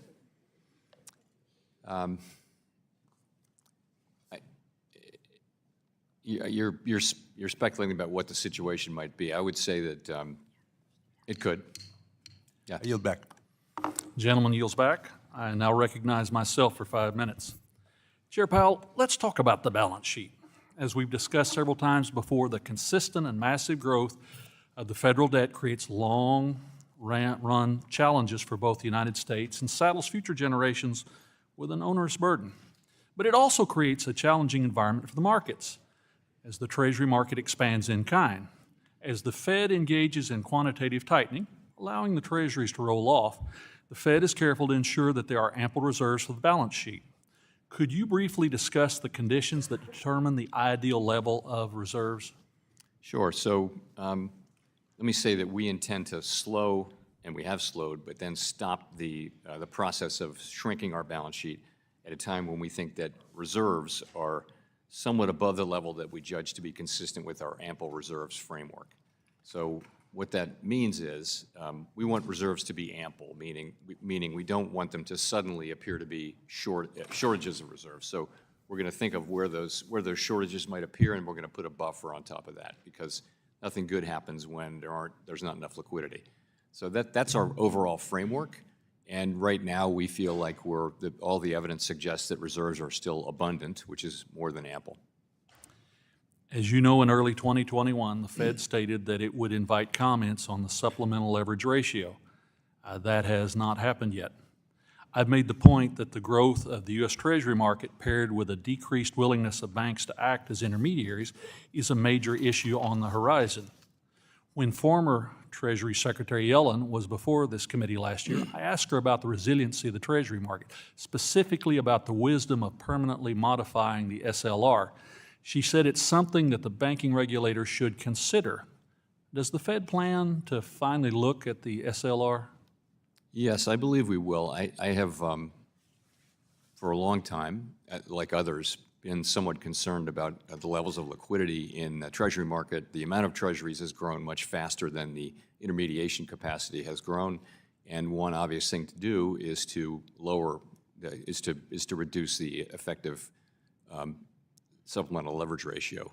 You're speculating about what the situation might be. I would say that it could. Yeah. I yield back. Gentleman yields back. I now recognize myself for 5 minutes. Chair Powell, let's talk about the balance sheet. As we've discussed several times before, the consistent and massive growth of the federal debt creates long-run challenges for both the United States and saddles future generations with an onerous burden. But it also creates a challenging environment for the markets as the Treasury market expands in kind. As the Fed engages in quantitative tightening, allowing the Treasuries to roll off, the Fed is careful to ensure that there are ample reserves for the balance sheet. Could you briefly discuss the conditions that determine the ideal level of reserves? Sure. So let me say that we intend to slow, and we have slowed, but then stop the process of shrinking our balance sheet at a time when we think that reserves are somewhat above the level that we judge to be consistent with our ample reserves framework. So what that means is we want reserves to be ample, meaning we don't want them to suddenly appear to be shortages of reserves. So we're going to think of where those shortages might appear, and we're going to put a buffer on top of that, because nothing good happens when there's not enough liquidity. So that's our overall framework. And right now, we feel like all the evidence suggests that reserves are still abundant, which is more than ample. As you know, in early 2021, the Fed stated that it would invite comments on the supplemental leverage ratio. That has not happened yet. I've made the point that the growth of the U.S. Treasury market paired with a decreased willingness of banks to act as intermediaries is a major issue on the horizon. When former Treasury Secretary Yellen was before this committee last year, I asked her about the resiliency of the Treasury market, specifically about the wisdom of permanently modifying the SLR. She said it's something that the banking regulator should consider. Does the Fed plan to finally look at the SLR? Yes, I believe we will. I have, for a long time, like others, been somewhat concerned about the levels of liquidity in the Treasury market. The amount of Treasuries has grown much faster than the intermediation capacity has grown, and one obvious thing to do is to reduce the effective supplemental leverage ratio,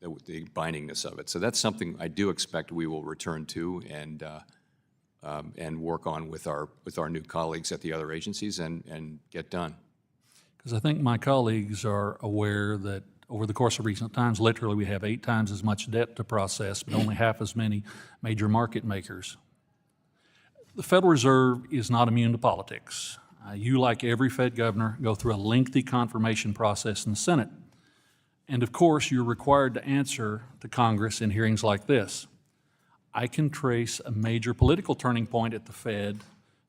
the bindingness of it. So that's something I do expect we will return to and work on with our new colleagues at the other agencies and get done. Because I think my colleagues are aware that over the course of recent times, literally we have 8 times as much debt to process, but only half as many major market makers. The Federal Reserve is not immune to politics. You, like every Fed governor, go through a lengthy confirmation process in the Senate. And of course, you're required to answer to Congress in hearings like this. I can trace a major political turning point at the Fed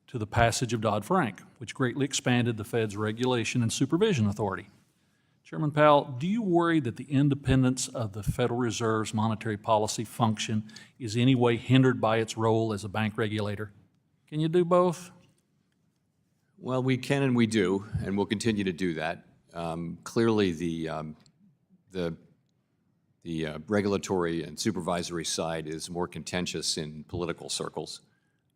to the passage of Dodd-Frank, which greatly expanded the Fed's regulation and supervision authority. Chairman Powell, do you worry that the independence of the Federal Reserve's monetary policy function is in any way hindered by its role as a bank regulator? Can you do both? Well, we can and we do, and we'll continue to do that. Clearly, the The regulatory and supervisory side is more contentious in political circles,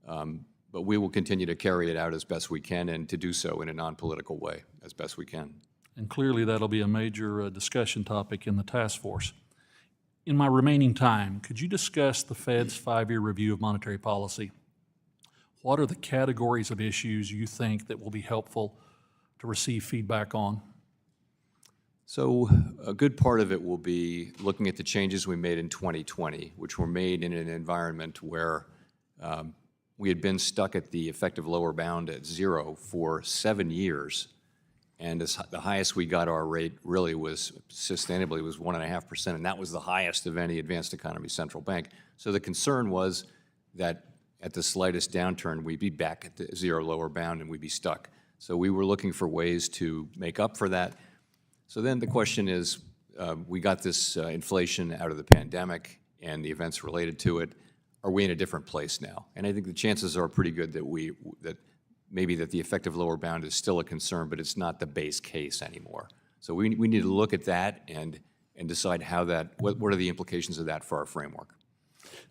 but we will continue to carry it out as best we can and to do so in a non-political way as best we can. And clearly that'll be a major discussion topic in the task force. In my remaining time, could you discuss the Fed's 5-year review of monetary policy? What are the categories of issues you think that will be helpful to receive feedback on? So a good part of it will be looking at the changes we made in 2020, which were made in an environment where we had been stuck at the effective lower bound at 0 for 7 years. And the highest we got our rate really was sustainably was 1.5%, and that was the highest of any advanced economy central bank. So the concern was that at the slightest downturn, we'd be back at the 0 lower bound and we'd be stuck. So we were looking for ways to make up for that. So then the question is, we got this inflation out of the pandemic and the events related to it. Are we in a different place now? And I think the chances are pretty good that maybe the effective lower bound is still a concern, but it's not the base case anymore. So we need to look at that and decide how what are the implications of that for our framework.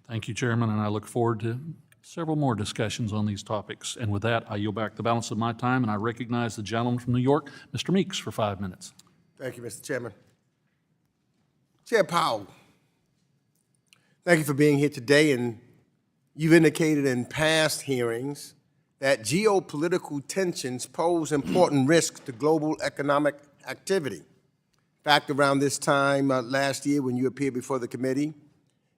Thank you, Chairman, and I look forward to several more discussions on these topics. And with that, I yield back the balance of my time, and I recognize the gentleman from New York, Mr. Meeks, for 5 minutes. Thank you, Mr. Chairman. Chair Powell, thank you for being here today, and you've indicated in past hearings that geopolitical tensions pose important risks to global economic activity. In fact, around this time last year when you appeared before the committee,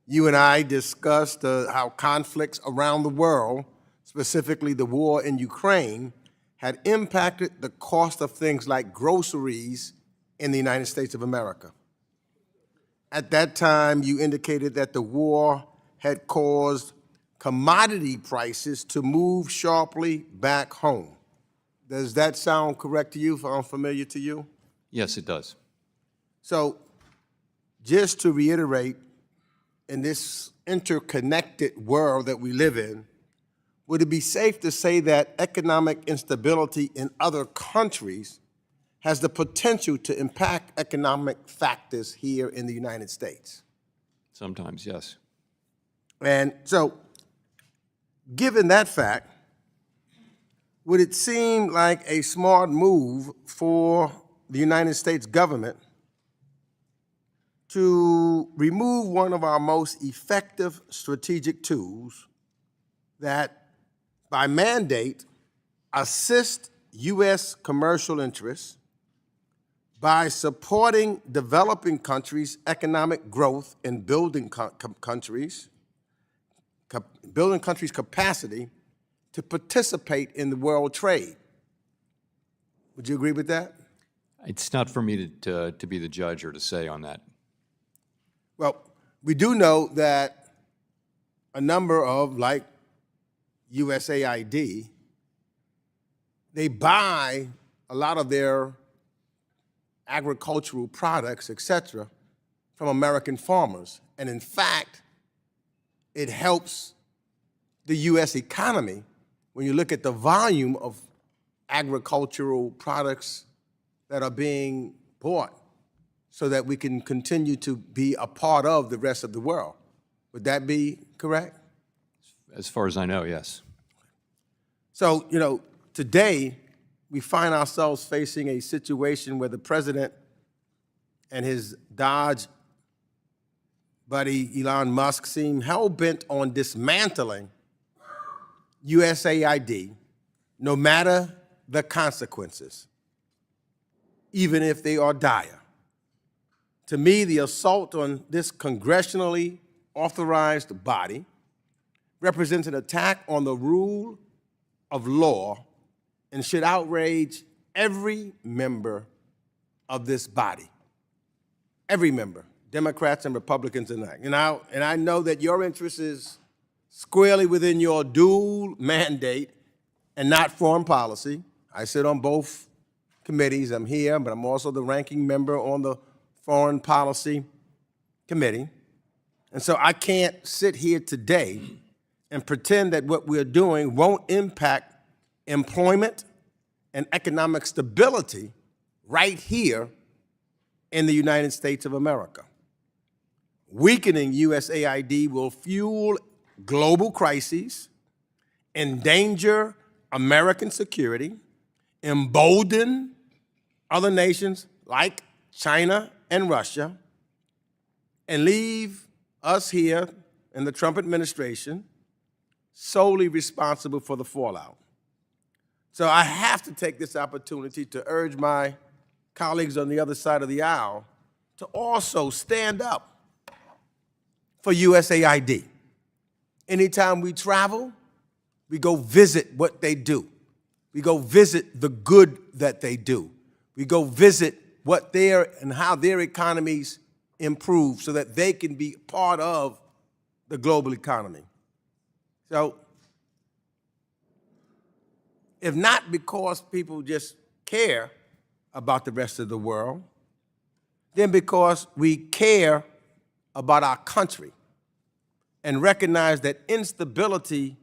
you and I discussed how conflicts around the world, specifically the war in Ukraine, had impacted the cost of things like groceries in the United States of America. At that time, you indicated that the war had caused commodity prices to move sharply back home. Does that sound correct to you, if unfamiliar to you? Yes, it does. So, just to reiterate, in this interconnected world that we live in, would it be safe to say that economic instability in other countries has the potential to impact economic factors here in the United States? Sometimes, yes. And so, given that fact, would it seem like a smart move for the United States government to remove one of our most effective strategic tools that, by mandate, assist U.S. commercial interests by supporting developing countries' economic growth and building countries' capacity to participate in the world trade? Would you agree with that? It's not for me to be the judge or to say on that. Well, we do know that a number of, like USAID, they buy a lot of their agricultural products, et cetera, from American farmers. And in fact, it helps the U.S. economy when you look at the volume of agricultural products that are being bought so that we can continue to be a part of the rest of the world. Would that be correct? As far as I know, yes. So, today we find ourselves facing a situation where the president and his Dodge buddy Elon Musk seem hell-bent on dismantling USAID, no matter the consequences, even if they are dire. To me, the assault on this congressionally authorized body represents an attack on the rule of law and should outrage every member of this body. Every member, Democrats and Republicans alike. And I know that your interest is squarely within your dual mandate and not foreign policy. I sit on both committees. I'm here, but I'm also the ranking member on the Foreign Policy Committee. And so I can't sit here today and pretend that what we're doing won't impact employment and economic stability right here in the United States of America. weakening USAID will fuel global crises, endanger American security, embolden other nations like China and Russia, and leave us here in the Trump administration solely responsible for the fallout. So I have to take this opportunity to urge my colleagues on the other side of the aisle to also stand up for USAID. Anytime we travel, we go visit what they do. We go visit the good that they do. We go visit what their and how their economies improve so that they can be part of the global economy. So, if not because people just care about the rest of the world, then because we care about our country and recognize that instability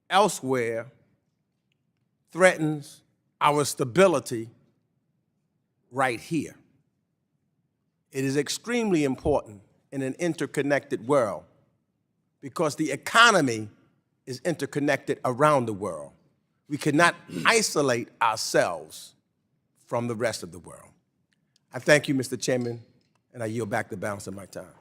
elsewhere threatens our stability right here. It is extremely important in an interconnected world because the economy is interconnected around the world. We cannot isolate ourselves from the rest of the world. I thank you, Mr. Chairman, and I yield back the balance of my time.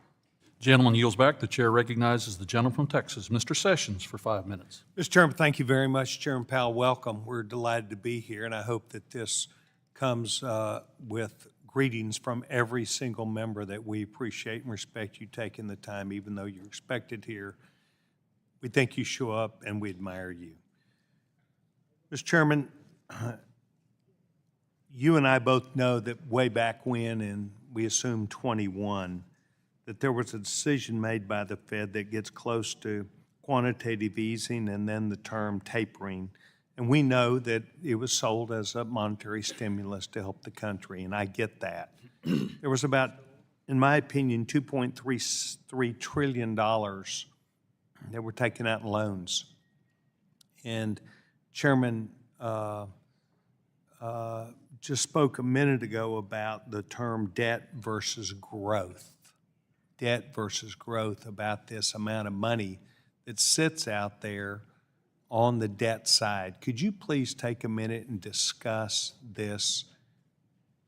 Gentleman yields back. The chair recognizes the gentleman from Texas, Mr. Sessions, for 5 minutes. Mr. Chairman, thank you very much. Chairman Powell, welcome. We're delighted to be here, and I hope that this comes with greetings from every single member that we appreciate and respect you taking the time, even though you're expected here. We think you show up, and we admire you. Mr. Chairman, you and I both know that way back when, and we assume 21, that there was a decision made by the Fed that gets close to quantitative easing and then the term tapering. And we know that it was sold as a monetary stimulus to help the country, and I get that. There was about, in my opinion, $2.33 trillion that were taken out in loans. And Chairman just spoke a minute ago about the term debt versus growth. Debt versus growth, about this amount of money that sits out there on the debt side. Could you please take a minute and discuss this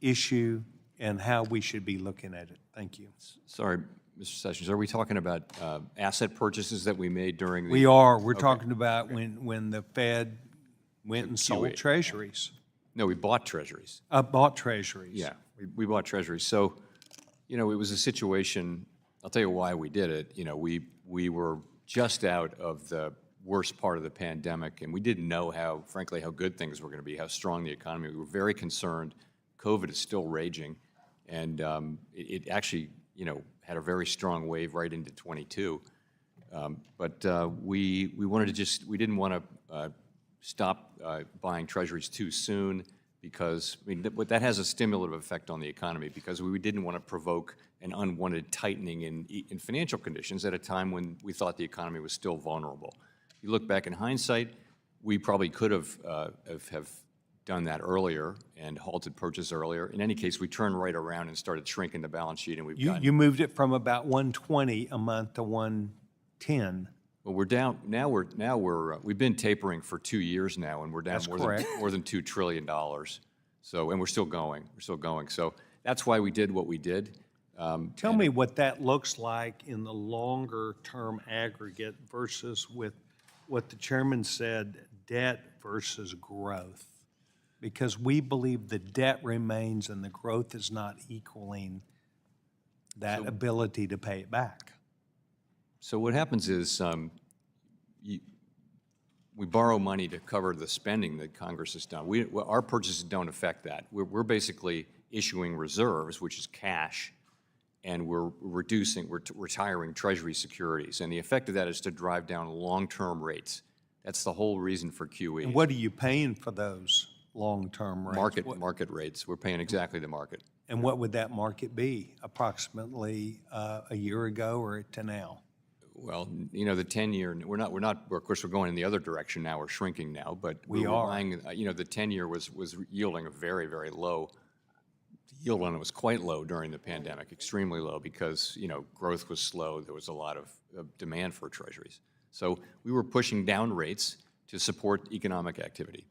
issue and how we should be looking at it? Thank you. Sorry, Mr. Sessions, are we talking about asset purchases that we made during the? We are. We're talking about when the Fed went and sold QE. treasuries. No, we bought treasuries. Bought treasuries. Yeah, we bought treasuries. So, you know, it was a situation, I'll tell you why we did it. You know, we were just out of the worst part of the pandemic, and we didn't know how, frankly, how good things were going to be, how strong the economy. We were very concerned. COVID is still raging, and it actually, you know, had a very strong wave right into 22. But we wanted to we didn't want to stop buying treasuries too soon, because I mean that has a stimulative effect on the economy, because we didn't want to provoke an unwanted tightening in financial conditions at a time when we thought the economy was still vulnerable. You look back in hindsight, we probably could have done that earlier and halted purchase earlier. In any case, we turned right around and started shrinking the balance sheet, and You moved it from about 120 a month to 110. Well, we're down now. We've been tapering for 2 years now, and we're down more than $2 trillion. So, and we're still going. So that's why we did what we did. Tell me what that looks like in the longer term aggregate versus with what the chairman said, debt versus growth. Because we believe the debt remains and the growth is not equaling that ability to pay it back. So what happens is we borrow money to cover the spending that Congress has done. Our purchases don't affect that. We're basically issuing reserves, which is cash, and we're retiring Treasury securities. And the effect of that is to drive down long-term rates. That's the whole reason for QE. And what are you paying for those long-term rates? Market rates. We're paying exactly the market. And what would that market be approximately a year ago or to now? Well, you know, the 10-year, we're not, of course, we're going in the other direction now, we're shrinking now, but we are. Buying, you know, the 10-year was yielding a very, very low. yield on it was quite low during the pandemic, extremely low, because, you know, growth was slow. There was a lot of demand for treasuries. So we were pushing down rates to support economic activity.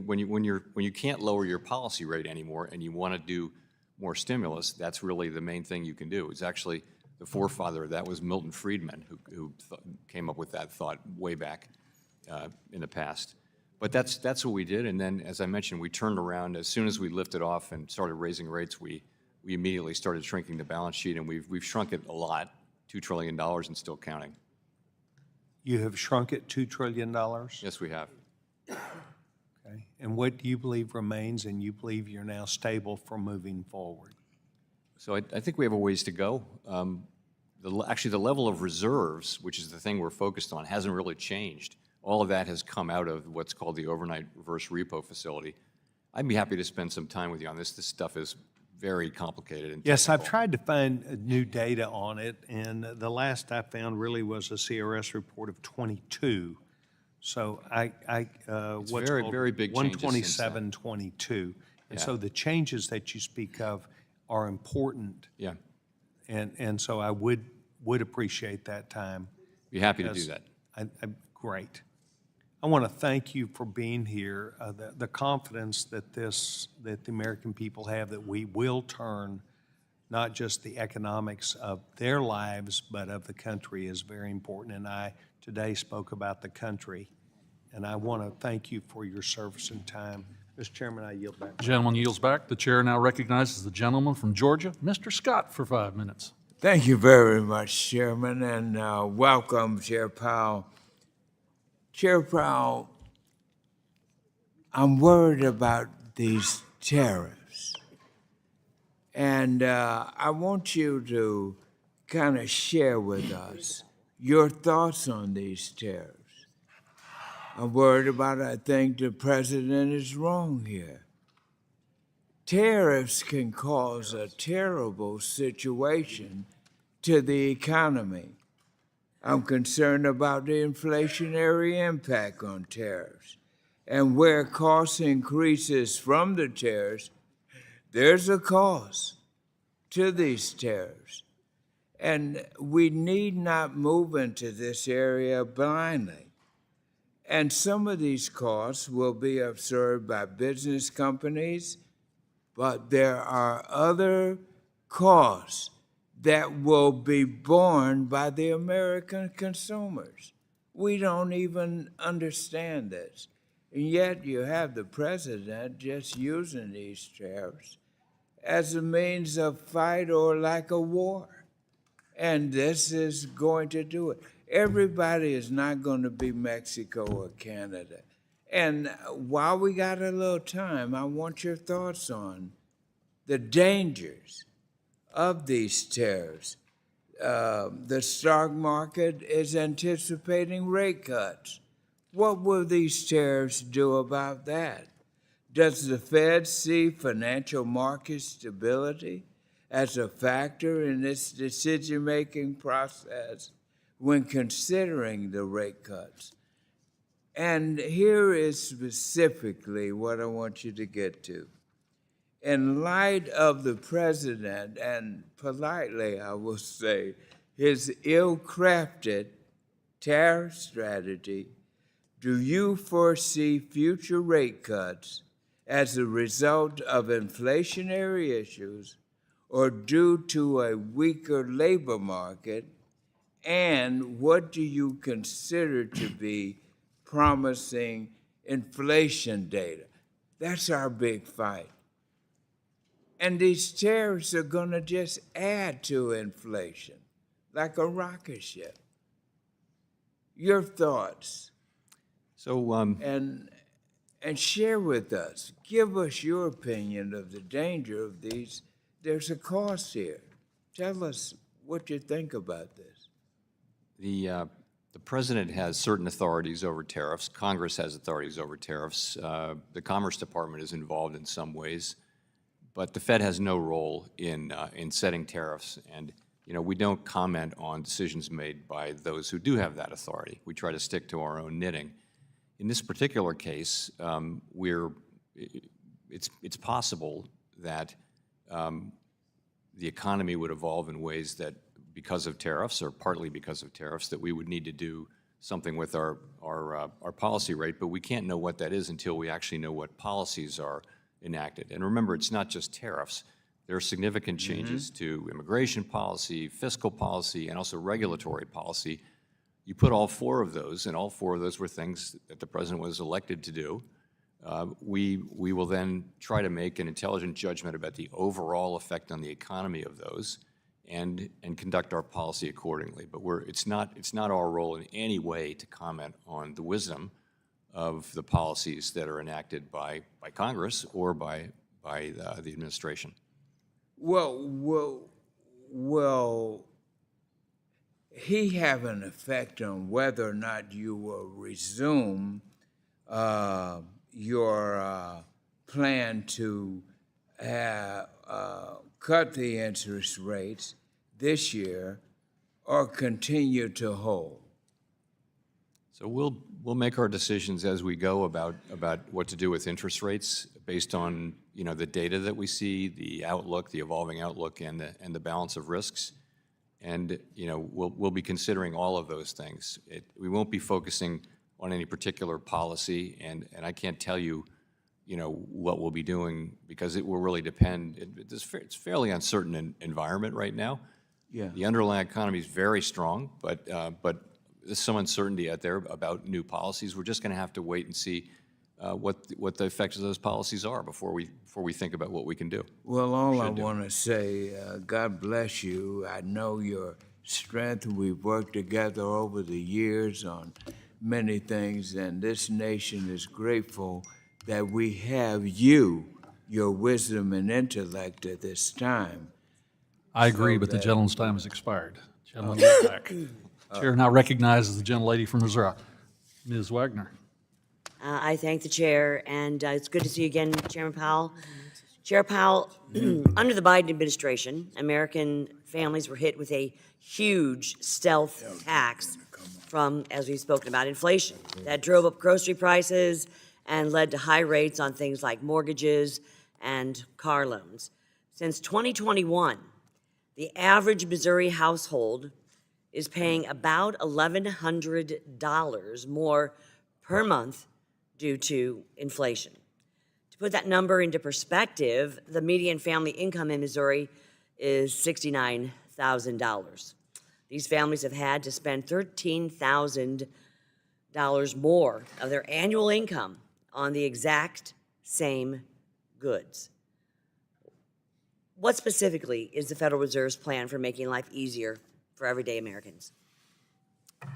When you can't lower your policy rate anymore and you want to do more stimulus, that's really the main thing you can do. It's actually the forefather of that was Milton Friedman, who came up with that thought way back in the past. But that's what we did, and then, as I mentioned, we turned around. As soon as we lifted off and started raising rates, we immediately started shrinking the balance sheet, and we've shrunk it a lot, $2 trillion and still counting. You have shrunk it $2 trillion? Yes, we have. Okay. And what do you believe remains, and you believe you're now stable for moving forward? So I think we have a ways to go. Actually, the level of reserves, which is the thing we're focused on, hasn't really changed. All of that has come out of what's called the overnight reverse repo facility. I'd be happy to spend some time with you on this. This stuff is very complicated and Yes, I've technical. tried to find new data on it, and the last I found really was a CRS report of 22. So what's very, called very big changes since then. 127.22. And Yeah. so the changes that you speak of are important. Yeah, And so I would appreciate that time. be happy to do Yes. that. Great. I want to thank you for being here. The confidence that the American people have that we will turn not just the economics of their lives, but of the country is very important. And I today spoke about the country. And I want to thank you for your service and time. Mr. Chairman, I yield back. Gentleman yields back. The chair now recognizes the gentleman from Georgia, Mr. Scott, for 5 minutes. Thank you very much, Chairman, and welcome, Chair Powell. Chair Powell, I'm worried about these tariffs, and I want you to kind of share with us your thoughts on these tariffs. I'm worried about it. I think the president is wrong here. Tariffs can cause a terrible situation to the economy. I'm concerned about the inflationary impact on tariffs. And where cost increases from the tariffs, there's a cost to these tariffs. And we need not move into this area blindly. And some of these costs will be absorbed by business companies, but there are other costs that will be borne by the American consumers. We don't even understand this. And yet you have the president just using these tariffs as a means of fight or like a war. And this is going to do it. Everybody is not going to be Mexico or Canada. And while we got a little time, I want your thoughts on the dangers of these tariffs. The stock market is anticipating rate cuts. What will these tariffs do about that? Does the Fed see financial market stability as a factor in its decision-making process when considering the rate cuts? And here is specifically what I want you to get to. In light of the president, and politely I will say, his ill-crafted tariff strategy, do you foresee future rate cuts as a result of inflationary issues or due to a weaker labor market? And what do you consider to be promising inflation data? That's our big fight. And these tariffs are going to just add to inflation, like a rocket ship. Your thoughts? So, And share with us. Give us your opinion of the danger of these. There's a cost here. Tell us what you think about this. the president has certain authorities over tariffs. Congress has authorities over tariffs. The Commerce Department is involved in some ways. But the Fed has no role in setting tariffs, and we don't comment on decisions made by those who do have that authority. We try to stick to our own knitting. In this particular case, it's possible that the economy would evolve in ways that, because of tariffs, or partly because of tariffs, that we would need to do something with our policy rate, but we can't know what that is until we actually know what policies are enacted. And remember, it's not just tariffs. There are significant changes to immigration policy, fiscal policy, and also regulatory policy. You put all four of those, and all four of those were things that the president was elected to do. We will then try to make an intelligent judgment about the overall effect on the economy of those, and conduct our policy accordingly. But it's not our role in any way to comment on the wisdom of the policies that are enacted by Congress or by the administration. Will he have an effect on whether or not you will resume your plan to cut the interest rates this year or continue to hold? So we'll make our decisions as we go about what to do with interest rates based on, you know, the data that we see, the outlook, the evolving outlook, and the balance of risks. And, you know, we'll be considering all of those things. We won't be focusing on any particular policy, and I can't tell you, you know, what we'll be doing, because it will really depend. It's fairly uncertain environment right now. Yeah. The underlying economy is very strong, but there's some uncertainty out there about new policies. We're just going to have to wait and see what the effects of those policies are before we think about what we can do. Well, all I want to say, God bless you. I know your strength. We've worked together over the years on many things, and this nation is grateful that we have you, your wisdom and intellect at this time. I agree, but the gentleman's time has expired. Gentleman, get back. Chair now recognizes the gentlelady from Missouri, Ms. Wagner. I thank the chair, and it's good to see you again, Chairman Powell. Chair Powell, under the Biden administration, American families were hit with a huge stealth tax from, as we've spoken about, inflation. That drove up grocery prices and led to high rates on things like mortgages and car loans. Since 2021, the average Missouri household is paying about $1,100 more per month due to inflation. To put that number into perspective, the median family income in Missouri is $69,000. These families have had to spend $13,000 more of their annual income on the exact same goods. What specifically is the Federal Reserve's plan for making life easier for everyday Americans?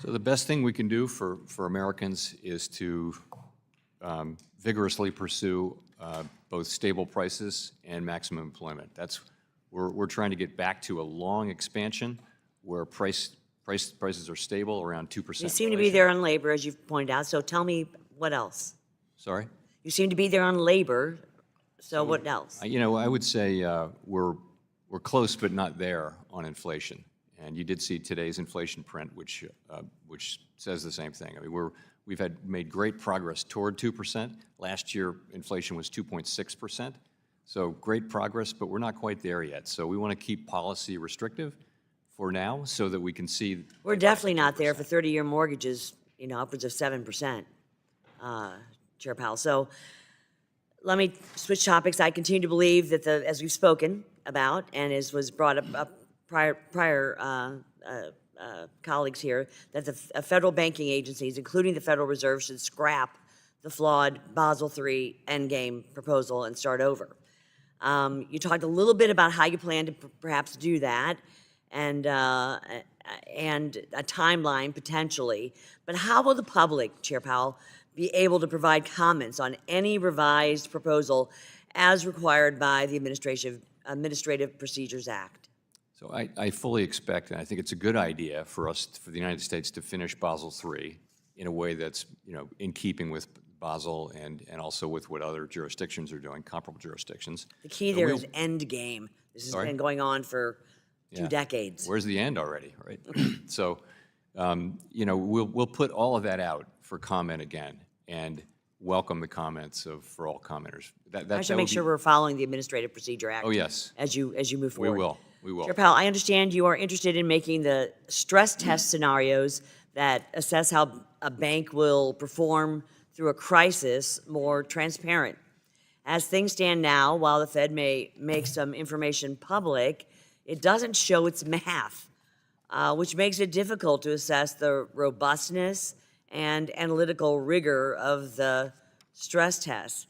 So the best thing we can do for Americans is to vigorously pursue both stable prices and maximum employment. We're trying to get back to a long expansion where prices are stable around 2%. You seem to be there on labor, as you've pointed out, so tell me what else? Sorry? You seem to be there on labor, so what else? You know, I would say we're close but not there on inflation. And you did see today's inflation print, which says the same thing. I mean, we've made great progress toward 2%. Last year, inflation was 2.6%. So great progress, but we're not quite there yet. So we want to keep policy restrictive for now so that we can see. We're definitely not there for 30-year mortgages, you know, upwards of 7%, Chair Powell. So let me switch topics. I continue to believe that, as we've spoken about and as was brought up prior colleagues here, that the federal banking agencies, including the Federal Reserve, should scrap the flawed Basel III endgame proposal and start over. You talked a little bit about how you plan to perhaps do that, and a timeline potentially. But how will the public, Chair Powell, be able to provide comments on any revised proposal as required by the Administrative Procedures Act? So I fully expect, and I think it's a good idea for the United States to finish Basel III in a way that's, you know, in keeping with Basel and also with what other jurisdictions are doing, comparable jurisdictions. The key there is end game. This has been going on for 2 decades. Where's the end already, right? So, you know, we'll put all of that out for comment again, and welcome the comments for all commenters. I should make sure we're following the Administrative Procedure Act. Oh, yes. As you move We forward. will. Chair Powell, I understand you are interested in making the stress test scenarios that assess how a bank will perform through a crisis more transparent. As things stand now, while the Fed may make some information public, it doesn't show its math, which makes it difficult to assess the robustness and analytical rigor of the stress tests.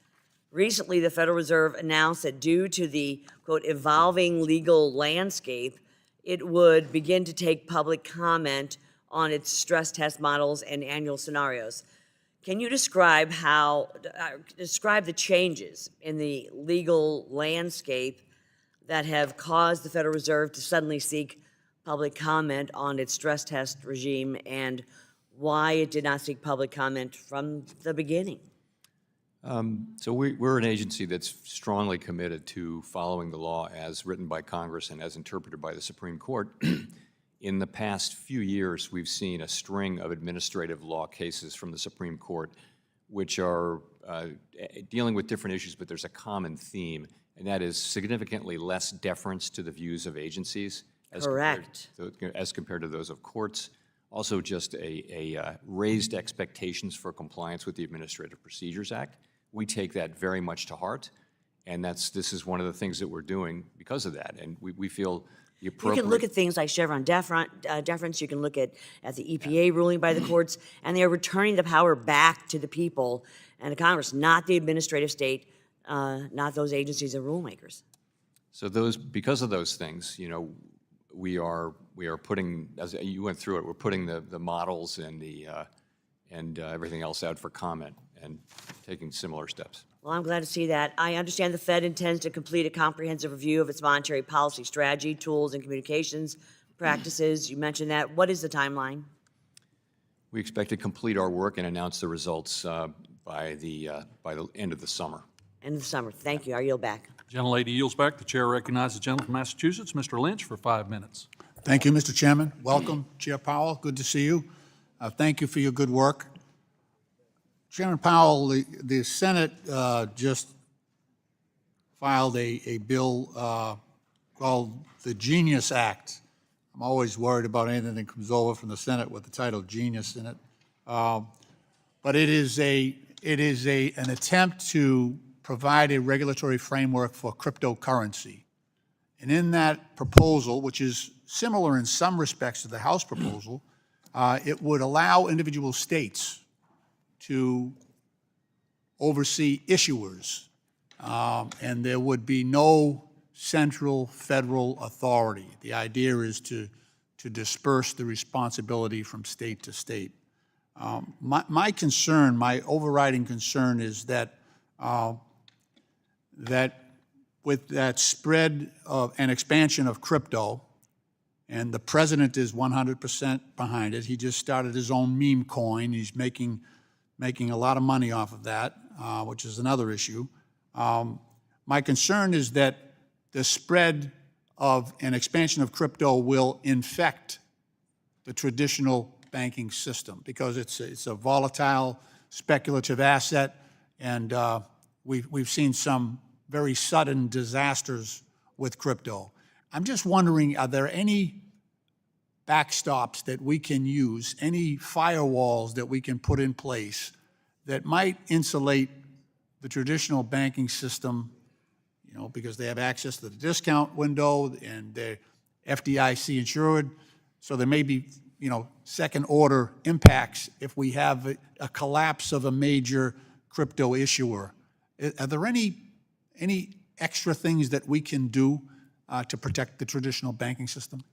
Recently, the Federal Reserve announced that due to the, quote, evolving legal landscape, it would begin to take public comment on its stress test models and annual scenarios. Can you describe the changes in the legal landscape that have caused the Federal Reserve to suddenly seek public comment on its stress test regime and why it did not seek public comment from the beginning? So we're an agency that's strongly committed to following the law as written by Congress and as interpreted by the Supreme Court. In the past few years, we've seen a string of administrative law cases from the Supreme Court which are dealing with different issues, but there's a common theme, and that is significantly less deference to the views of agencies as compared to those of courts. Also just a raised expectations for compliance with the Administrative Procedures Act. We take that very much to heart, and this is one of the things that we're doing because of that, and we feel the appropriate... You can look at things like Chevron deference, you can look at the EPA ruling by the courts, and they are returning the power back to the people and the Congress, not the administrative state, not those agencies and rulemakers. So because of those things, you know, we are putting, as you went through it, we're putting the models and everything else out for comment and taking similar steps. Well, I'm glad to see that. I understand the Fed intends to complete a comprehensive review of its monetary policy strategy, tools, and communications practices. You mentioned that. What is the timeline? We expect to complete our work and announce the results by the end of the summer. End of the summer. Thank you. I yield back. Gentlelady yields back. The chair recognizes the gentleman from Massachusetts, Mr. Lynch, for 5 minutes. Thank you, Mr. Chairman. Welcome, Chair Powell. Good to see you. Thank you for your good work. Chairman Powell, the Senate just filed a bill called the Genius Act. I'm always worried about anything that comes over from the Senate with the title Genius in it. But it is an attempt to provide a regulatory framework for cryptocurrency. And in that proposal, which is similar in some respects to the House proposal, it would allow individual states to oversee issuers, and there would be no central federal authority. The idea is to disperse the responsibility from state to state. My concern, my overriding concern is that with that spread of an expansion of crypto, and the president is 100% behind it. He just started his own meme coin. He's making a lot of money off of that, which is another issue. My concern is that the spread of an expansion of crypto will infect the traditional banking system because it's a volatile, speculative asset, and we've seen some very sudden disasters with crypto. I'm just wondering, are there any backstops that we can use, any firewalls that we can put in place that might insulate the traditional banking system, you know, because they have access to the discount window and they're FDIC insured, so there may be, you know, second-order impacts if we have a collapse of a major crypto issuer. Are there any extra things that we can do to protect the traditional banking system?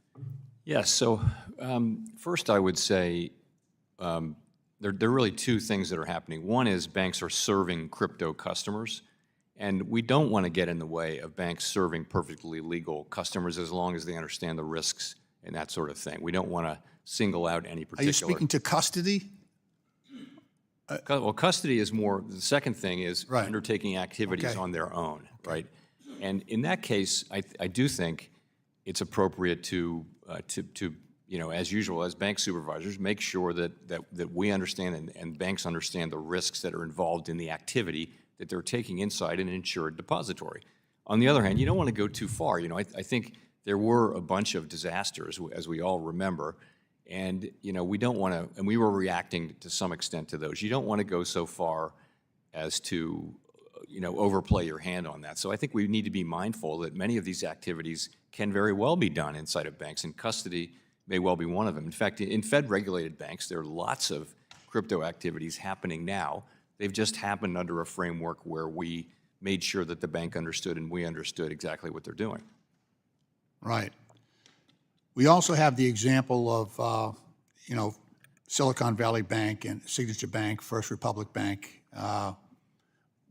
Yes, so first I would say there are really two things that are happening. One is banks are serving crypto customers, and we don't want to get in the way of banks serving perfectly legal customers as long as they understand the risks and that sort of thing. We don't want to single out any particular... Are you speaking to custody? Well, custody is more, the second thing is undertaking activities on their own, right? And in that case, I do think it's appropriate to as usual, as bank supervisors, make sure that we understand and banks understand the risks that are involved in the activity that they're taking inside an insured depository. On the other hand, you don't want to go too far. I think there were a bunch of disasters, as we all remember, and we don't want to, and we were reacting to some extent to those. You don't want to go so far as to overplay your hand on that. So I think we need to be mindful that many of these activities can very well be done inside of banks, and custody may well be one of them. In fact, in Fed-regulated banks, there are lots of crypto activities happening now. They've just happened under a framework where we made sure that the bank understood and we understood exactly what they're doing. Right. We also have the example of, Silicon Valley Bank and Signature Bank, First Republic Bank.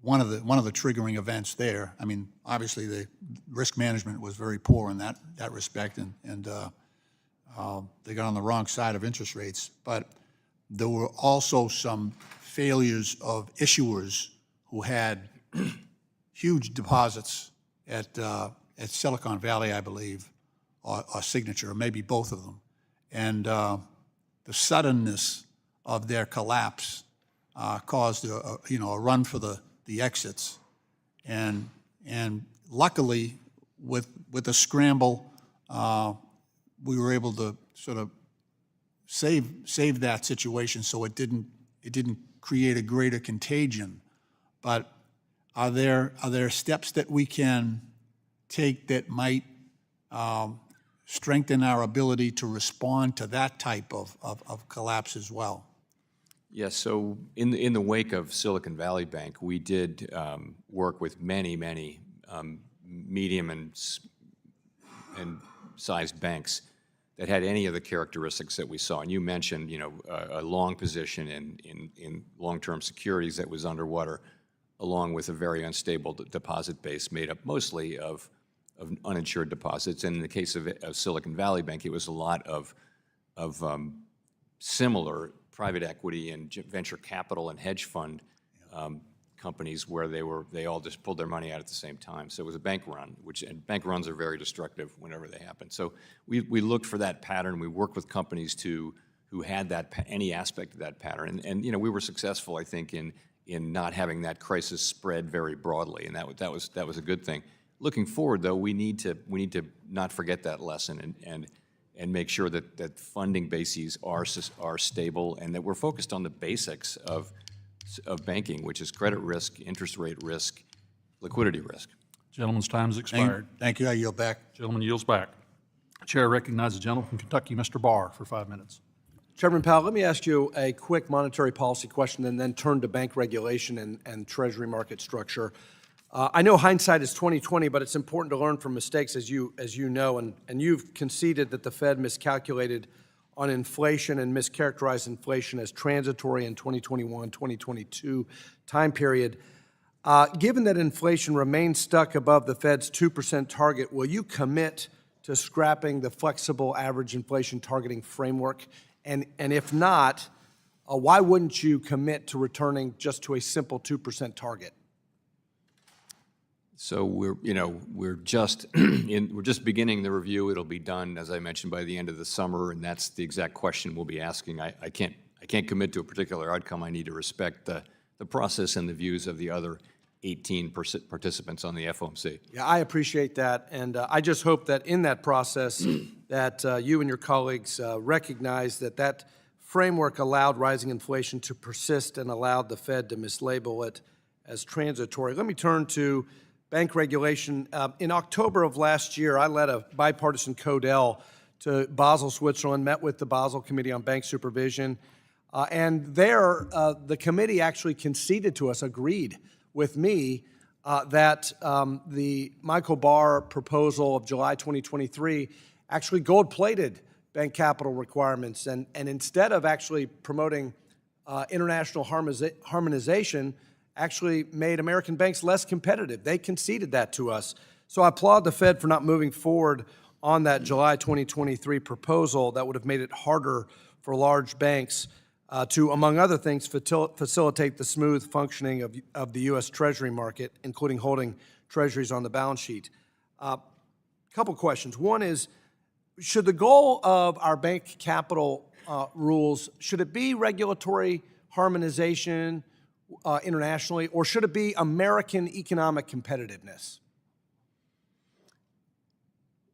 One of the triggering events there. I mean, obviously the risk management was very poor in that respect, and they got on the wrong side of interest rates. But there were also some failures of issuers who had huge deposits at Silicon Valley, I believe, or Signature, or maybe both of them, and the suddenness of their collapse caused a run for the exits, and luckily with the scramble, we were able to sort of save that situation so it didn't create a greater contagion. But are there steps that we can take that might strengthen our ability to respond to that type of collapse as well? Yes, so in the wake of Silicon Valley Bank, we did work with many medium and sized banks that had any of the characteristics that we saw. And you mentioned, a long position in long-term securities that was underwater, along with a very unstable deposit base made up mostly of uninsured deposits. And in the case of Silicon Valley Bank, it was a lot of similar private equity and venture capital and hedge fund companies where they all just pulled their money out at the same time. So it was a bank run, and bank runs are very destructive whenever they happen. So we looked for that pattern. We worked with companies who had any aspect of that pattern, and we were successful, I think, in not having that crisis spread very broadly, and that was a good thing. Looking forward, though, we need to not forget that lesson and make sure that funding bases are stable and that we're focused on the basics of banking, which is credit risk, interest rate risk, liquidity risk. Gentleman's time has expired. Thank you. I yield back. Gentleman yields back. Chair recognizes the gentleman from Kentucky, Mr. Barr, for 5 minutes. Chairman Powell, let me ask you a quick monetary policy question and then turn to bank regulation and treasury market structure. I know hindsight is 20/20, but it's important to learn from mistakes, as you know, and you've conceded that the Fed miscalculated on inflation and mischaracterized inflation as transitory in 2021-2022 time period. Given that inflation remains stuck above the Fed's 2% target, will you commit to scrapping the flexible average inflation targeting framework? And if not, why wouldn't you commit to returning just to a simple 2% target? So we're just beginning the review. It'll be done, as I mentioned, by the end of the summer, and that's the exact question we'll be asking. I can't commit to a particular outcome. I need to respect the process and the views of the other 18 participants on the FOMC. Yeah, I appreciate that, and I just hope that in that process that you and your colleagues recognize that framework allowed rising inflation to persist and allowed the Fed to mislabel it as transitory. Let me turn to bank regulation. In October of last year, I led a bipartisan CODEL to Basel, Switzerland, met with the Basel Committee on Bank Supervision, and there the committee actually conceded to us, agreed with me, that the Michael Barr proposal of July 2023 actually gold-plated bank capital requirements, and instead of actually promoting international harmonization, actually made American banks less competitive. They conceded that to us. So I applaud the Fed for not moving forward on that July 2023 proposal that would have made it harder for large banks to, among other things, facilitate the smooth functioning of the U.S. Treasury market, including holding treasuries on the balance sheet. Couple questions. One is, should the goal of our bank capital rules, should it be regulatory harmonization internationally, or should it be American economic competitiveness?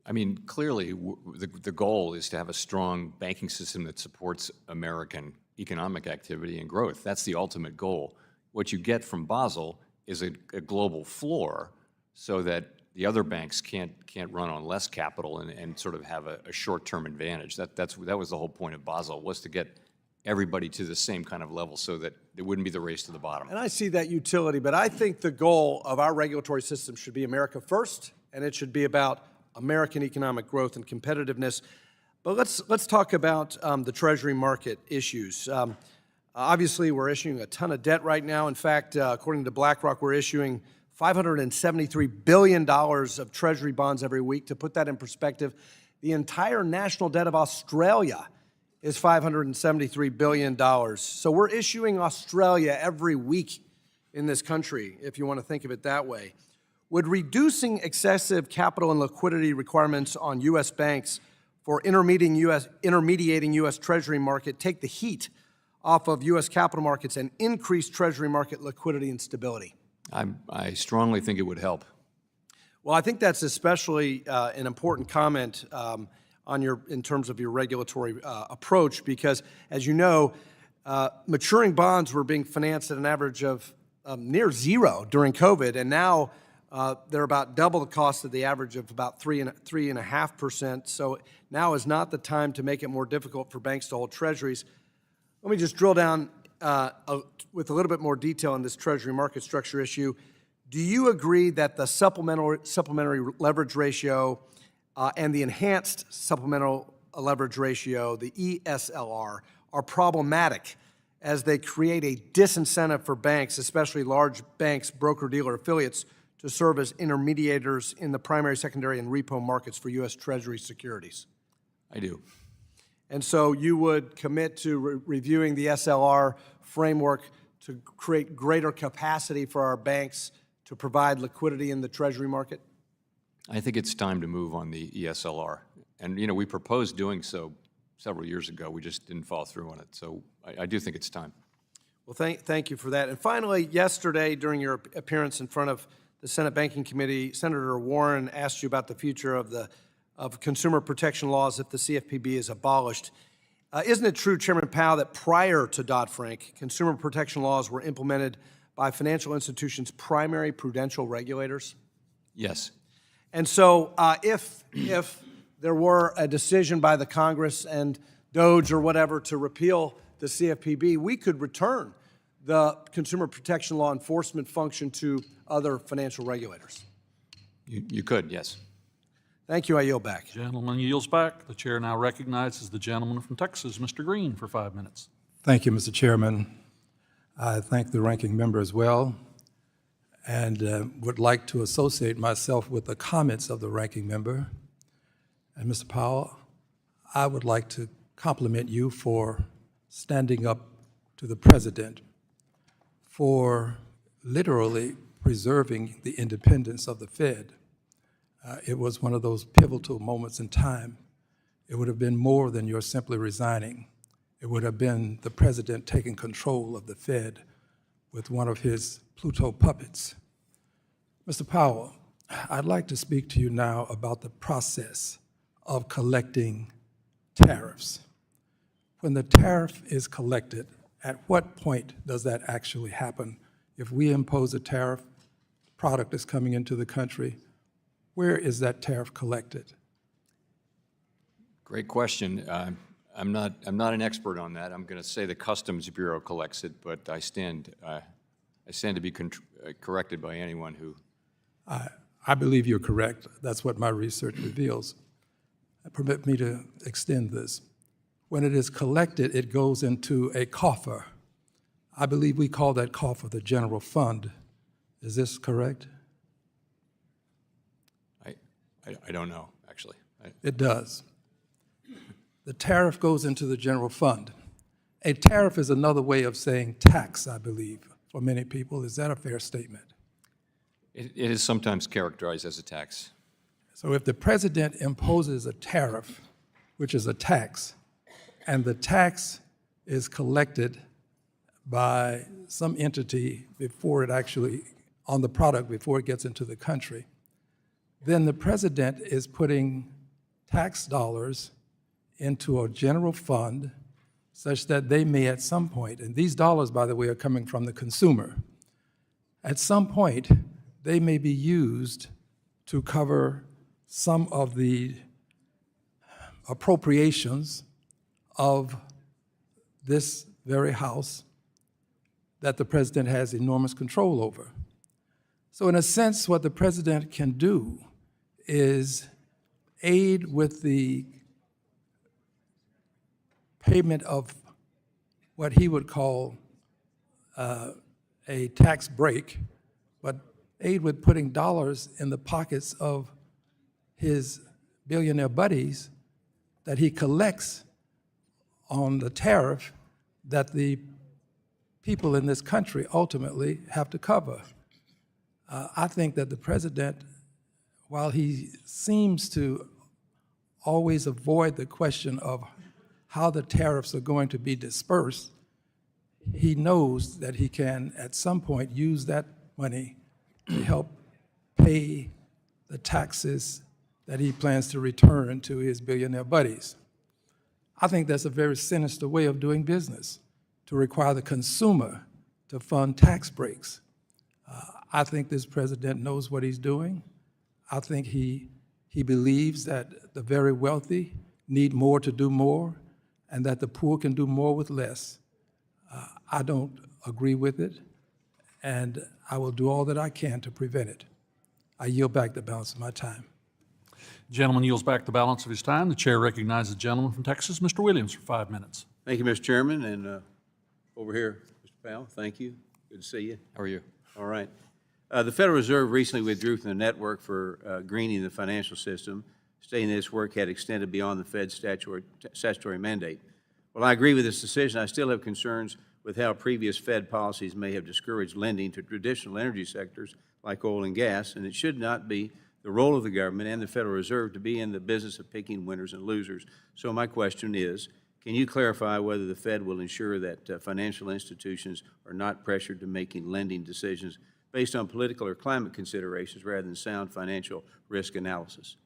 I mean, clearly, the goal is to have a strong banking system that supports American economic activity and growth. That's the ultimate goal. What you get from Basel is a global floor so that the other banks can't run on less capital and sort of have a short-term advantage. That was the whole point of Basel, was to get everybody to the same kind of level so that it wouldn't be the race to the bottom. And I see that utility, but I think the goal of our regulatory system should be America first, and it should be about American economic growth and competitiveness. But let's talk about the Treasury market issues. Obviously, we're issuing a ton of debt right now. In fact, according to BlackRock, we're issuing $573 billion of Treasury bonds every week. To put that in perspective, the entire national debt of Australia is $573 billion. So we're issuing Australia every week in this country, if you want to think of it that way. Would reducing excessive capital and liquidity requirements on U.S. banks for intermediating U.S. Treasury market take the heat off of U.S. capital markets and increase Treasury market liquidity and stability? I strongly think it would help. Well, I think that's especially an important comment in terms of your regulatory approach, because, as you know, maturing bonds were being financed at an average of near zero during COVID, and now they're about double the cost of the average of about 3.5%. So now is not the time to make it more difficult for banks to hold treasuries. Let me just drill down with a little bit more detail on this Treasury market structure issue. Do you agree that the supplementary leverage ratio and the enhanced supplemental leverage ratio, the ESLR, are problematic as they create a disincentive for banks, especially large banks, broker-dealer affiliates, to serve as intermediators in the primary, secondary, and repo markets for U.S. Treasury securities? I do. And so you would commit to reviewing the SLR framework to create greater capacity for our banks to provide liquidity in the Treasury market? I think it's time to move on the ESLR. And, you know, we proposed doing so several years ago. We just didn't follow through on it. So I do think it's time. Well, thank you for that. And finally, yesterday, during your appearance in front of the Senate Banking Committee, Senator Warren asked you about the future of consumer protection laws if the CFPB is abolished. Isn't it true, Chairman Powell, that prior to Dodd-Frank, consumer protection laws were implemented by financial institutions' primary prudential regulators? Yes. And so if there were a decision by the Congress and DOJ or whatever to repeal the CFPB, we could return the consumer protection law enforcement function to other financial regulators. You could, yes. Thank you. I yield back. Gentleman yields back. The chair now recognizes the gentleman from Texas, Mr. Green, for 5 minutes. Thank you, Mr. Chairman. I thank the ranking member as well, and would like to associate myself with the comments of the ranking member. And Mr. Powell, I would like to compliment you for standing up to the president, for literally preserving the independence of the Fed. It was one of those pivotal moments in time. It would have been more than your simply resigning. It would have been the president taking control of the Fed with one of his Pluto puppets. Mr. Powell, I'd like to speak to you now about the process of collecting tariffs. When the tariff is collected, at what point does that actually happen? If we impose a tariff, product is coming into the country, where is that tariff collected? Great question. I'm not an expert on that. I'm going to say the Customs Bureau collects it, but I stand to be corrected by anyone who. I believe you're correct. That's what my research reveals. Permit me to extend this. When it is collected, it goes into a coffer. I believe we call that coffer the general fund. Is this correct? I don't know, actually. It does. The tariff goes into the general fund. A tariff is another way of saying tax, I believe, for many people. Is that a fair statement? It is sometimes characterized as a tax. So if the president imposes a tariff which is a tax. And the tax is collected by some entity before it actually, on the product before it gets into the country. Then the president is putting tax dollars into a general fund such that they may at some point, and these dollars, by the way, are coming from the consumer, at some point, they may be used to cover some of the appropriations of this very House that the president has enormous control over. So in a sense, what the president can do is aid with the payment of what he would call a tax break, but aid with putting dollars in the pockets of his billionaire buddies that he collects on the tariff that the people in this country ultimately have to cover. I think that the president, while he seems to always avoid the question of how the tariffs are going to be dispersed, he knows that he can, at some point, use that money to help pay the taxes that he plans to return to his billionaire buddies. I think that's a very sinister way of doing business, to require the consumer to fund tax breaks. I think this president knows what he's doing. I think he believes that the very wealthy need more to do more, and that the poor can do more with less. I don't agree with it, and I will do all that I can to prevent it. I yield back the balance of my time. Gentleman yields back the balance of his time. The chair recognizes the gentleman from Texas, Mr. Williams, for 5 minutes. Thank you, Mr. Chairman, and over here, Mr. Powell, thank you. Good to see you. How are you? All right. The Federal Reserve recently withdrew from the network for greening the financial system, stating that its work had extended beyond the Fed's statutory mandate. While I agree with this decision, I still have concerns with how previous Fed policies may have discouraged lending to traditional energy sectors like oil and gas, and it should not be the role of the government and the Federal Reserve to be in the business of picking winners and losers. So my question is, can you clarify whether the Fed will ensure that financial institutions are not pressured to making lending decisions based on political or climate considerations rather than sound financial risk analysis?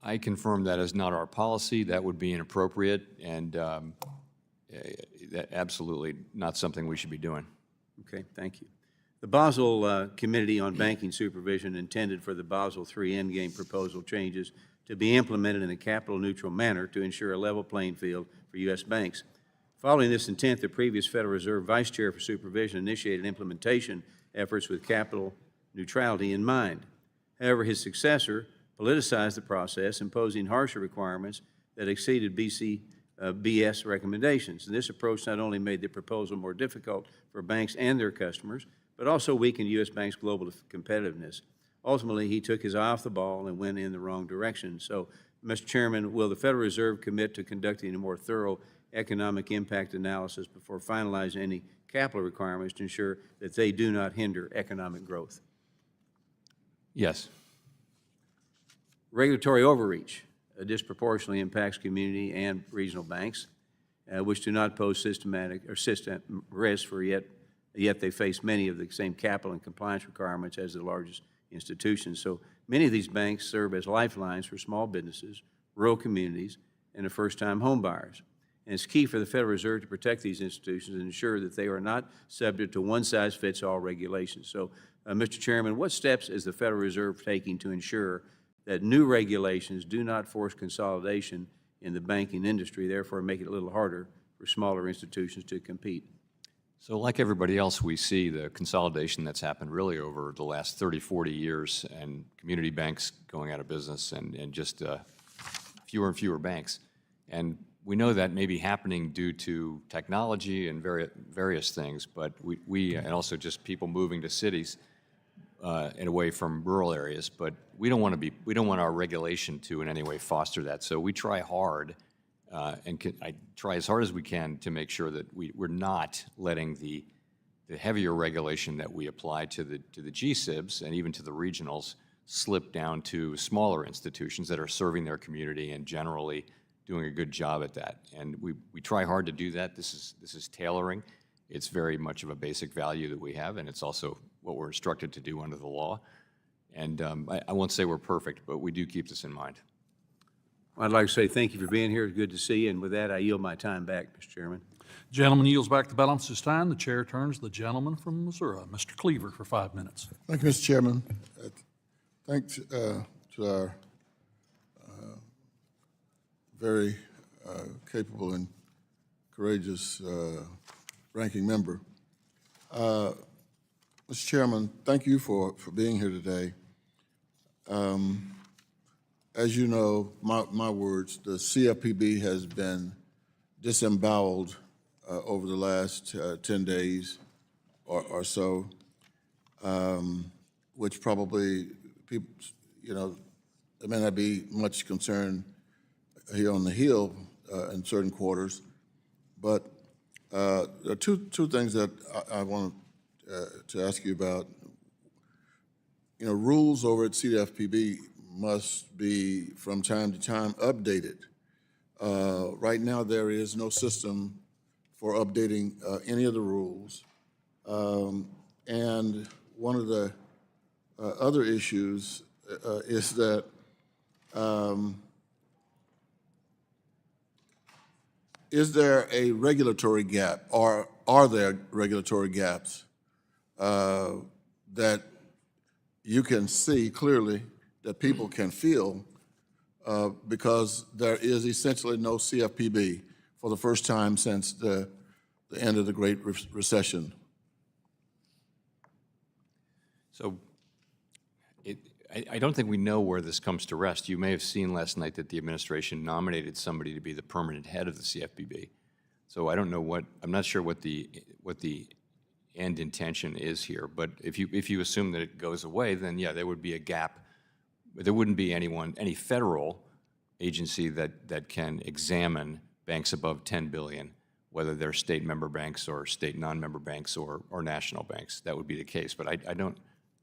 I confirm that is not our policy. That would be inappropriate, and absolutely not something we should be doing. Okay, thank you. The Basel Committee on Banking Supervision intended for the Basel III Endgame proposal changes to be implemented in a capital-neutral manner to ensure a level playing field for U.S. banks. Following this intent, the previous Federal Reserve Vice Chair for Supervision initiated implementation efforts with capital neutrality in mind. However, his successor politicized the process, imposing harsher requirements that exceeded BS recommendations. And this approach not only made the proposal more difficult for banks and their customers, but also weakened U.S. banks' global competitiveness. Ultimately, he took his eye off the ball and went in the wrong direction. So, Mr. Chairman, will the Federal Reserve commit to conducting a more thorough economic impact analysis before finalizing any capital requirements to ensure that they do not hinder economic growth? Yes. Regulatory overreach disproportionately impacts community and regional banks, which do not pose systematic or system risk, for yet they face many of the same capital and compliance requirements as the largest institutions. So many of these banks serve as lifelines for small businesses, rural communities, and the first-time home buyers. And it's key for the Federal Reserve to protect these institutions and ensure that they are not subject to one-size-fits-all regulations. So, Mr. Chairman, what steps is the Federal Reserve taking to ensure that new regulations do not force consolidation in the banking industry, therefore make it a little harder for smaller institutions to compete? So like everybody else, we see the consolidation that's happened really over the last 30, 40 years, and community banks going out of business and just fewer and fewer banks. And we know that may be happening due to technology and various things, but we and also just people moving to cities and away from rural areas. But we don't want our regulation to in any way foster that. So we try hard, I try as hard as we can to make sure that we're not letting the heavier regulation that we apply to the GSIBs and even to the regionals slip down to smaller institutions that are serving their community and generally doing a good job at that. And we try hard to do that. This is tailoring. It's very much of a basic value that we have, and it's also what we're instructed to do under the law. And I won't say we're perfect, but we do keep this in mind. I'd like to say thank you for being here. It's good to see you. And with that, I yield my time back, Mr. Chairman. Gentleman yields back the balance of his time. The chair turns to the gentleman from Missouri, Mr. Cleaver, for 5 minutes. Thank you, Mr. Chairman. Thanks to our very capable and courageous ranking member. Mr. Chairman, thank you for being here today. As you know, my words, the CFPB has been disemboweled over the last 10 days or so, which probably people, there may not be much concern here on the Hill in certain quarters, but there are two things that I want to ask you about. Rules over at CFPB must be, from time to time, updated. Right now, there is no system for updating any of the rules. And one of the other issues is that is there a regulatory gap, or are there regulatory gaps that you can see clearly, that people can feel, because there is essentially no CFPB for the first time since the end of the Great Recession? So I don't think we know where this comes to rest. You may have seen last night that the administration nominated somebody to be the permanent head of the CFPB. So I don't know I'm not sure what the end intention is here. But if you assume that it goes away, then yeah, there would be a gap. But there wouldn't be any federal agency that can examine banks above 10 billion, whether they're state member banks or state non-member banks or national banks. That would be the case. But I'm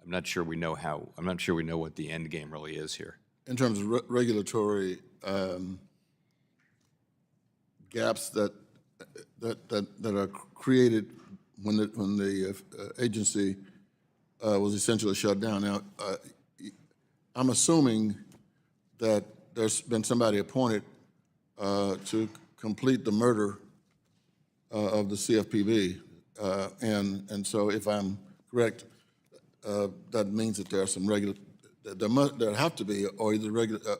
not sure we know I'm not sure we know what the end game really is here. In terms of regulatory gaps that are created when the agency was essentially shut down. Now, I'm assuming that there's been somebody appointed to complete the murder of the CFPB, and so if I'm correct, that means that there are some there have to be, or either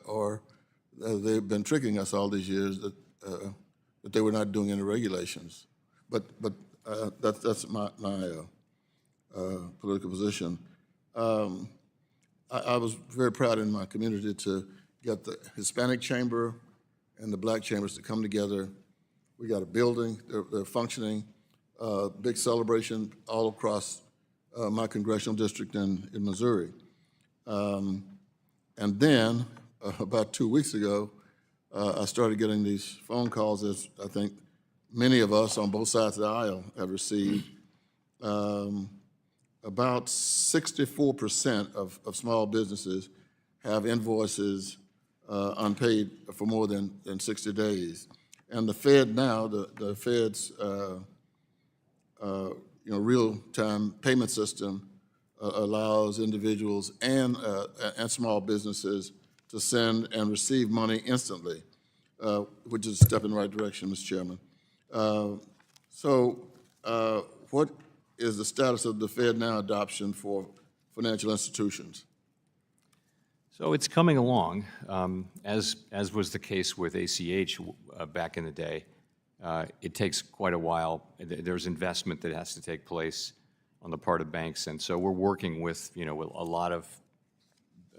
or they've been tricking us all these years that they were not doing any regulations. But that's my political position. I was very proud in my community to get the Hispanic Chamber and the Black Chambers to come together. We got a building, they're functioning, big celebration all across my congressional district in Missouri. And then, about 2 weeks ago, I started getting these phone calls, as I think many of us on both sides of the aisle have received. About 64% of small businesses have invoices unpaid for more than 60 days. And the Fed now, the Fed's real-time payment system allows individuals and small businesses to send and receive money instantly, which is a step in the right direction, Mr. Chairman. What is the status of the Fed Now adoption for financial institutions? So it's coming along, as was the case with ACH back in the day. It takes quite a while. There's investment that has to take place on the part of banks, and so we're working with a lot of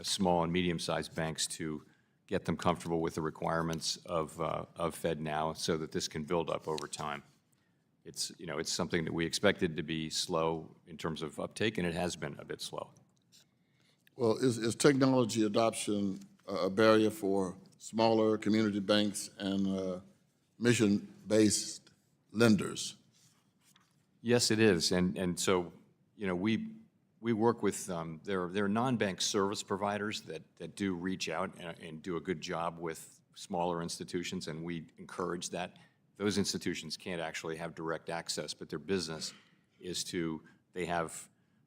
small and medium-sized banks to get them comfortable with the requirements of FedNow, so that this can build up over time. It's something that we expected to be slow in terms of uptake, and it has been a bit slow. Well, is technology adoption a barrier for smaller community banks and mission-based lenders? Yes, it is, and so we we work with, there are non-bank service providers that do reach out and do a good job with smaller institutions, and we encourage that. Those institutions can't actually have direct access, but their business is they have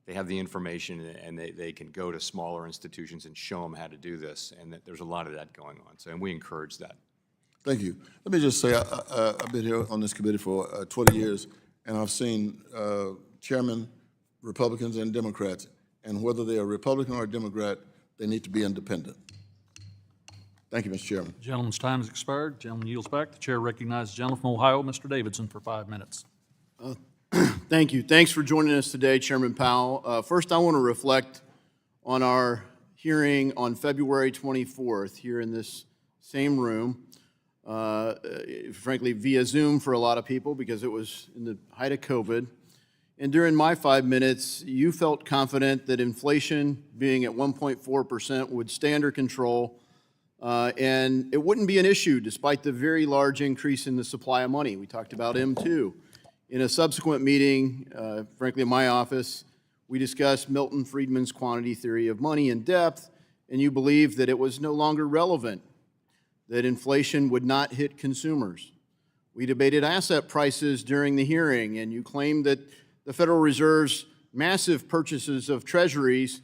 the information, and they can go to smaller institutions and show them how to do this, and there's a lot of that going on. So, and we encourage that. Thank you. Let me just say, I've been here on this committee for 20 years, and I've seen chairmen, Republicans and Democrats, and whether they are Republican or Democrat, they need to be independent. Thank you, Mr. Chairman. Gentleman's time has expired. Gentleman yields back. The chair recognizes the gentleman from Ohio, Mr. Davidson, for 5 minutes. Thank you. Thanks for joining us today, Chairman Powell. First, I want to reflect on our hearing on February 24th here in this same room, frankly, via Zoom for a lot of people because it was in the height of COVID. And during my 5 minutes, you felt confident that inflation being at 1.4% would stay under control, and it wouldn't be an issue despite the very large increase in the supply of money. We talked about M2. In a subsequent meeting, frankly, in my office, we discussed Milton Friedman's quantity theory of money in depth, and you believed that it was no longer relevant, that inflation would not hit consumers. We debated asset prices during the hearing, and you claimed that the Federal Reserve's massive purchases of treasuries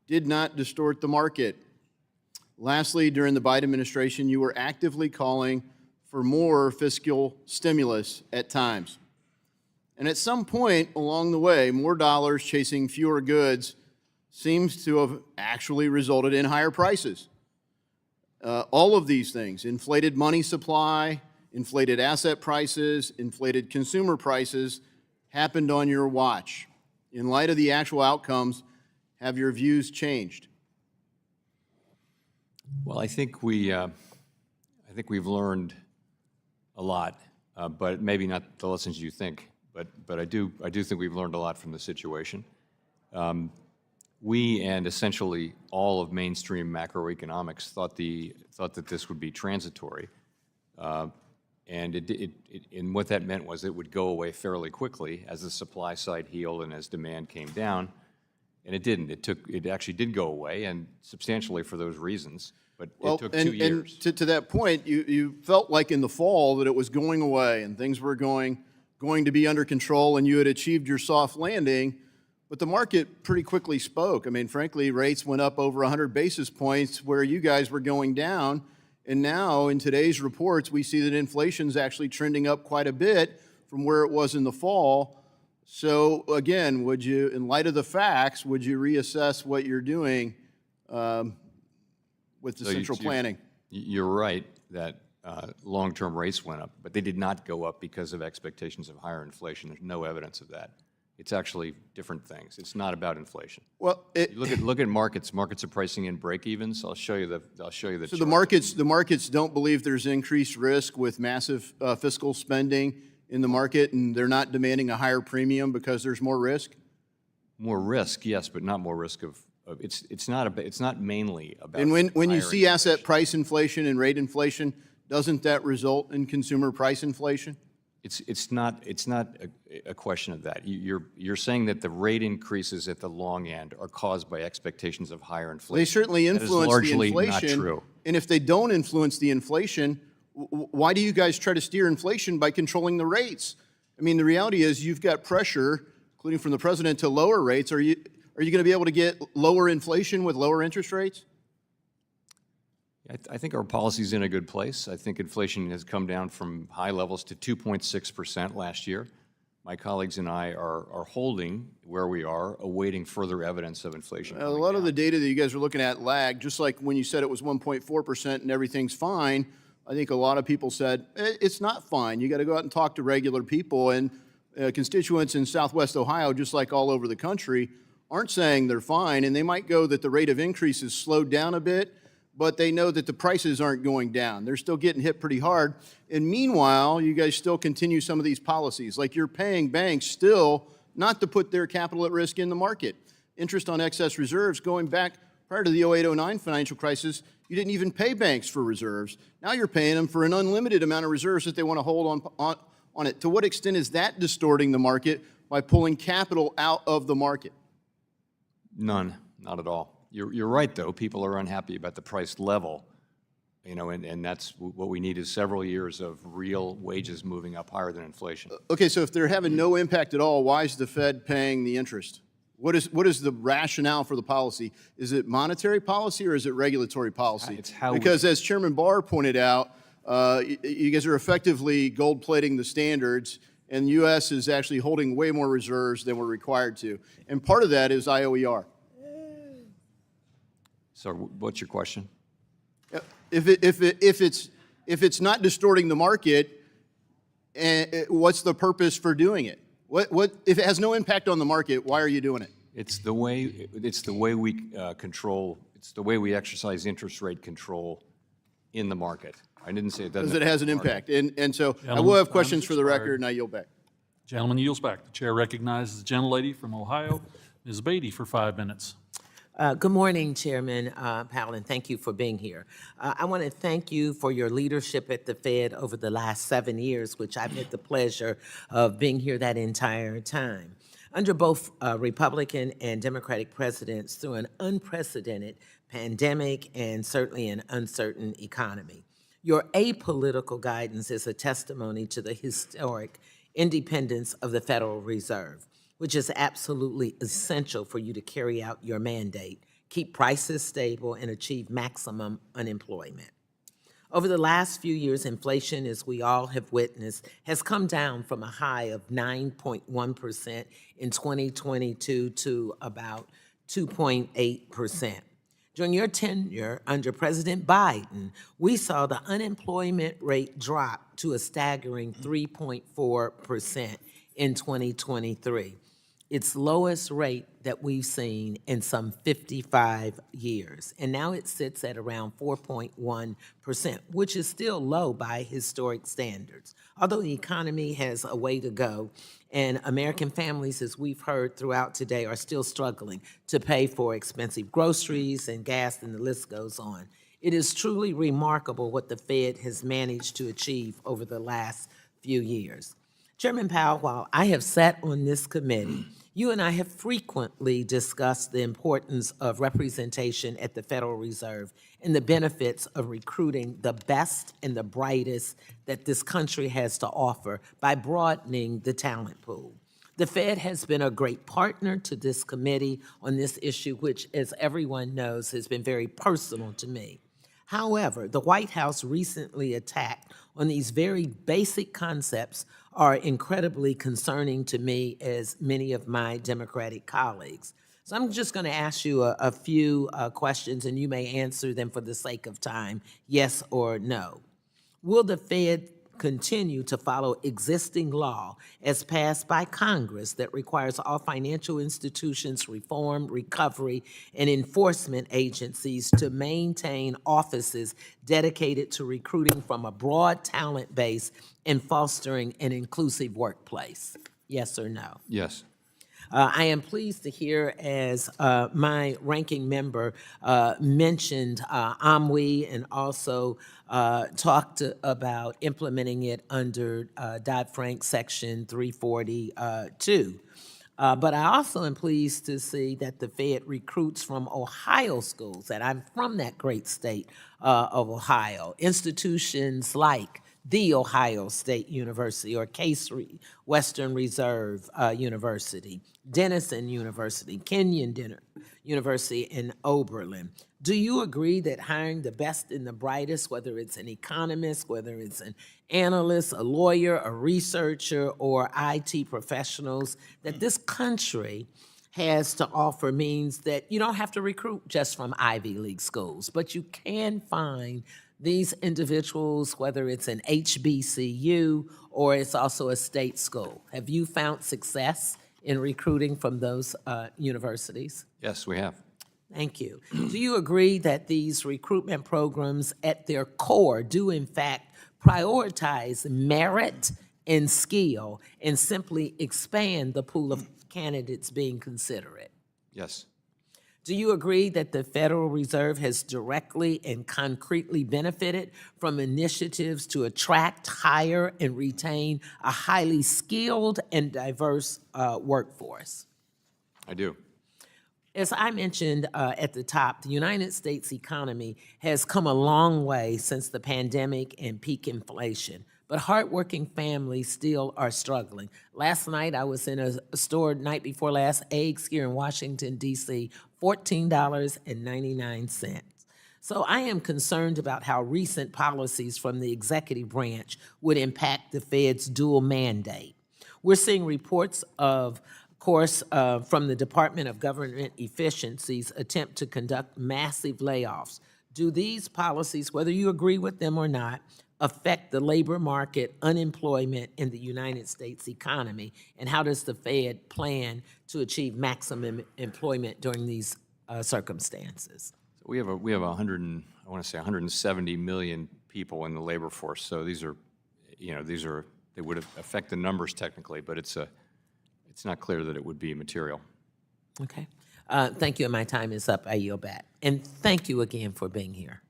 did not distort the market. Lastly, during the Biden administration, you were actively calling for more fiscal stimulus at times. And at some point along the way, more dollars chasing fewer goods seems to have actually resulted in higher prices. All of these things, inflated money supply, inflated asset prices, inflated consumer prices, happened on your watch. In light of the actual outcomes, have your views changed? Well, I think we've learned a lot, but maybe not the lessons you think. But I do think we've learned a lot from the situation. We and essentially all of mainstream macroeconomics thought that this would be transitory, and what that meant was it would go away fairly quickly as the supply side healed and as demand came down, and it didn't. It actually did go away, and substantially for those reasons. But it took 2 years. And to that point, you felt like in the fall that it was going away and things were going to be under control, and you had achieved your soft landing. But the market pretty quickly spoke. I mean, frankly, rates went up over 100 basis points where you guys were going down. And now, in today's reports, we see that inflation's actually trending up quite a bit from where it was in the fall. So, again, would you, in light of the facts, would you reassess what you're doing with the central planning? You're right that long-term rates went up, but they did not go up because of expectations of higher inflation. There's no evidence of that. It's actually different things. It's not about inflation. Well, look at markets. Markets are pricing in break-evens. I'll show you the. So chart. the markets don't believe there's increased risk with massive fiscal spending in the market, and they're not demanding a higher premium because there's more risk. More risk, yes, but not more risk of. It's not mainly about. And when you see inflation. asset price inflation and rate inflation, doesn't that result in consumer price inflation? It's not a question of that. You're saying that the rate increases at the long end are caused by expectations of higher inflation. They certainly influence the inflation. That is largely not true. And if they don't influence the inflation, why do you guys try to steer inflation by controlling the rates? I mean, the reality is you've got pressure, including from the president, to lower rates. Are you going to be able to get lower inflation with lower interest rates? I think our policy's in a good place. I think inflation has come down from high levels to 2.6% last year. My colleagues and I are holding where we are, awaiting further evidence of inflation. A lot of the data that you guys are looking at lagged, just like when you said it was 1.4% and everything's fine. I think a lot of people said, it's not fine. You got to go out and talk to regular people. And constituents in Southwest Ohio, just like all over the country, aren't saying they're fine. And they might go that the rate of increase has slowed down a bit, but they know that the prices aren't going down. They're still getting hit pretty hard. And meanwhile, you guys still continue some of these policies. Like you're paying banks still not to put their capital at risk in the market. Interest on excess reserves going back prior to the 08-09 financial crisis, you didn't even pay banks for reserves. Now you're paying them for an unlimited amount of reserves that they want to hold on it. To what extent is that distorting the market by pulling capital out of the market? None, not at all. You're right, though. People are unhappy about the price level, and that's what we need is several years of real wages moving up higher than inflation. Okay, so if they're having no impact at all, why is the Fed paying the interest? What is the rationale for the policy? Is it monetary policy or is it regulatory policy? It's how because as Chairman Barr pointed out, you guys are effectively gold-plating the standards, and the U.S. is actually holding way more reserves than we're required to. And part of that is IOER. So what's your question? If it's not distorting the market, what's the purpose for doing it? What if it has no impact on the market? Why are you doing it? It's the way we control. It's the way we exercise interest rate control in the market. I didn't say it doesn't. Because it has an impact, and so I Gentlemen, will have time questions has for the expired. record, and I yield back. Gentleman yields back. The chair recognizes the gentlelady from Ohio, Ms. Beatty, for 5 minutes. Good morning, Chairman Powell, and thank you for being here. I want to thank you for your leadership at the Fed over the last 7 years, which I've had the pleasure of being here that entire time. Under both Republican and Democratic presidents through an unprecedented pandemic and certainly an uncertain economy. Your apolitical guidance is a testimony to the historic independence of the Federal Reserve, which is absolutely essential for you to carry out your mandate, keep prices stable, and achieve maximum unemployment. Over the last few years, inflation, as we all have witnessed, has come down from a high of 9.1% in 2022 to about 2.8%. During your tenure under President Biden, we saw the unemployment rate drop to a staggering 3.4% in 2023. Its lowest rate that we've seen in some 55 years. And now it sits at around 4.1%, which is still low by historic standards. Although the economy has a way to go, and American families, as we've heard throughout today, are still struggling to pay for expensive groceries and gas, and the list goes on. It is truly remarkable what the Fed has managed to achieve over the last few years. Chairman Powell, while I have sat on this committee, you and I have frequently discussed the importance of representation at the Federal Reserve and the benefits of recruiting the best and the brightest that this country has to offer by broadening the talent pool. The Fed has been a great partner to this committee on this issue, which, as everyone knows, has been very personal to me. However, the White House recently attacked on these very basic concepts are incredibly concerning to me, as many of my Democratic colleagues. So I'm just going to ask you a few questions, and you may answer them for the sake of time, yes or no. Will the Fed continue to follow existing law as passed by Congress that requires all financial institutions, reform, recovery, and enforcement agencies to maintain offices dedicated to recruiting from a broad talent base and fostering an inclusive workplace? Yes or no? Yes. I am pleased to hear, as my ranking member mentioned OMWI and also talked about implementing it under Dodd-Frank Section 342. But I also am pleased to see that the Fed recruits from Ohio schools, and I'm from that great state of Ohio, institutions like The Ohio State University or Case Western Reserve University, Denison University, Kenyon University, and Oberlin. Do you agree that hiring the best and the brightest, whether it's an economist, whether it's an analyst, a lawyer, a researcher, or IT professionals, that this country has to offer means that you don't have to recruit just from Ivy League schools, but you can find these individuals, whether it's an HBCU or it's also a state school? Have you found success in recruiting from those universities? Yes, we have. Thank you. Do you agree that these recruitment programs at their core do in fact prioritize merit and skill and simply expand the pool of candidates being considered? Yes. Do you agree that the Federal Reserve has directly and concretely benefited from initiatives to attract, hire, and retain a highly skilled and diverse workforce? I do. As I mentioned at the top, the United States economy has come a long way since the pandemic and peak inflation, but hardworking families still are struggling. Last night, I was in a store, night before last, eggs here in Washington, D.C., $14.99. So I am concerned about how recent policies from the executive branch would impact the Fed's dual mandate. We're seeing reports of course, from the Department of Government Efficiency's attempt to conduct massive layoffs. Do these policies, whether you agree with them or not, affect the labor market, unemployment in the United States economy? And how does the Fed plan to achieve maximum employment during these circumstances? We have 170 million people in the labor force. So these are, they would affect the numbers technically, but it's not clear that it would be material. Okay. Thank you, and my time is up. I yield back. And thank you again for being here.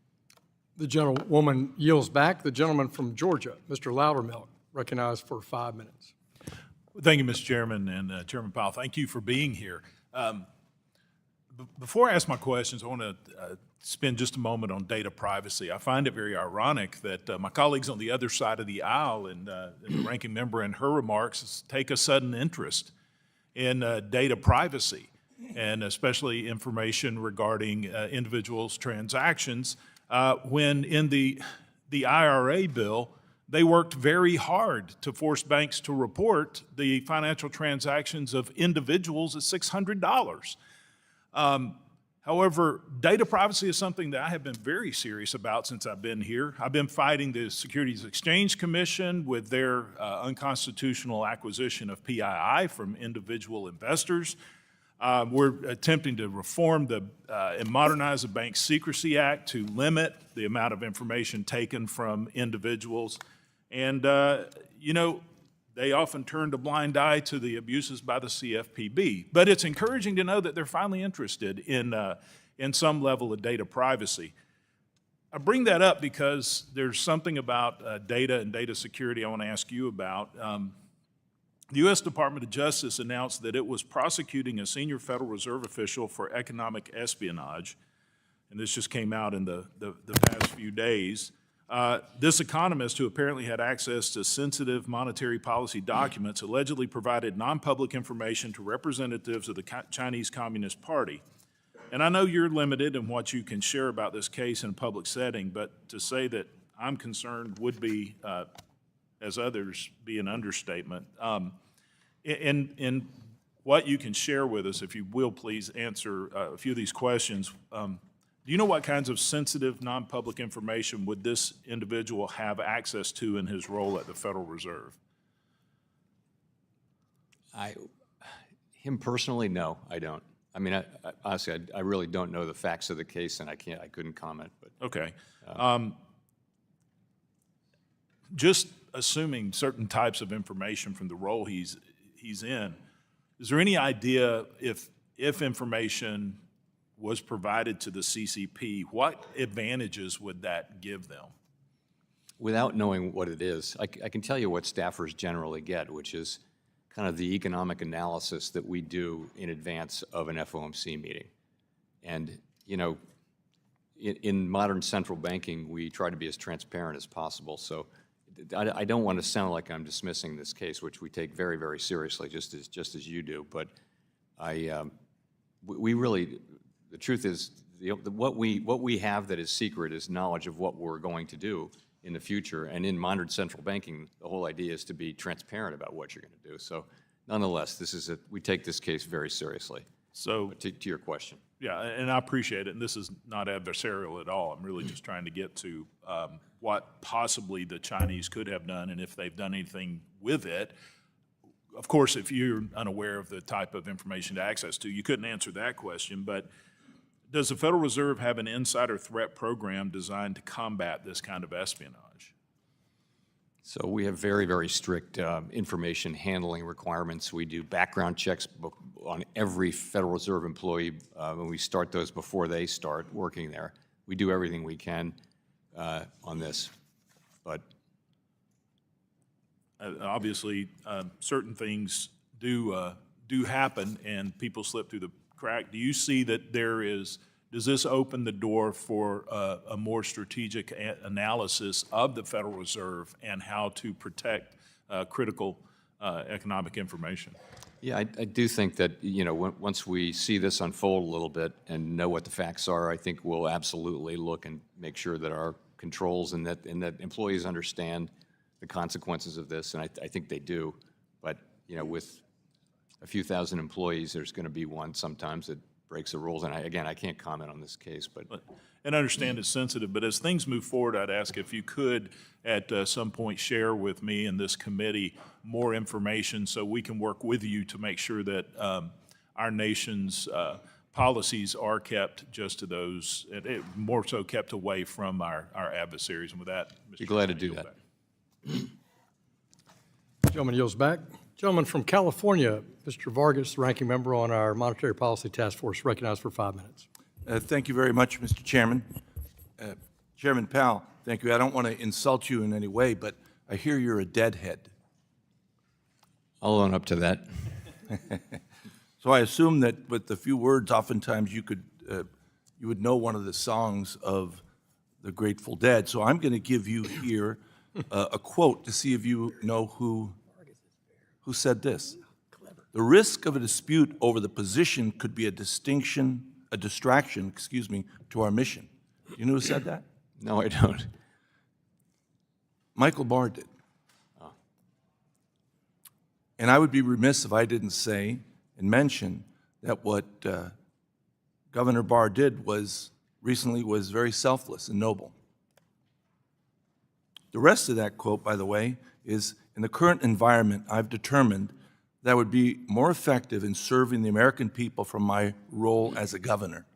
The gentlewoman yields back. The gentleman from Georgia, Mr. Loudermilk, recognized for 5 minutes. Thank you, Mr. Chairman, and Chairman Powell, thank you for being here. Before I ask my questions, I want to spend just a moment on data privacy. I find it very ironic that my colleagues on the other side of the aisle and the ranking member in her remarks take a sudden interest in data privacy, and especially information regarding individuals' transactions, when in the IRA bill, they worked very hard to force banks to report the financial transactions of individuals at $600. However, data privacy is something that I have been very serious about since I've been here. I've been fighting the Securities Exchange Commission with their unconstitutional acquisition of PII from individual investors. We're attempting to reform and modernize the Bank Secrecy Act to limit the amount of information taken from individuals. And, they often turned a blind eye to the abuses by the CFPB. But it's encouraging to know that they're finally interested in some level of data privacy. I bring that up because there's something about data and data security I want to ask you about. The U.S. Department of Justice announced that it was prosecuting a senior Federal Reserve official for economic espionage, and this just came out in the past few days. This economist, who apparently had access to sensitive monetary policy documents, allegedly provided non-public information to representatives of the Chinese Communist Party. And I know you're limited in what you can share about this case in a public setting, but to say that I'm concerned would be, as others, be an understatement. In what you can share with us, if you will please answer a few of these questions, do you know what kinds of sensitive, non-public information would this individual have access to in his role at the Federal Reserve? Him personally, no, I don't. I mean, honestly, I really don't know the facts of the case, and I couldn't comment. But okay. Just assuming certain types of information from the role he's in, is there any idea if information was provided to the CCP, what advantages would that give them? Without knowing what it is, I can tell you what staffers generally get, which is kind of the economic analysis that we do in advance of an FOMC meeting. And, in modern central banking, we try to be as transparent as possible. So I don't want to sound like I'm dismissing this case, which we take very, very seriously, just as you do. But we really, the truth is, what we have that is secret is knowledge of what we're going to do in the future. And in modern central banking, the whole idea is to be transparent about what you're going to do. So nonetheless, we take this case very seriously. So to your question. Yeah, and I appreciate it, and this is not adversarial at all. I'm really just trying to get to what possibly the Chinese could have done, and if they've done anything with it. Of course, if you're unaware of the type of information to access to, you couldn't answer that question, but does the Federal Reserve have an insider threat program designed to combat this kind of espionage? So we have very, very strict information handling requirements. We do background checks on every Federal Reserve employee when we start those before they start working there. We do everything we can on this, but obviously certain things do happen, and people slip through the crack. Do you see that does this open the door for a more strategic analysis of the Federal Reserve and how to protect critical economic information? Yeah, I do think that, once we see this unfold a little bit and know what the facts are, I think we'll absolutely look and make sure that our controls and that employees understand the consequences of this, and I think they do. But, with a few thousand employees, there's going to be one sometimes that breaks the rules. And I can't comment on this case, but and understand it's sensitive, but as things move forward, I'd ask if you could at some point share with me and this committee more information so we can work with you to make sure that our nation's policies are kept just to those, more so kept away from our adversaries. And with that, Mr. Be glad to do that. Gentleman yields back. Gentleman from California, Mr. Vargas, the ranking member on our Monetary Policy Task Force, recognized for 5 minutes. Thank you very much, Mr. Chairman. Chairman Powell, thank you. I don't want to insult you in any way, but I hear you're a deadhead. I'll own up to that. So I assume that with a few words, oftentimes you would know one of the songs of the Grateful Dead. So I'm going to give you here a quote to see if you know who said this. The risk of a dispute over the position could be a distraction, to our mission. Do you know who said that? No, I don't. Michael Barr did. And I would be remiss if I didn't say and mention that what Governor Barr did recently was very selfless and noble. The rest of that quote, by the way, is, in the current environment, I've determined that I would be more effective in serving the American people from my role as a governor.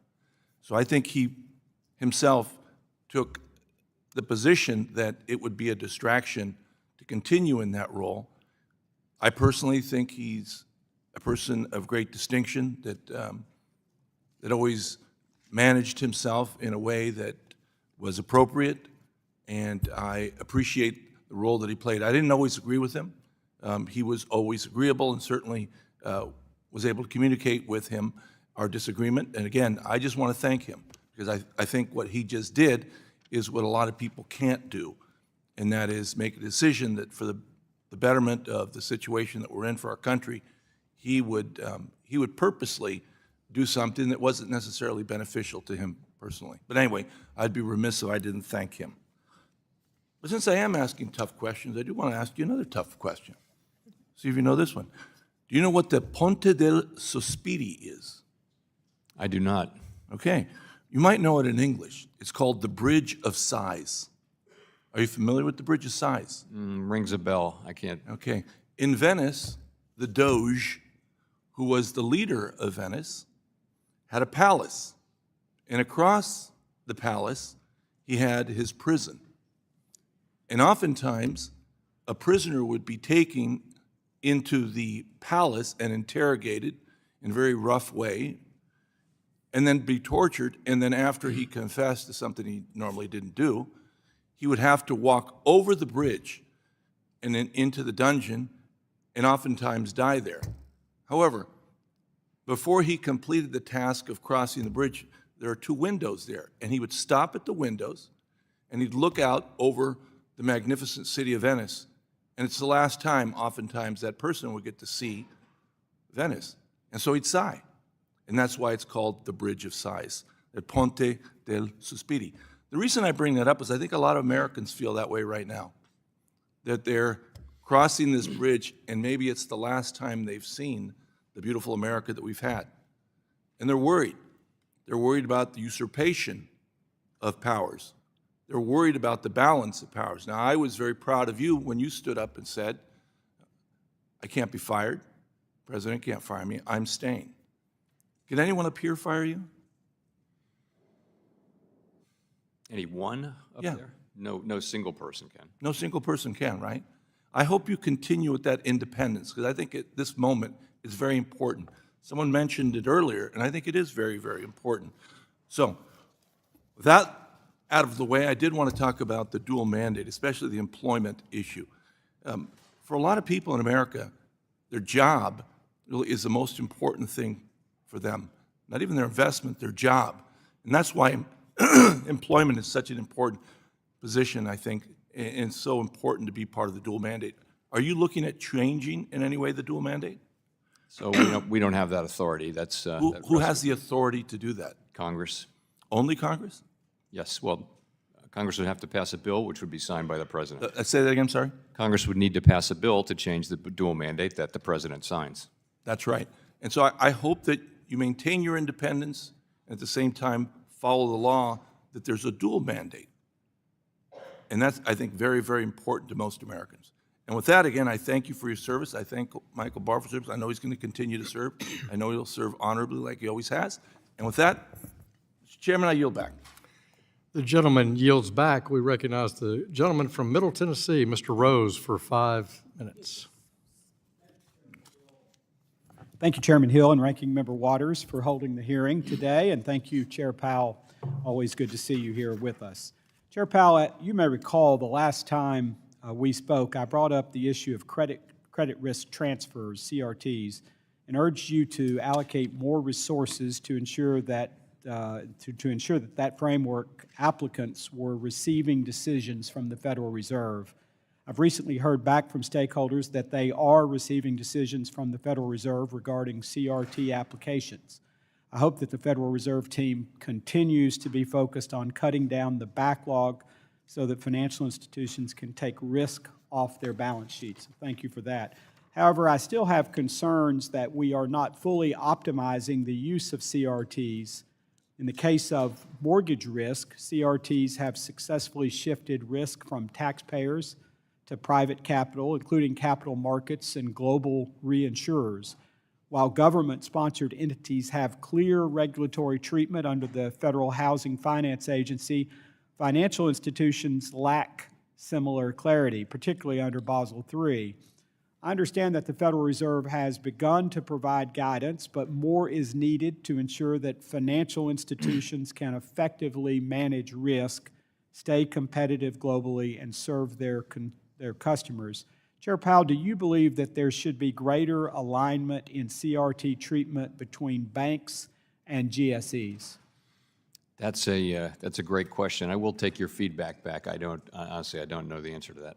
So I think he himself took the position that it would be a distraction to continue in that role. I personally think he's a person of great distinction that always managed himself in a way that was appropriate, and I appreciate the role that he played. I didn't always agree with him. He was always agreeable and certainly was able to communicate with him our disagreement. And again, I just want to thank him because I think what he just did is what a lot of people can't do, and that is make a decision that for the betterment of the situation that we're in for our country, he would purposely do something that wasn't necessarily beneficial to him personally. But anyway, I'd be remiss if I didn't thank him. But since I am asking tough questions, I do want to ask you another tough question. See if you know this one. Do you know what the Ponte del Sospiri is? I do not. Okay. You might know it in English. It's called the Bridge of Sighs. Are you familiar with the Bridge of Sighs? Rings a bell. I can't. Okay. In Venice, the Doge, who was the leader of Venice, had a palace. And across the palace, he had his prison. And oftentimes, a prisoner would be taken into the palace and interrogated in a very rough way, and then be tortured, and then after he confessed to something he normally didn't do, he would have to walk over the bridge and then into the dungeon and oftentimes die there. However, before he completed the task of crossing the bridge, there are two windows there, and he would stop at the windows and he'd look out over the magnificent city of Venice, and it's the last time oftentimes that person would get to see Venice. And so he'd sigh, and that's why it's called the Bridge of Sighs, the Ponte del Sospiri. The reason I bring that up is I think a lot of Americans feel that way right now, that they're crossing this bridge and maybe it's the last time they've seen the beautiful America that we've had. And they're worried. They're worried about the usurpation of powers. They're worried about the balance of powers. Now, I was very proud of you when you stood up and said, I can't be fired. The president can't fire me. I'm staying. Can anyone up here fire you? Anyone up there? No single person can. No single person can, right? I hope you continue with that independence, because I think at this moment is very important. Someone mentioned it earlier, and I think it is very, very important. So, with that out of the way, I did want to talk about the dual mandate, especially the employment issue. For a lot of people in America, their job really is the most important thing for them. not even their investment, their job. And that's why employment is such an important position, I think, and so important to be part of the dual mandate. Are you looking at changing in any way the dual mandate? So we don't have that authority. That's Who has the authority to do that? Congress. Only Congress? Yes. Well, Congress would have to pass a bill, which would be signed by the president. Say that again, I'm sorry? Congress would need to pass a bill to change the dual mandate that the president signs. That's right. And so I hope that you maintain your independence and at the same time follow the law, that there's a dual mandate. And that's, I think, very, very important to most Americans. And with that, again, I thank you for your service. I thank Michael Barr for service. I know he's going to continue to serve. I know he'll serve honorably like he always has. And with that, Mr. Chairman, I yield back. The gentleman yields back. We recognize the gentleman from Middle Tennessee, Mr. Rose, for 5 minutes. Thank you, Chairman Hill and Ranking Member Waters, for holding the hearing today, and thank you, Chair Powell. Always good to see you here with us. Chair Powell, you may recall the last time we spoke, I brought up the issue of credit risk transfers, CRTs, and urged you to allocate more resources to ensure that that framework applicants were receiving decisions from the Federal Reserve. I've recently heard back from stakeholders that they are receiving decisions from the Federal Reserve regarding CRT applications. I hope that the Federal Reserve team continues to be focused on cutting down the backlog so that financial institutions can take risk off their balance sheets. Thank you for that. However, I still have concerns that we are not fully optimizing the use of CRTs. In the case of mortgage risk, CRTs have successfully shifted risk from taxpayers to private capital, including capital markets and global reinsurers. While government-sponsored entities have clear regulatory treatment under the Federal Housing Finance Agency, financial institutions lack similar clarity, particularly under Basel III. I understand that the Federal Reserve has begun to provide guidance, but more is needed to ensure that financial institutions can effectively manage risk, stay competitive globally, and serve their customers. Chair Powell, do you believe that there should be greater alignment in CRT treatment between banks and GSEs? That's a great question. I will take your feedback back. Honestly, I don't know the answer to that.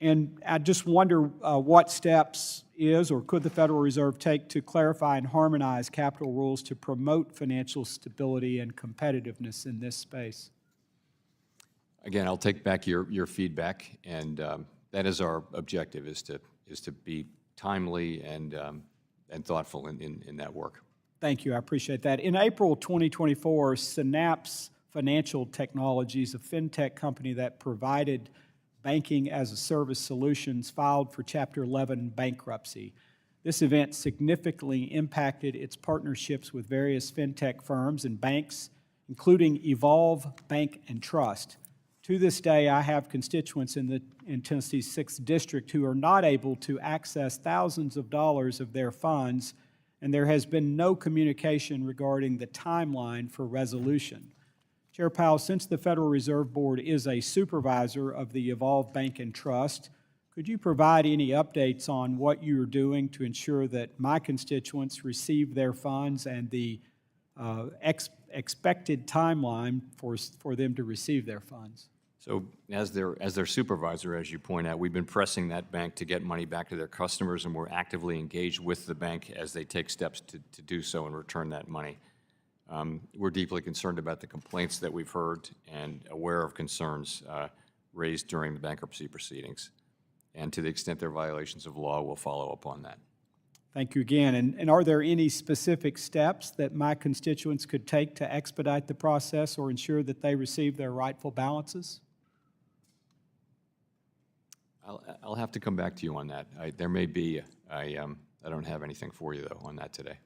And I just wonder what steps is or could the Federal Reserve take to clarify and harmonize capital rules to promote financial stability and competitiveness in this space? Again, I'll take back your feedback, and that is our objective: is to be timely and thoughtful in that work. Thank you. I appreciate that. In April 2024, Synapse Financial Technologies, a fintech company that provided banking-as-a-service solutions, filed for Chapter 11 bankruptcy. This event significantly impacted its partnerships with various fintech firms and banks, including Evolve Bank and Trust. To this day, I have constituents in Tennessee's 6th District who are not able to access thousands of dollars of their funds, and there has been no communication regarding the timeline for resolution. Chair Powell, since the Federal Reserve Board is a supervisor of the Evolve Bank and Trust, could you provide any updates on what you are doing to ensure that my constituents receive their funds and the expected timeline for them to receive their funds? So as their supervisor, as you point out, we've been pressing that bank to get money back to their customers, and we're actively engaged with the bank as they take steps to do so and return that money. We're deeply concerned about the complaints that we've heard and aware of concerns raised during the bankruptcy proceedings. And to the extent there are violations of law, we'll follow up on that. Thank you again. And are there any specific steps that my constituents could take to expedite the process or ensure that they receive their rightful balances? I'll have to come back to you on that. There may be. I don't have anything for you, though, on that today.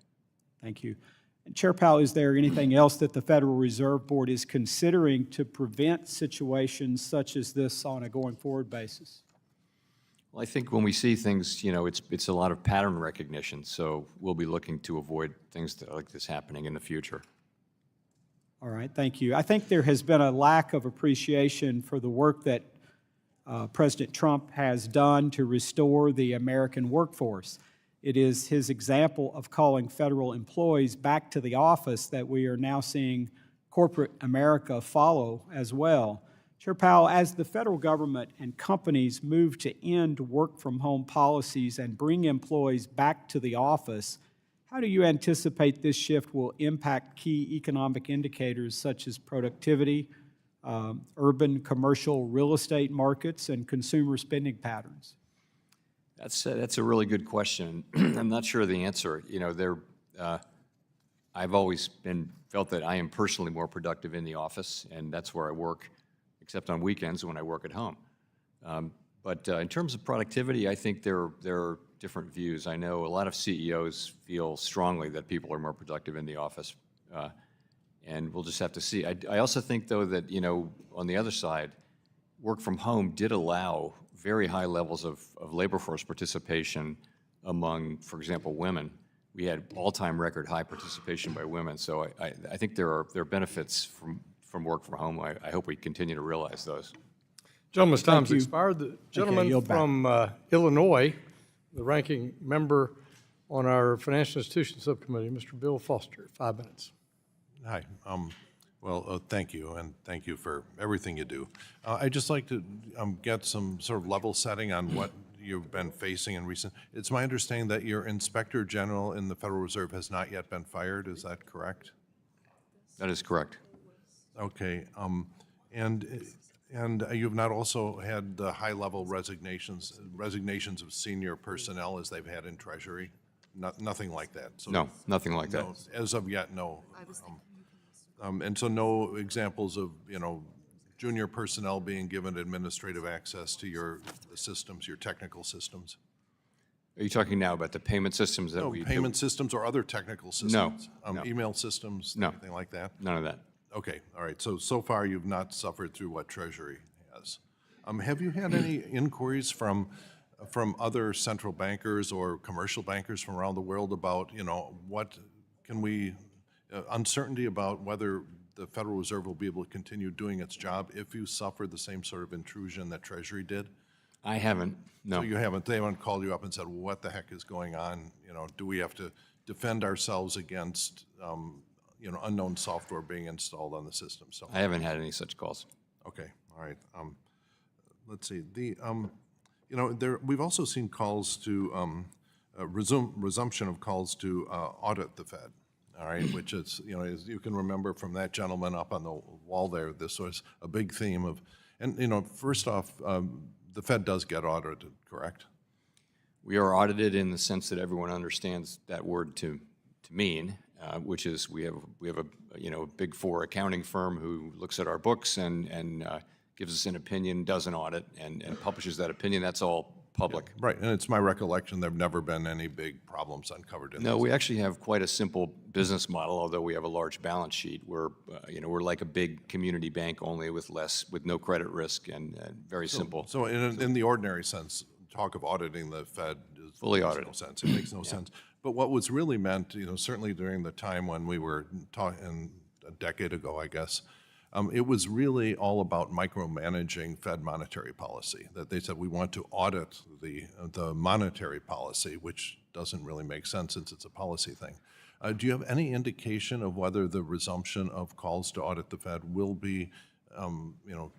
Thank you. And Chair Powell, is there anything else that the Federal Reserve Board is considering to prevent situations such as this on a going-forward basis? Well, I think when we see things, it's a lot of pattern recognition, so we'll be looking to avoid things like this happening in the future. All right, thank you. I think there has been a lack of appreciation for the work that President Trump has done to restore the American workforce. It is his example of calling federal employees back to the office that we are now seeing corporate America follow as well. Chair Powell, as the federal government and companies move to end work-from-home policies and bring employees back to the office, how do you anticipate this shift will impact key economic indicators such as productivity, urban commercial real estate markets, and consumer spending patterns? That's a really good question. I'm not sure of the answer. You know, I've always felt that I am personally more productive in the office, and that's where I work, except on weekends when I work at home. But in terms of productivity, I think there are different views. I know a lot of CEOs feel strongly that people are more productive in the office, and we'll just have to see. I also think, though, that, you know, on the other side, work from home did allow very high levels of labor force participation among, for example, women. We had all-time record high participation by women. So I think there are benefits from work from home. I hope we continue to realize those. Gentleman's time's expired. The gentleman from Illinois, the ranking member on our Financial Institutions Subcommittee, Mr. Bill Foster, 5 minutes. Hi. Thank you, and thank you for everything you do. I'd just like to get some sort of level setting on what you've been facing in recent. It's my understanding that your Inspector General in the Federal Reserve has not yet been fired. Is that correct? That is correct. Okay. And you've not also had the high-level resignations of senior personnel as they've had in Treasury? Nothing like that? So no, nothing like that. No, as of yet, no. And so no examples of, you know, junior personnel being given administrative access to your systems, your technical systems? Are you talking now about the payment systems that we... payment systems or other technical systems? No. Email systems, No. anything like that? None of that. Okay, all right. So far, you've not suffered through what Treasury has. Have you had any inquiries from other central bankers or commercial bankers from around the world about, you know, what can we, uncertainty about whether the Federal Reserve will be able to continue doing its job if you suffer the same sort of intrusion that Treasury did? I haven't, no. So you haven't, they haven't called you up and said, well, what the heck is going on? You know, do we have to defend ourselves against, you know, unknown software being installed on the system? So I haven't had any such calls. Okay, all right. Let's see. You know, we've also seen calls to resumption of calls to audit the Fed. All right, which is, you know, as you can remember from that gentleman up on the wall there, this was a big theme of, and you know, first off, the Fed does get audited, correct? We are audited in the sense that everyone understands that word to mean, which is we have a you know, a Big Four accounting firm who looks at our books and gives us an opinion, does an audit, and publishes that opinion. That's all public. Yeah, right, and it's my recollection there have never been any big problems uncovered in this. No, we actually have quite a simple business model, although we have a large balance sheet. We're, you know, we're like a big community bank, only with no credit risk and very simple. So in the ordinary sense, talk of auditing the Fed is fully makes audited. no sense. It makes no sense. But what was really meant, you know, certainly during the time when we were talking a decade ago, I guess, it was really all about micromanaging Fed monetary policy, that they said we want to audit the monetary policy, which doesn't really make sense since it's a policy thing. Do you have any indication of whether the resumption of calls to audit the Fed will be, you know,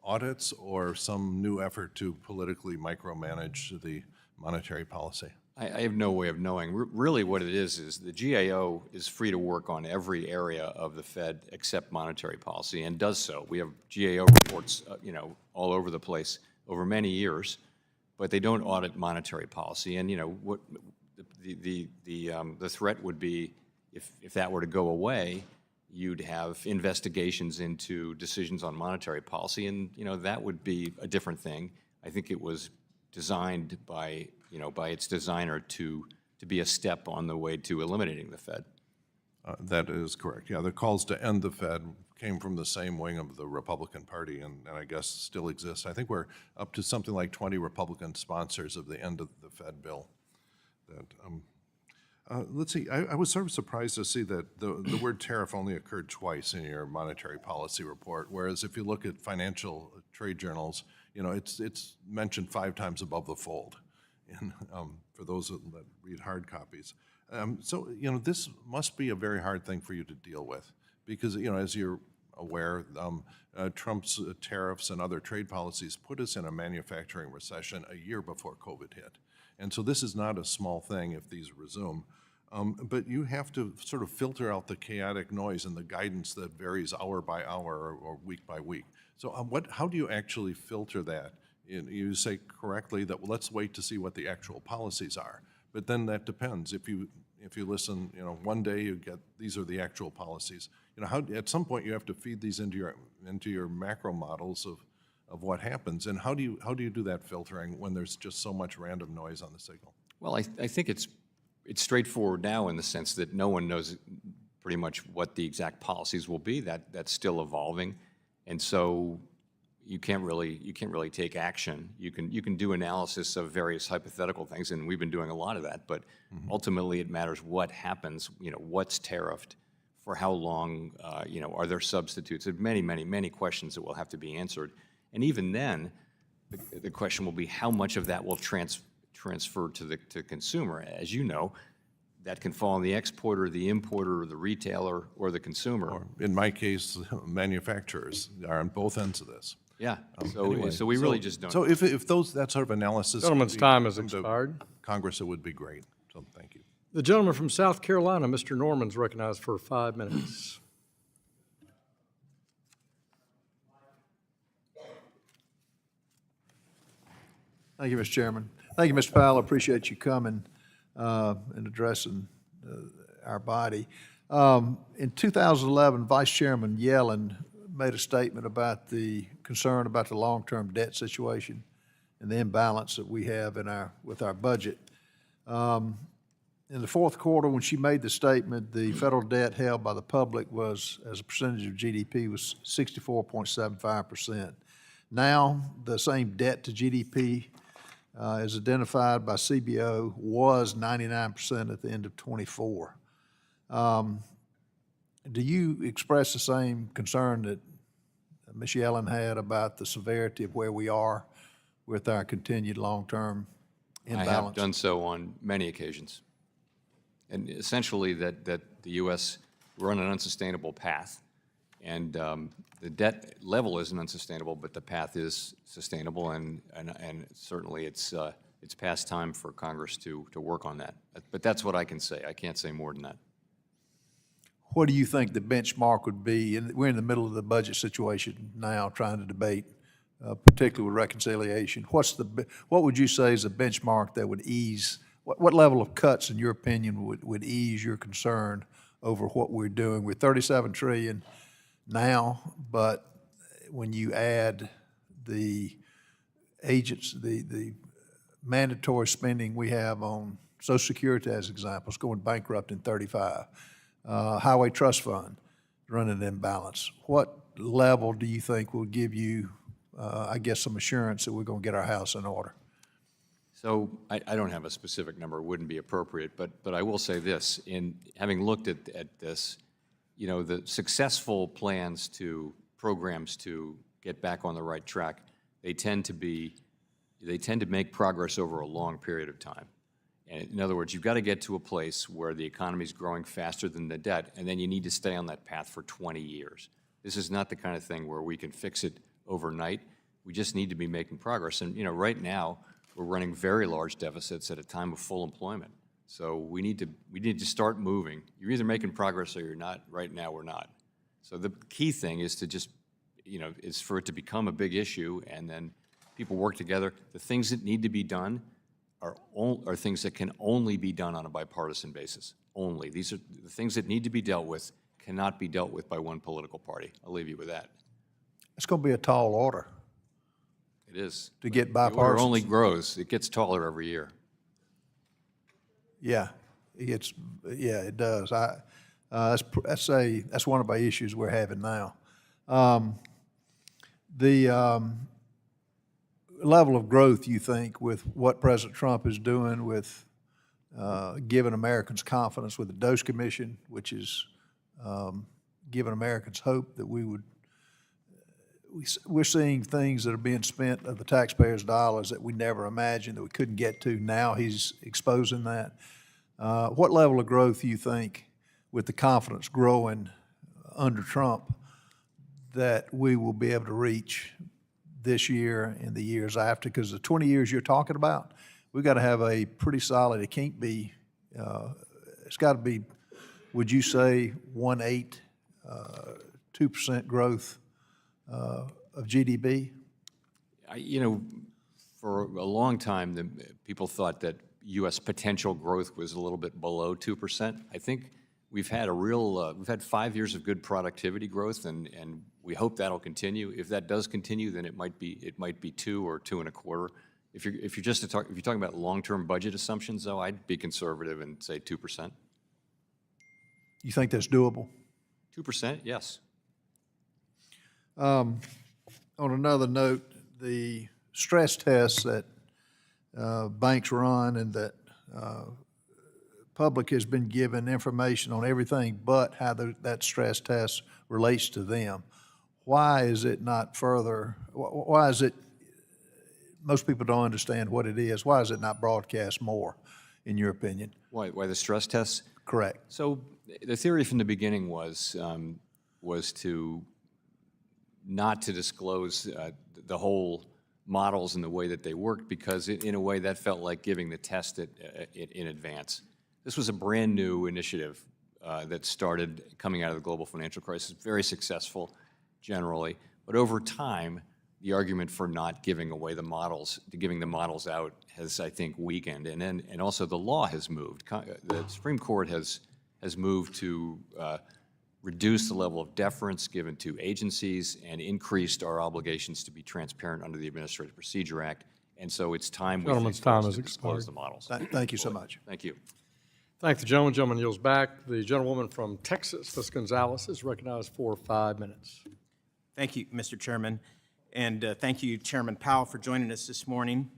audits or some new effort to politically micromanage the monetary policy? I have no way of knowing. Really what it is the GAO is free to work on every area of the Fed except monetary policy, and does so. We have GAO reports, you know, all over the place over many years, but they don't audit monetary policy. And, you know, what the threat would be if that were to go away, you'd have investigations into decisions on monetary policy, and, you know, that would be a different thing. I think it was designed by, you know, by its designer to be a step on the way to eliminating the Fed. That is correct. Yeah, the calls to end the Fed came from the same wing of the Republican Party, and I guess still exists. I think we're up to something like 20 Republican sponsors of the end of the Fed bill. Let's see, I was sort of surprised to see that the word tariff only occurred twice in your monetary policy report, whereas if you look at financial trade journals, you know, it's mentioned 5 times above the fold. and for those that read hard copies. So, this must be a very hard thing for you to deal with because, as you're aware, Trump's tariffs and other trade policies put us in a manufacturing recession a year before COVID hit. And so this is not a small thing if these resume. But you have to sort of filter out the chaotic noise and the guidance that varies hour by hour or week by week. So how do you actually filter that? You say correctly that, well, let's wait to see what the actual policies are. But then that depends. If you listen, one day you get, these are the actual policies. At some point you have to feed these into your macro models of what happens. And how do you do that filtering when there's just so much random noise on the signal? Well, I think it's straightforward now in the sense that no one knows pretty much what the exact policies will be. That's still evolving, and so you can't really take action. You can do analysis of various hypothetical things, and we've been doing a lot of that. But ultimately, it matters what happens. What's tariffed, for how long? Are there substitutes? There are many questions that will have to be answered, and even then, the question will be how much of that will transfer to the consumer. As you know, that can fall on the exporter, the importer, the retailer, or the consumer. Or in my case, manufacturers are on both ends of this. Yeah. Anyway, So we really just don't. So if that sort of analysis, Gentleman's time has expired. Congress, it would be great. So thank you. The gentleman from South Carolina, Mr. Norman's recognized for 5 minutes. Thank you, Mr. Chairman. Thank you, Mr. Powell. I appreciate you coming and addressing our body. In 2011, Vice Chairman Yellen made a statement about the concern about the long-term debt situation and the imbalance that we have with our budget. In the fourth quarter, when she made the statement, the federal debt held by the public was, as a percentage of GDP, was 64.75%. Now, the same debt to GDP as identified by CBO was 99% at the end of 24. Do you express the same concern that Ms. Yellen had about the severity of where we are with our continued long-term imbalance? I have done so on many occasions. And essentially that the U.S., we're on an unsustainable path. And the debt level isn't unsustainable, but the path is sustainable, and certainly it's past time for Congress to work on that. But that's what I can say. I can't say more than that. What do you think the benchmark would be? We're in the middle of the budget situation now, trying to debate, particularly with reconciliation. What would you say is a benchmark that would ease? What level of cuts, in your opinion, would ease your concern over what we're doing? We're $37 trillion now, but when you add the the mandatory spending we have on Social Security, as examples, going bankrupt in 35. Highway Trust Fund running an imbalance. What level do you think will give you, I guess, some assurance that we're going to get our house in order? So I don't have a specific number. It wouldn't be appropriate, but I will say this. In having looked at this, the successful programs to get back on the right track, they tend to make progress over a long period of time. And in other words, you've got to get to a place where the economy is growing faster than the debt, and then you need to stay on that path for 20 years. This is not the kind of thing where we can fix it overnight. We just need to be making progress. And right now, we're running very large deficits at a time of full employment. So we need to start moving. You're either making progress or you're not. Right now, we're not. So the key thing is to just, is for it to become a big issue, and then people work together. The things that need to be done are things that can only be done on a bipartisan basis. Only. These are the things that need to be dealt with, cannot be dealt with by one political party. I'll leave you with that. It's going to be a tall order. It is. To get bipartisan. The order only grows. It gets taller every year. Yeah, it does. That's one of our issues we're having now. The level of growth, you think, with what President Trump is doing with giving Americans confidence with the Dose Commission, which is giving Americans hope that we we're seeing things that are being spent of the taxpayers' dollars that we never imagined that we couldn't get to. Now he's exposing that. What level of growth do you think, with the confidence growing under Trump, that we will be able to reach this year and the years after? Because the 20 years you're talking about, we've got to have a pretty solid, it can't be, it's got to be, would you say, 1.8, 2% growth of GDP? For a long time, people thought that U.S. potential growth was a little bit below 2%. I think we've had we've had 5 years of good productivity growth, and we hope that'll continue. If that does continue, then it might be 2 or 2.25. If you're talking about long-term budget assumptions, though, I'd be conservative and say 2%. You think that's doable? 2%, yes. On another note, the stress tests that banks run and that public has been given information on everything but how that stress test relates to them. Why is it not further, why is it, most people don't understand what it is, why is it not broadcast more, in your opinion? Why the stress tests? Correct. So the theory from the beginning was not to disclose the whole models and the way that they worked, because in a way that felt like giving the test in advance. This was a brand new initiative that started coming out of the global financial crisis, very successful generally, but over time, the argument for not giving away the models, giving the models out, has, I think, weakened, and also the law has moved. The Supreme Court has moved to reduce the level of deference given to agencies and increased our obligations to be transparent under the Administrative Procedure Act, and so it's time we think for us to disclose the models. Thank you so much. Thank you. Thank the gentleman. Gentleman yields back. The gentlewoman from Texas, Ms. Gonzalez, is recognized for 5 minutes. Thank you, Mr. Chairman, and thank you, Chairman Powell, for joining us this morning.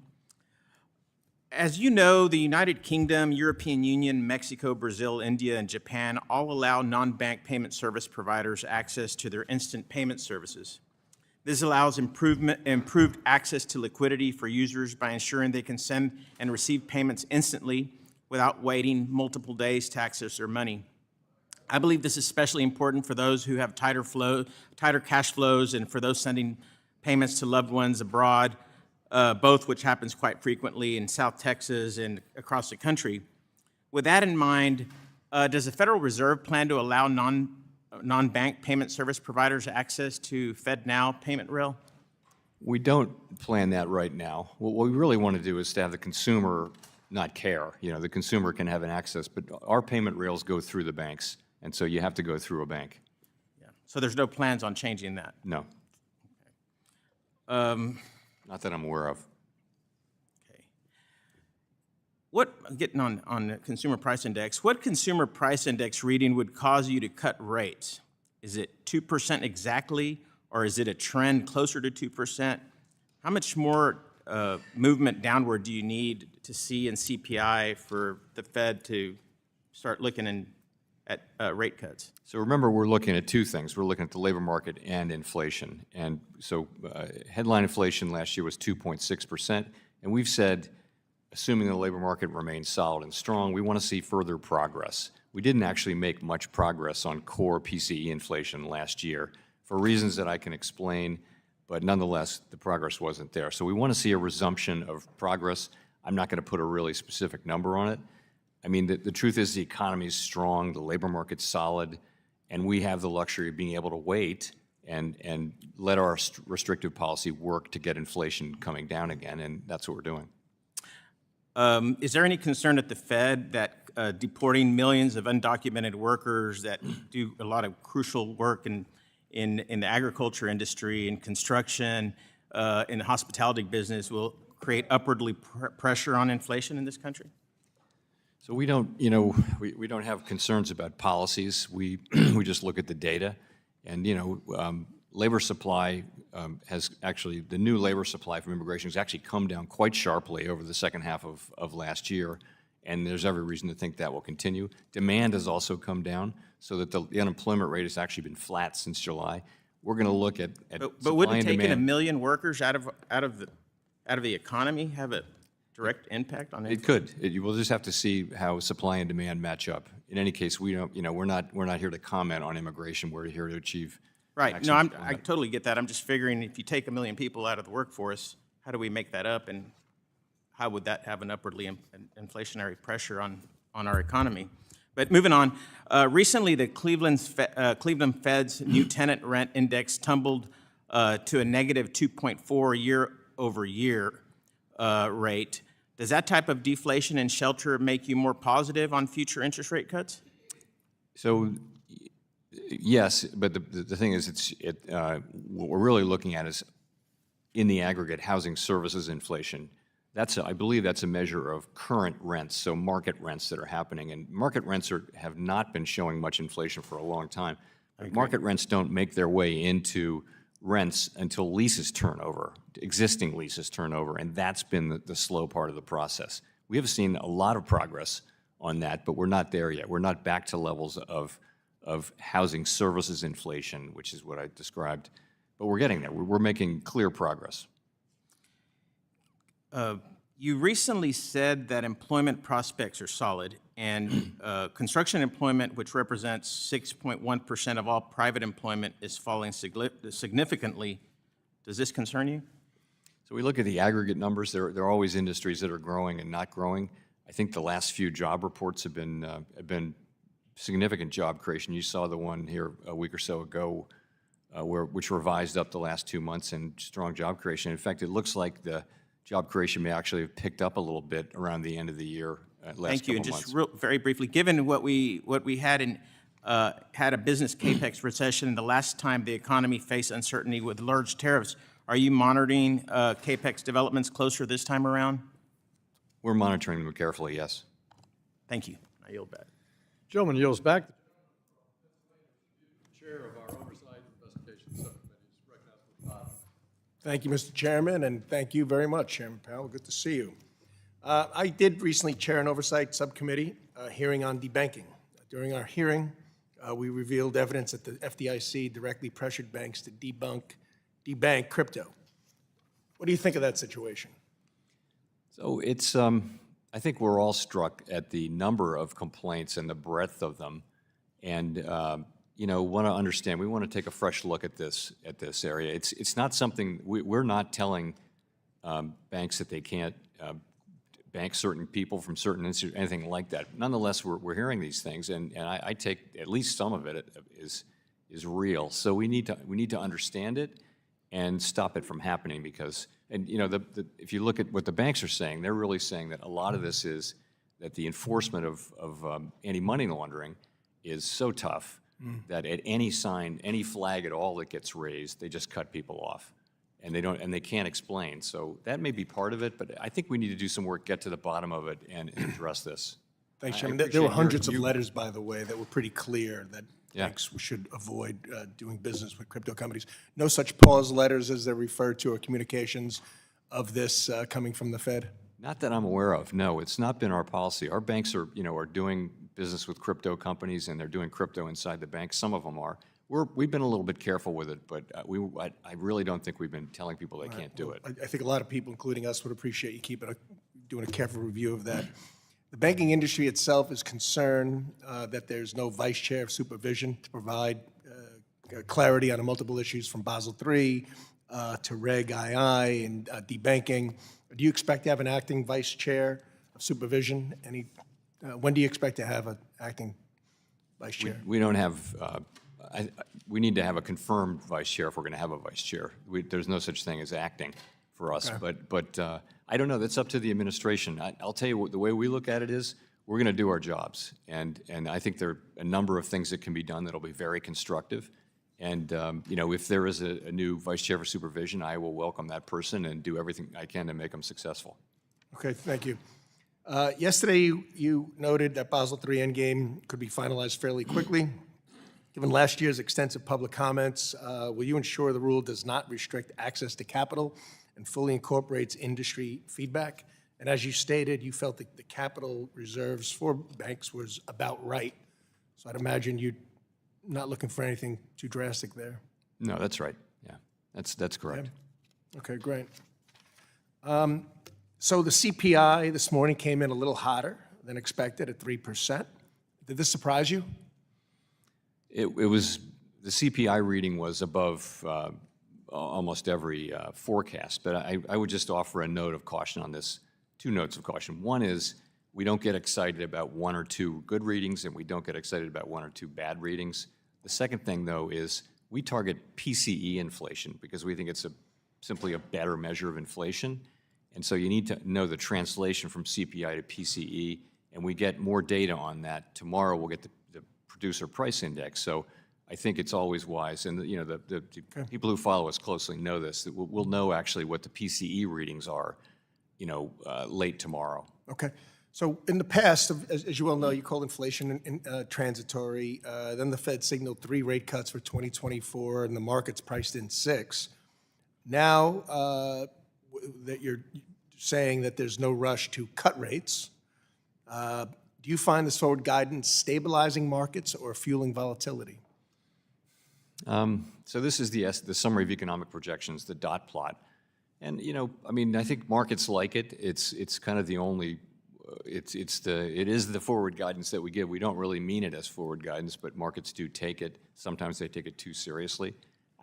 As you know, the United Kingdom, European Union, Mexico, Brazil, India, and Japan all allow non-bank payment service providers access to their instant payment services. This allows improved access to liquidity for users by ensuring they can send and receive payments instantly without waiting multiple days to access their money. I believe this is especially important for those who have tighter cash flows, and for those sending payments to loved ones abroad, both which happens quite frequently in South Texas and across the country. With that in mind, does the Federal Reserve plan to allow non-bank payment service providers access to FedNow payment rail? We don't plan that right now. What we really want to do is to have the consumer not care. The consumer can have an access, but our payment rails go through the banks, and so you have to go through a bank. Yeah. So there's no plans on changing that? No. Okay. Not that I'm aware of. Okay. Getting on the consumer price index, what consumer price index reading would cause you to cut rates? Is it 2% exactly, or is it a trend closer to 2%? How much more movement downward do you need to see in CPI for the Fed to start looking at rate cuts? So remember, we're looking at two things. We're looking at the labor market and inflation. And so headline inflation last year was 2.6%. And we've said, assuming the labor market remains solid and strong, we want to see further progress. We didn't actually make much progress on core PCE inflation last year for reasons that I can explain, but nonetheless, the progress wasn't there. So we want to see a resumption of progress. I'm not going to put a really specific number on it. I mean, the truth is the economy is strong, the labor market's solid, and we have the luxury of being able to wait and let our restrictive policy work to get inflation coming down again, and that's what we're doing. Is there any concern at the Fed that deporting millions of undocumented workers that do a lot of crucial work in the agriculture industry, in construction, in the hospitality business will create upwardly pressure on inflation in this country? So we don't, we don't have concerns about policies. We just look at the data, and labor supply has actually, the new labor supply from immigration has actually come down quite sharply over the second half of last year, and there's every reason to think that will continue. Demand has also come down, so that the unemployment rate has actually been flat since July. we're going to look at But supply wouldn't and taking a demand. million workers out of the economy have a direct impact on It could. We'll just have to see how supply and demand match up. In any case, we don't, we're not here to comment on immigration. We're here to achieve. Right. No, maximum I totally get that. I'm just figuring if you take 1 million people out of the workforce, how do we make that up, and how would that have an upwardly inflationary pressure on our economy? But moving on, recently the Cleveland Fed's new tenant rent index tumbled to a negative 2.4 year-over-year rate. Does that type of deflation in shelter make you more positive on future interest rate cuts? So, yes, but the thing is, what we're really looking at is, in the aggregate, housing services inflation. I believe that's a measure of current rents, so market rents that are happening. And market rents have not been showing much inflation for a long time. Market rents don't make their way into rents until leases turn over, existing leases turn over, and that's been the slow part of the process. We have seen a lot of progress on that, but we're not there yet. We're not back to levels of housing services inflation, which is what I described, but we're getting there. We're making clear progress. You recently said that employment prospects are solid, and construction employment, which represents 6.1% of all private employment, is falling significantly. Does this concern you? So we look at the aggregate numbers. There are always industries that are growing and not growing. I think the last few job reports have been significant job creation. You saw the one here a week or so ago, which revised up the last 2 months in strong job creation. In fact, it looks like the job creation may actually have picked up a little bit around the end of the year. Thank you. And just very briefly, given what we had had a business capex recession the last time the economy faced uncertainty with large tariffs, are you monitoring capex developments closer this time around? We're monitoring them carefully, yes. Thank you. I yield back. Gentleman yields back. Chair of our Oversight Investigation Subcommittee is recognized for 5 minutes. Thank you, Mr. Chairman, and thank you very much, Chairman Powell. Good to see you. I did recently chair an Oversight Subcommittee hearing on debanking. During our hearing, we revealed evidence that the FDIC directly pressured banks to debank crypto. What do you think of that situation? So it's, I think we're all struck at the number of complaints and the breadth of them, and want to understand. We want to take a fresh look at this area. It's not something we're not telling banks that they can't bank certain people from certain institutions, anything like that. Nonetheless, we're hearing these things, and I take at least some of it is real. So we need to understand it and stop it from happening, because if you look at what the banks are saying, they're really saying that a lot of this is that the enforcement of anti-money laundering is so tough that at any sign, any flag at all that gets raised, they just cut people off, and they can't explain. So that may be part of it, but I think we need to do some work, get to the bottom of it, and address this. Thanks, Chairman. There were hundreds of letters, by the way, that were pretty clear that banks should avoid doing business with crypto companies. No such pause letters, as they're referred to, or communications of this coming from the Fed? Not that I'm aware of. No, it's not been our policy. Our banks are doing business with crypto companies, and they're doing crypto inside the bank. Some of them are. We've been a little bit careful with it, but I really don't think we've been telling people they can't do it. I think a lot of people, including us, would appreciate you doing a careful review of that. The banking industry itself is concerned that there's no vice chair of supervision to provide clarity on multiple issues, from Basel III to Reg II and debanking. Do you expect to have an acting vice chair of supervision? When do you expect to have an acting vice chair? We don't have. We need to have a confirmed vice chair if we're going to have a vice chair. There's no such thing as acting for us. Okay. But I don't know. That's up to the administration. I'll tell you the way we look at it is we're going to do our jobs, and I think there are a number of things that can be done that'll be very constructive. And if there is a new vice chair for supervision, I will welcome that person and do everything I can to make them successful. Okay, thank you. Yesterday, you noted that Basel III Endgame could be finalized fairly quickly. Given last year's extensive public comments, will you ensure the rule does not restrict access to capital and fully incorporates industry feedback? And as you stated, you felt that the capital reserves for banks was about right. So I'd imagine you're not looking for anything too drastic there. No, that's right. Yeah, that's correct. Okay, great. So the CPI this morning came in a little hotter than expected at 3%. Did this surprise you? It was, the CPI reading was above almost every forecast, but I would just offer a note of caution on this, 2 notes of caution. One is we don't get excited about 1 or 2 good readings, and we don't get excited about 1 or 2 bad readings. The second thing, though, is we target PCE inflation because we think it's simply a better measure of inflation. And so you need to know the translation from CPI to PCE, and we get more data on that. Tomorrow we'll get the producer price index. So I think it's always wise, and the people who follow us closely know this, that we'll know actually what the PCE readings are, late tomorrow. Okay. So in the past, as you well know, you called inflation transitory. Then the Fed signaled 3 rate cuts for 2024, and the market's priced in 6. Now that you're saying that there's no rush to cut rates, do you find this forward guidance stabilizing markets or fueling volatility? So this is the summary of economic projections, the dot plot. And, I think markets like it. It's kind of the only, it is the forward guidance that we give. We don't really mean it as forward guidance, but markets do take it. Sometimes they take it too seriously.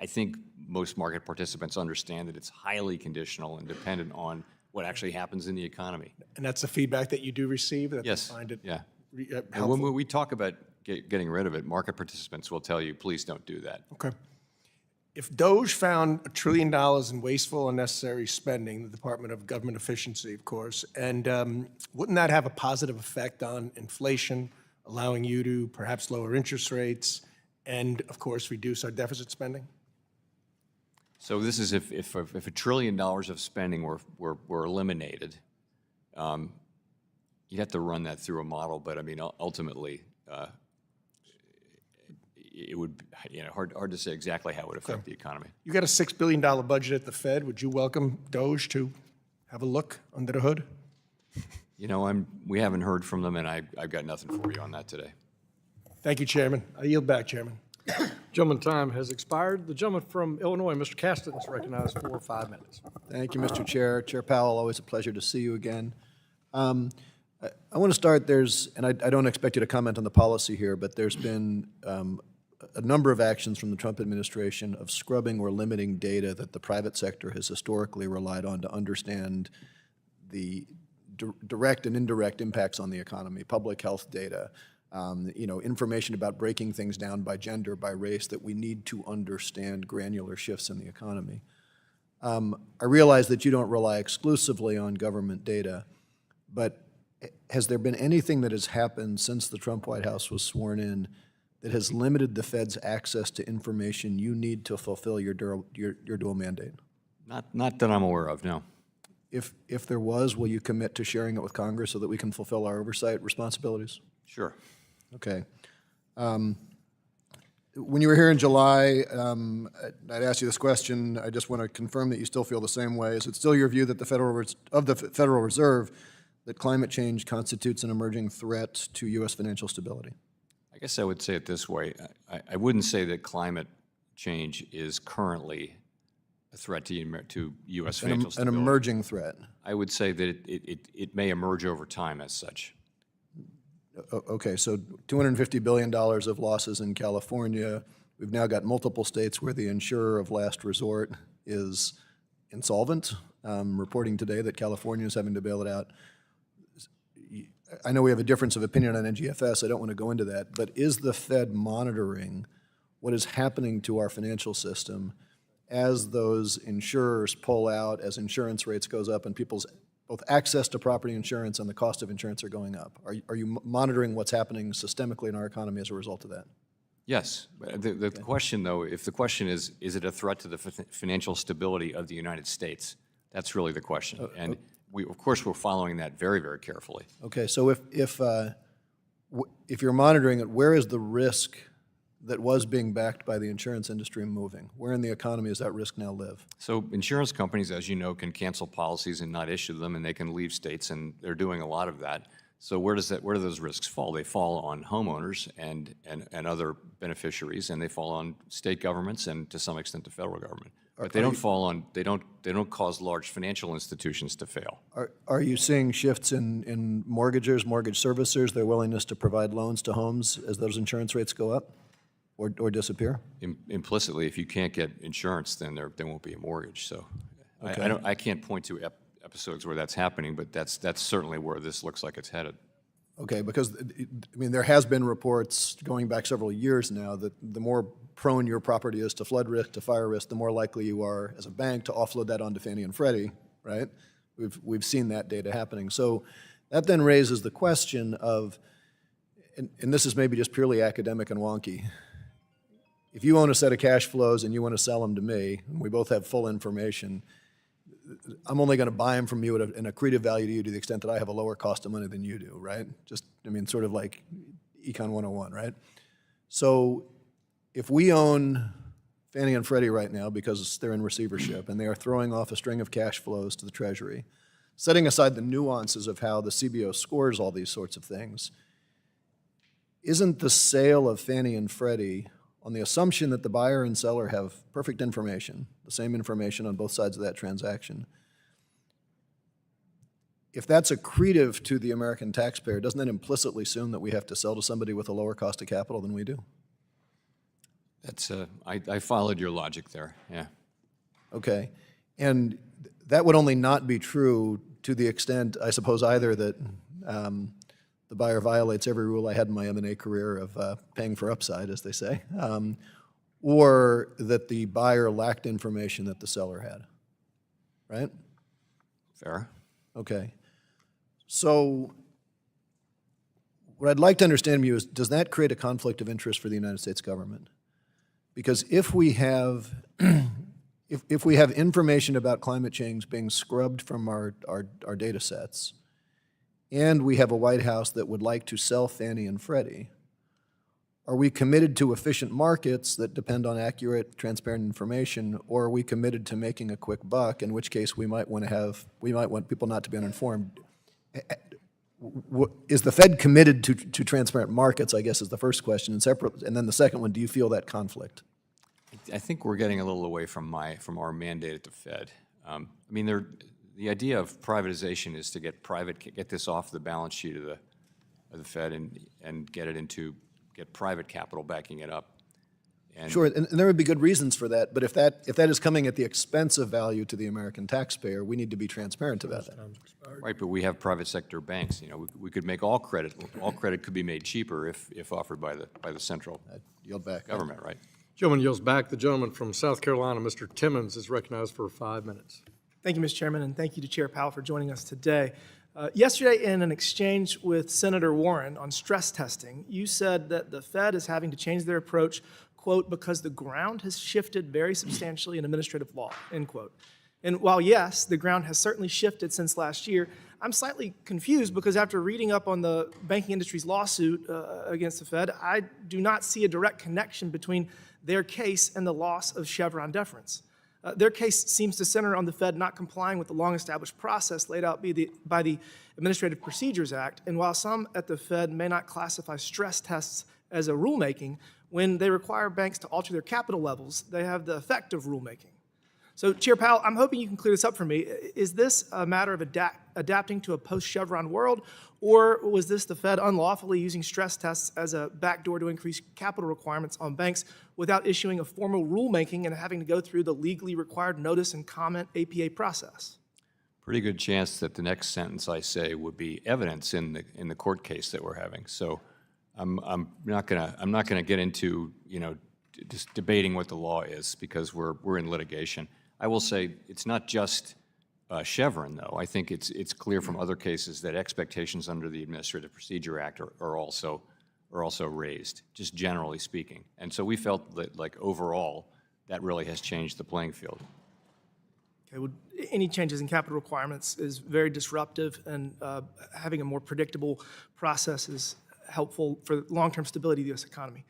I think most market participants understand that it's highly conditional and dependent on what actually happens in the economy. And that's the feedback that you do receive? That Yes. They find it Yeah. helpful? And when we talk about getting rid of it, market participants will tell you, please don't do that. Okay. If DOGE found $1 trillion in wasteful, unnecessary spending, the Department of Government Efficiency, of course, and wouldn't that have a positive effect on inflation, allowing you to perhaps lower interest rates and, of course, reduce our deficit spending? So this is if $1 trillion of spending were eliminated, you'd have to run that through a model, but ultimately, it would be hard to say exactly how it would affect the economy. You got a $6 billion budget at the Fed. Would you welcome DOGE to have a look under the hood? We haven't heard from them, and I've got nothing for you on that today. Thank you, Chairman. I yield back, Chairman. Gentleman, time has expired. The gentleman from Illinois, Mr. Caston, is recognized for 5 minutes. Thank you, Mr. Chair. Chair Powell, always a pleasure to see you again. I want to start, and I don't expect you to comment on the policy here, but there's been a number of actions from the Trump administration of scrubbing or limiting data that the private sector has historically relied on to understand the direct and indirect impacts on the economy, public health data, information about breaking things down by gender, by race, that we need to understand granular shifts in the economy. I realize that you don't rely exclusively on government data, but has there been anything that has happened since the Trump White House was sworn in that has limited the Fed's access to information you need to fulfill your dual mandate? Not that I'm aware of, no. If there was, will you commit to sharing it with Congress so that we can fulfill our oversight responsibilities? Sure. Okay. When you were here in July, I'd asked you this question. I just want to confirm that you still feel the same way. Is it still your view that the Federal Reserve that climate change constitutes an emerging threat to U.S. financial stability? I guess I would say it this way. I wouldn't say that climate change is currently a threat to U.S. financial stability. An emerging threat. I would say that it may emerge over time as such. Okay, so $250 billion of losses in California. We've now got multiple states where the insurer of last resort is insolvent, reporting today that California is having to bail it out. I know we have a difference of opinion on NGFS. I don't want to go into that, but is the Fed monitoring what is happening to our financial system as those insurers pull out, as insurance rates goes up, and people's both access to property insurance and the cost of insurance are going up? Are you monitoring what's happening systemically in our economy as a result of that? Yes. The question, though, if the question is it a threat to the financial stability of the United States? That's really the question. And of course, we're following that very, very carefully. Okay, so if you're monitoring it, where is the risk that was being backed by the insurance industry moving? Where in the economy does that risk now live? So insurance companies, as you know, can cancel policies and not issue them, and they can leave states, and they're doing a lot of that. So where do those risks fall? They fall on homeowners and other beneficiaries, and they fall on state governments and to some extent the federal government. But they don't cause large financial institutions to fail. Are you seeing shifts in mortgagers, mortgage servicers, their willingness to provide loans to homes as those insurance rates go up or disappear? Implicitly, if you can't get insurance, then there won't be a mortgage. So Okay. I can't point to episodes where that's happening, but that's certainly where this looks like it's headed. Okay, because, I mean, there has been reports going back several years now that the more prone your property is to flood risk, to fire risk, the more likely you are as a bank to offload that onto Fannie and Freddie, right? We've seen that data happening. So that then raises the question of, and this is maybe just purely academic and wonky, if you own a set of cash flows and you want to sell them to me, and we both have full information, I'm only going to buy them from you at an accretive value to you to the extent that I have a lower cost of money than you do, right? Just, I mean, sort of like Econ 101, right? So if we own Fannie and Freddie right now because they're in receivership and they are throwing off a string of cash flows to the Treasury, setting aside the nuances of how the CBO scores all these sorts of things, isn't the sale of Fannie and Freddie on the assumption that the buyer and seller have perfect information, the same information on both sides of that transaction, if that's accretive to the American taxpayer, doesn't that implicitly assume that we have to sell to somebody with a lower cost of capital than we do? That's I followed your logic there. Yeah. Okay, and that would only not be true to the extent, I suppose, either that the buyer violates every rule I had in my M&A career of paying for upside, as they say, or that the buyer lacked information that the seller had, right? Fair. Okay. So what I'd like to understand from you is, does that create a conflict of interest for the United States government? Because if we have if we have information about climate change being scrubbed from our data sets, and we have a White House that would like to sell Fannie and Freddie, are we committed to efficient markets that depend on accurate, transparent information, or are we committed to making a quick buck, in which case we might want people not to be uninformed? Is the Fed committed to transparent markets, I guess, is the first question, and then the second one, do you feel that conflict? I think we're getting a little away from our mandate at the Fed. I mean, the idea of privatization is to get this off the balance sheet of the Fed and get private capital backing it up. And sure, and there would be good reasons for that, but if that is coming at the expense of value to the American taxpayer, we need to be transparent about that. Right, but we have private sector banks. You know, we could make all credit could be made cheaper if offered by the central yield back government, right? Gentleman yields back. The gentleman from South Carolina, Mr. Timmons, is recognized for 5 minutes. Thank you, Mr. Chairman, and thank you to Chair Powell for joining us today. Yesterday, in an exchange with Senator Warren on stress testing, you said that the Fed is having to change their approach, quote, because the ground has shifted very substantially in administrative law, end quote. And while, yes, the ground has certainly shifted since last year, I'm slightly confused because after reading up on the banking industry's lawsuit against the Fed, I do not see a direct connection between their case and the loss of Chevron deference. Their case seems to center on the Fed not complying with the long-established process laid out by the Administrative Procedures Act, and while some at the Fed may not classify stress tests as a rulemaking, when they require banks to alter their capital levels, they have the effect of rulemaking. So, Chair Powell, I'm hoping you can clear this up for me. Is this a matter of adapting to a post-Chevron world, or was this the Fed unlawfully using stress tests as a backdoor to increase capital requirements on banks without issuing a formal rulemaking and having to go through the legally required notice and comment APA process? Pretty good chance that the next sentence I say would be evidence in the court case that we're having. So I'm not gonna get into just debating what the law is because we're in litigation. I will say it's not just Chevron, though. I think it's clear from other cases that expectations under the Administrative Procedure Act are also raised, just generally speaking. And so we felt that, like, overall, that really has changed the playing field. Okay, well, any changes in capital requirements is very disruptive, and having a more predictable process is helpful for long-term stability of the U.S. economy.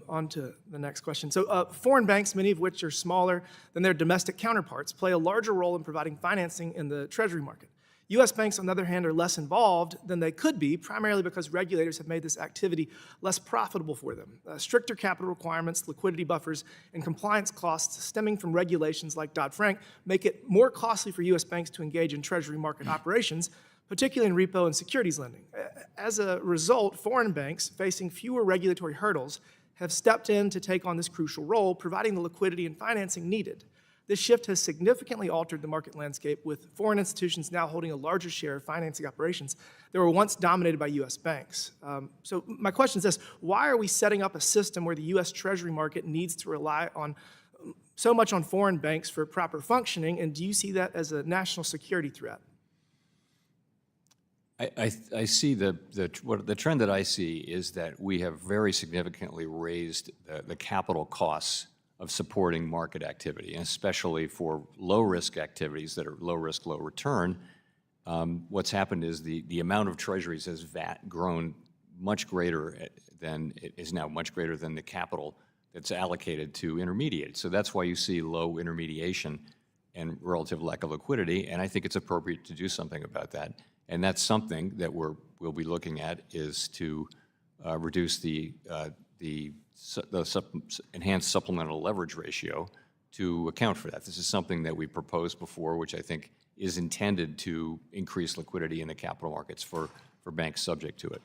On to the next question. So foreign banks, many of which are smaller than their domestic counterparts, play a larger role in providing financing in the Treasury market. U.S. banks, on the other hand, are less involved than they could be, primarily because regulators have made this activity less profitable for them. Stricter capital requirements, liquidity buffers, and compliance costs stemming from regulations like Dodd-Frank make it more costly for U.S. banks to engage in treasury market operations, particularly in repo and securities lending. As a result, foreign banks, facing fewer regulatory hurdles, have stepped in to take on this crucial role, providing the liquidity and financing needed. This shift has significantly altered the market landscape, with foreign institutions now holding a larger share of financing operations that were once dominated by U.S. banks. So my question is this: why are we setting up a system where the U.S. Treasury market needs to rely on so much on foreign banks for proper functioning, and do you see that as a national security threat? I see the trend that I see is that we have very significantly raised the capital costs of supporting market activity, and especially for low-risk activities that are low-risk, low-return. What's happened is the amount of treasuries has grown much greater than, it is now much greater than the capital that's allocated to intermediate. So that's why you see low intermediation and relative lack of liquidity, and I think it's appropriate to do something about that. And that's something that we'll be looking at, is to reduce the enhanced supplemental leverage ratio to account for that. This is something that we proposed before, which I think is intended to increase liquidity in the capital markets for banks subject to it.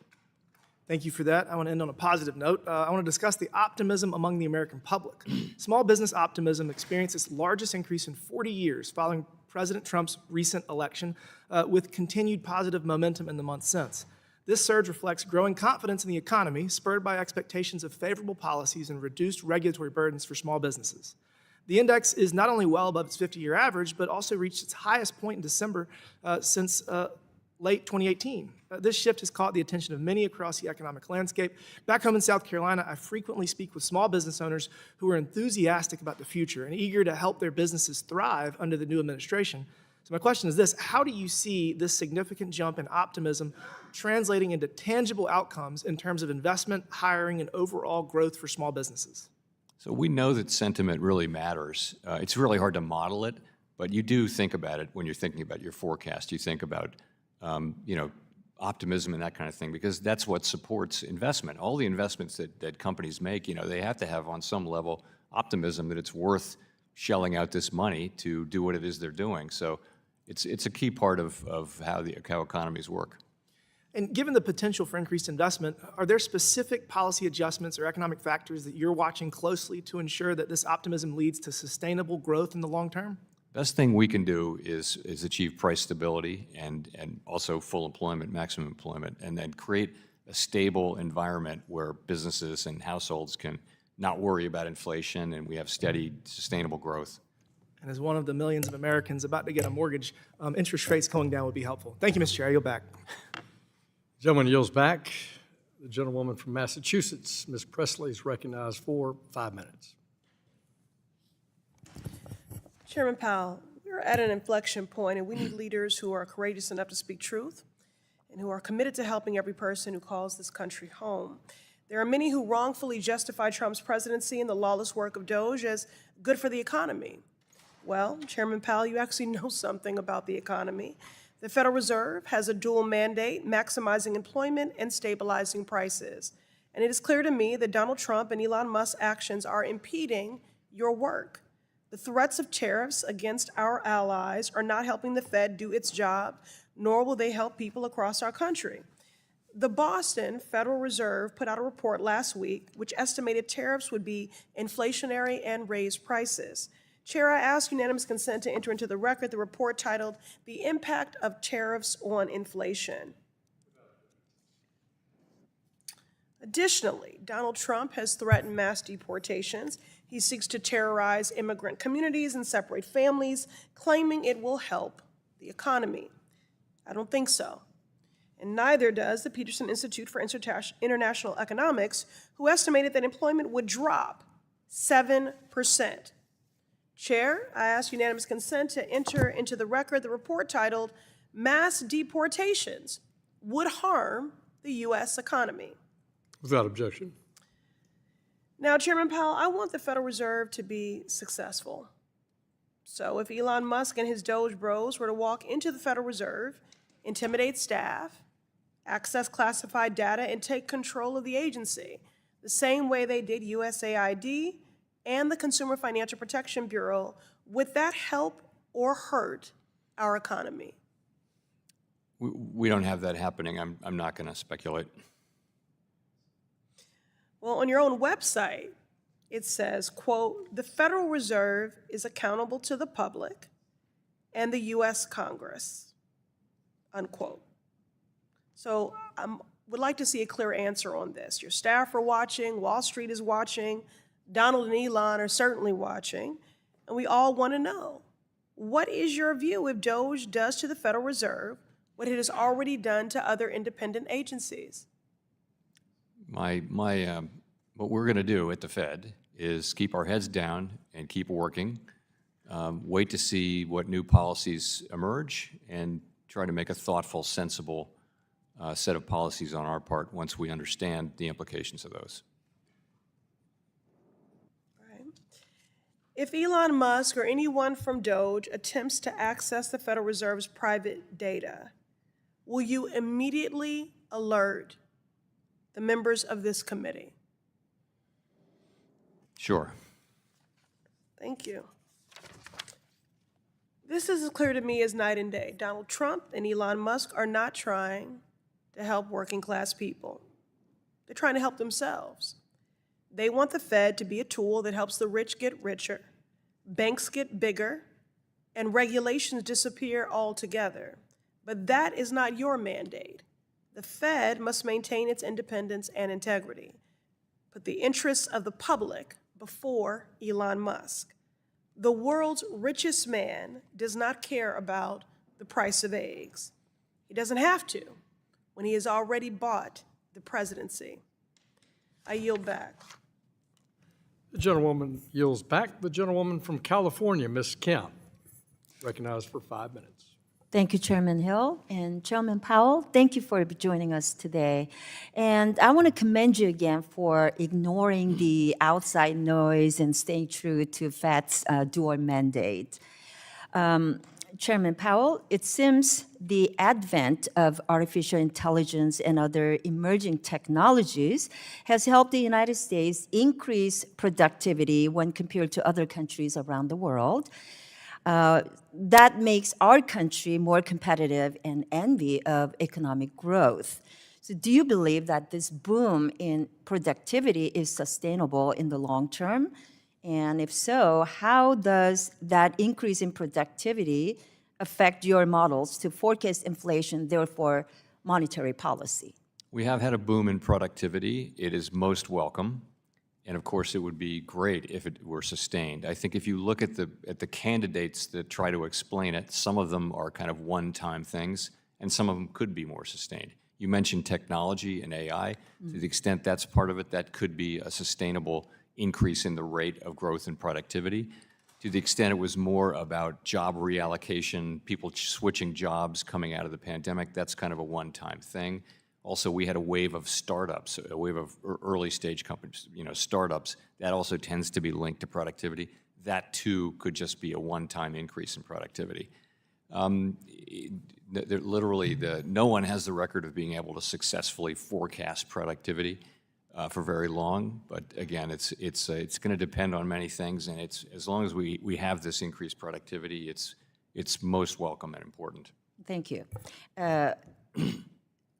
Thank you for that. I want to end on a positive note. I want to discuss the optimism among the American public. Small business optimism experienced its largest increase in 40 years following President Trump's recent election, with continued positive momentum in the months since. This surge reflects growing confidence in the economy, spurred by expectations of favorable policies and reduced regulatory burdens for small businesses. The index is not only well above its 50-year average, but also reached its highest point in December since late 2018. This shift has caught the attention of many across the economic landscape. Back home in South Carolina, I frequently speak with small business owners who are enthusiastic about the future and eager to help their businesses thrive under the new administration. So my question is this: how do you see this significant jump in optimism translating into tangible outcomes in terms of investment, hiring, and overall growth for small businesses? So we know that sentiment really matters. It's really hard to model it, but you do think about it when you're thinking about your forecast. You think about optimism and that kind of thing, because that's what supports investment. All the investments that companies make, they have to have on some level optimism that it's worth shelling out this money to do what it is they're doing. So it's a key part of how economies work. And given the potential for increased investment, are there specific policy adjustments or economic factors that you're watching closely to ensure that this optimism leads to sustainable growth in the long term? Best thing we can do is achieve price stability and also full employment, maximum employment, and then create a stable environment where businesses and households can not worry about inflation, and we have steady, sustainable growth. And as one of the millions of Americans about to get a mortgage, interest rates going down would be helpful. Thank you, Mr. Chair. I yield back. Gentleman yields back. The gentlewoman from Massachusetts, Ms. Presley, is recognized for 5 minutes. Chairman Powell, we're at an inflection point, and we need leaders who are courageous enough to speak truth and who are committed to helping every person who calls this country home. There are many who wrongfully justify Trump's presidency and the lawless work of DOJ as good for the economy. Well, Chairman Powell, you actually know something about the economy. The Federal Reserve has a dual mandate, maximizing employment and stabilizing prices. And it is clear to me that Donald Trump and Elon Musk's actions are impeding your work. The threats of tariffs against our allies are not helping the Fed do its job, nor will they help people across our country. The Boston Federal Reserve put out a report last week which estimated tariffs would be inflationary and raise prices. Chair, I ask unanimous consent to enter into the record the report titled "The Impact of Tariffs on Inflation." Additionally, Donald Trump has threatened mass deportations. He seeks to terrorize immigrant communities and separate families, claiming it will help the economy. I don't think so. And neither does the Peterson Institute for International Economics, who estimated that employment would drop 7%. Chair, I ask unanimous consent to enter into the record the report titled "Mass Deportations Would Harm the U.S. Economy." Without objection. Now, Chairman Powell, I want the Federal Reserve to be successful. So if Elon Musk and his Doge bros were to walk into the Federal Reserve, intimidate staff, access classified data, and take control of the agency, the same way they did USAID and the Consumer Financial Protection Bureau, would that help or hurt our economy? We don't have that happening. I'm not going to speculate. Well, on your own website, it says, quote, "The Federal Reserve is accountable to the public and the U.S. Congress," unquote. So I would like to see a clear answer on this. Your staff are watching, Wall Street is watching, Donald and Elon are certainly watching, and we all want to know, what is your view if Doge does to the Federal Reserve what it has already done to other independent agencies? What we're going to do at the Fed is keep our heads down and keep working, wait to see what new policies emerge, and try to make a thoughtful, sensible set of policies on our part once we understand the implications of those. Right. If Elon Musk or anyone from Doge attempts to access the Federal Reserve's private data, will you immediately alert the members of this committee? Sure. Thank you. This is as clear to me as night and day. Donald Trump and Elon Musk are not trying to help working class people. They're trying to help themselves. They want the Fed to be a tool that helps the rich get richer, banks get bigger, and regulations disappear altogether. But that is not your mandate. The Fed must maintain its independence and integrity. Put the interests of the public before Elon Musk. The world's richest man does not care about the price of eggs. He doesn't have to when he has already bought the presidency. I yield back. The gentlewoman yields back. The gentlewoman from California, Ms. Kemp, recognized for 5 minutes. Thank you, Chairman Hill. And Chairman Powell, thank you for joining us today. And I want to commend you again for ignoring the outside noise and staying true to Fed's dual mandate. Chairman Powell, it seems the advent of artificial intelligence and other emerging technologies has helped the United States increase productivity when compared to other countries around the world. That makes our country more competitive and envy of economic growth. So do you believe that this boom in productivity is sustainable in the long term? And if so, how does that increase in productivity affect your models to forecast inflation, therefore monetary policy? We have had a boom in productivity. It is most welcome. And of course, it would be great if it were sustained. I think if you look at the candidates that try to explain it, some of them are kind of one-time things, and some of them could be more sustained. You mentioned technology and AI. To the extent that's part of it, that could be a sustainable increase in the rate of growth and productivity. To the extent it was more about job reallocation, people switching jobs coming out of the pandemic, that's kind of a one-time thing. Also, we had a wave of startups, a wave of early stage companies, startups. That also tends to be linked to productivity. That too could just be a one-time increase in productivity. Literally, no one has the record of being able to successfully forecast productivity for very long. But again, it's going to depend on many things, and as long as we have this increased productivity, it's most welcome and important. Thank you.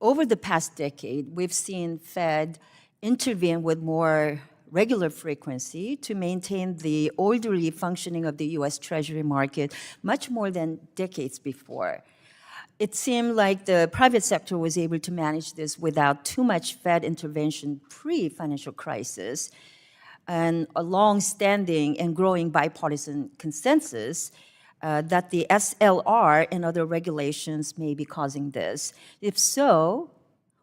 Over the past decade, we've seen Fed intervene with more regular frequency to maintain the orderly functioning of the U.S. Treasury market much more than decades before. It seemed like the private sector was able to manage this without too much Fed intervention pre-financial crisis, and a long-standing and growing bipartisan consensus that the SLR and other regulations may be causing this. If so,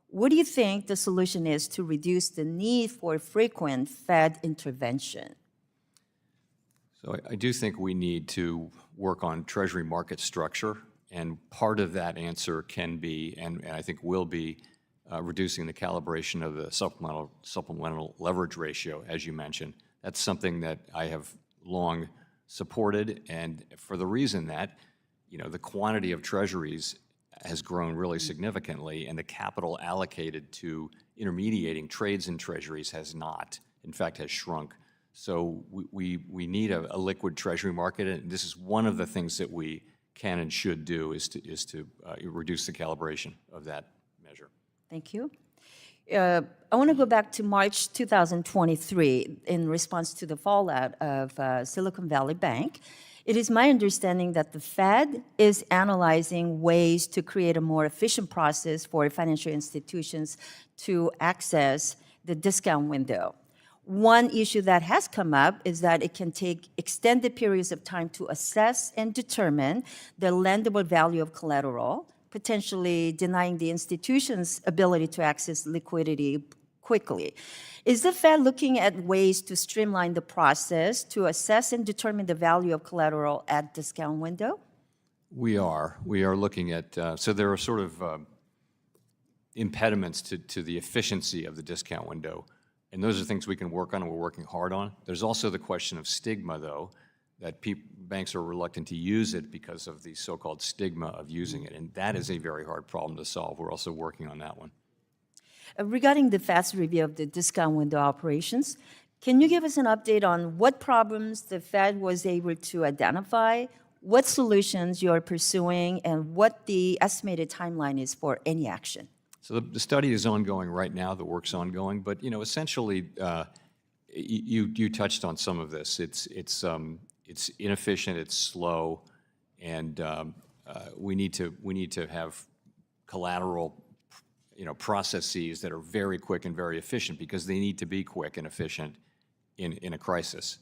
what do you think the solution is to reduce the need for frequent Fed intervention? So I do think we need to work on Treasury market structure, and part of that answer can be, and I think will be, reducing the calibration of the supplemental leverage ratio, as you mentioned. That's something that I have long supported, and for the reason that, the quantity of treasuries has grown really significantly, and the capital allocated to intermediating trades in treasuries has not, in fact, has shrunk. So we need a liquid treasury market, and this is one of the things that we can and should do is to reduce the calibration of that measure. Thank you. I want to go back to March 2023 in response to the fallout of Silicon Valley Bank. It is my understanding that the Fed is analyzing ways to create a more efficient process for financial institutions to access the discount window. One issue that has come up is that it can take extended periods of time to assess and determine the lendable value of collateral, potentially denying the institution's ability to access liquidity quickly. Is the Fed looking at ways to streamline the process to assess and determine the value of collateral at discount window? We are looking at, so there are sort of impediments to the efficiency of the discount window. And those are things we can work on and we're working hard on. There's also the question of stigma, though, that banks are reluctant to use it because of the so-called stigma of using it. And that is a very hard problem to solve. We're also working on that one. Regarding the fast review of the discount window operations, can you give us an update on what problems the Fed was able to identify, what solutions you're pursuing, and what the estimated timeline is for any action? So the study is ongoing right now, the work's ongoing, but essentially, you touched on some of this. It's inefficient, it's slow, and we need to have collateral, processes that are very quick and very efficient because they need to be quick and efficient in a crisis.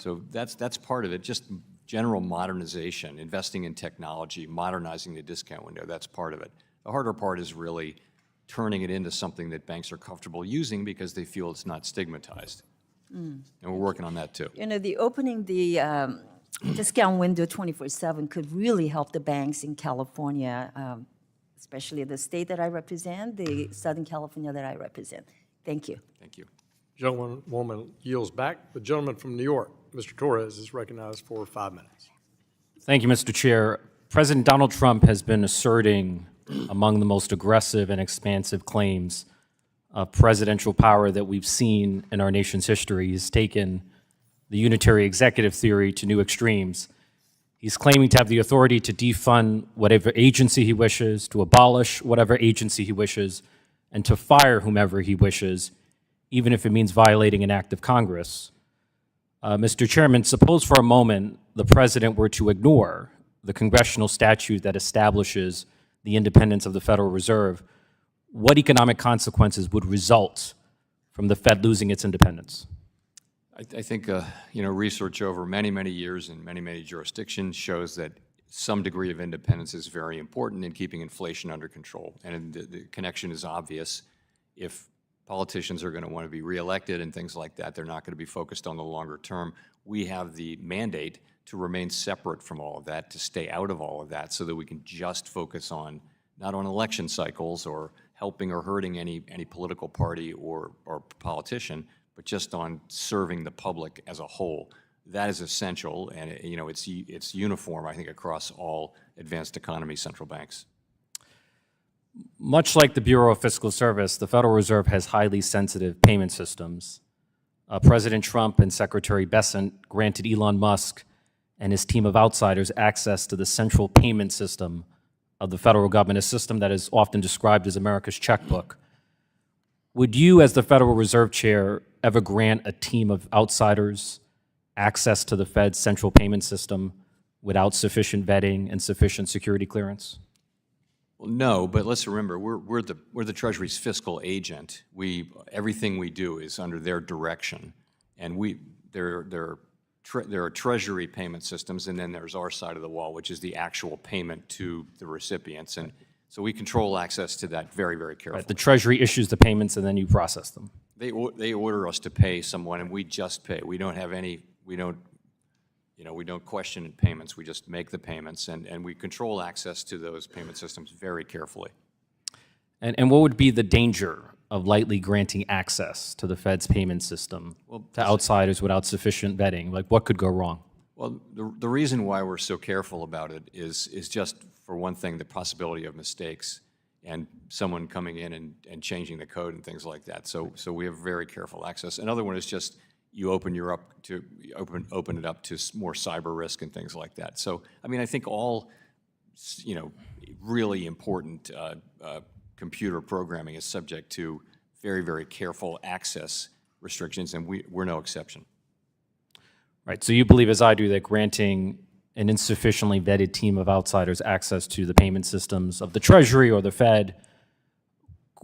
So that's part of it. Just general modernization, investing in technology, modernizing the discount window. That's part of it. The harder part is really turning it into something that banks are comfortable using because they feel it's not stigmatized. And we're working on that too. The opening the discount window 24/7 could really help the banks in California, especially the state that I represent, the Southern California that I represent. Thank you. Thank you. Gentlewoman yields back. The gentleman from New York, Mr. Torres, is recognized for 5 minutes. Thank you, Mr. Chair. President Donald Trump has been asserting among the most aggressive and expansive claims of presidential power that we've seen in our nation's history. He's taken the unitary executive theory to new extremes. He's claiming to have the authority to defund whatever agency he wishes, to abolish whatever agency he wishes, and to fire whomever he wishes, even if it means violating an act of Congress. Mr. Chairman, suppose for a moment the president were to ignore the congressional statute that establishes the independence of the Federal Reserve. What economic consequences would result from the Fed losing its independence? I think research over many, many years in many, many jurisdictions shows that some degree of independence is very important in keeping inflation under control. And the connection is obvious. If politicians are going to want to be reelected and things like that, they're not going to be focused on the longer term. We have the mandate to remain separate from all of that, to stay out of all of that, so that we can just focus on, not on election cycles or helping or hurting any political party or politician, but just on serving the public as a whole. That is essential, and it's uniform, I think, across all advanced economy central banks. Much like the Bureau of Fiscal Service, the Federal Reserve has highly sensitive payment systems. President Trump and Secretary Bessent granted Elon Musk and his team of outsiders access to the central payment system of the federal government, a system that is often described as America's checkbook. Would you, as the Federal Reserve Chair, ever grant a team of outsiders access to the Fed's central payment system without sufficient vetting and sufficient security clearance? Well, no, but let's remember, we're the Treasury's fiscal agent. Everything we do is under their direction, and there are Treasury payment systems, and then there's our side of the wall, which is the actual payment to the recipients, and so we control access to that very, very carefully. Right, the Treasury issues the payments, and then you process them. They order us to pay someone, and we just pay. We don't have any. We don't question payments. We just make the payments, and we control access to those payment systems very carefully. And what would be the danger of lightly granting access to the Fed's payment system to outsiders without sufficient vetting? Like, what could go wrong? Well, the reason why we're so careful about it is just, for one thing, the possibility of mistakes and someone coming in and changing the code and things like that. So we have very careful access. Another one is just you open it up to more cyber risk and things like that. So, I mean, I think all, really important computer programming is subject to very, very careful access restrictions, and we're no exception. Right, so you believe, as I do, that granting an insufficiently vetted team of outsiders access to the payment systems of the Treasury or the Fed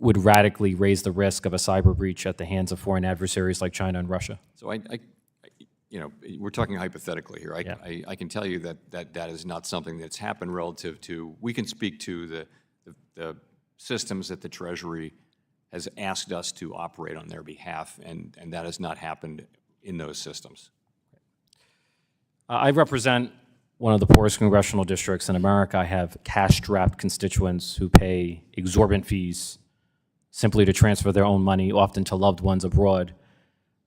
would radically raise the risk of a cyber breach at the hands of foreign adversaries like China and Russia? So we're talking hypothetically here. I can tell you that is not something that's happened relative to, we can speak to the systems that the Treasury has asked us to operate on their behalf, and that has not happened in those systems. I represent one of the poorest congressional districts in America. I have cash-strapped constituents who pay exorbitant fees simply to transfer their own money, often to loved ones abroad.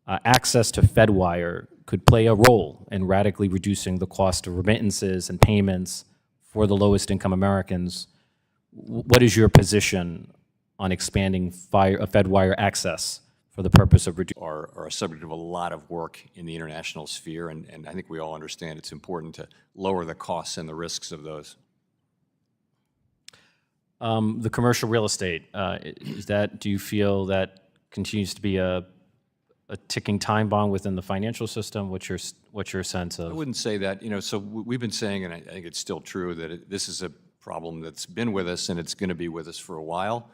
Access to FedWire could play a role in radically reducing the cost of remittances and payments for the lowest income Americans. What is your position on expanding FedWire access for the purpose of reducing? Are a subject of a lot of work in the international sphere, and I think we all understand it's important to lower the costs and the risks of those. The commercial real estate, do you feel that continues to be a ticking time bomb within the financial system? What's your sense of? I wouldn't say that. So we've been saying, and I think it's still true, that this is a problem that's been with us and it's going to be with us for a while.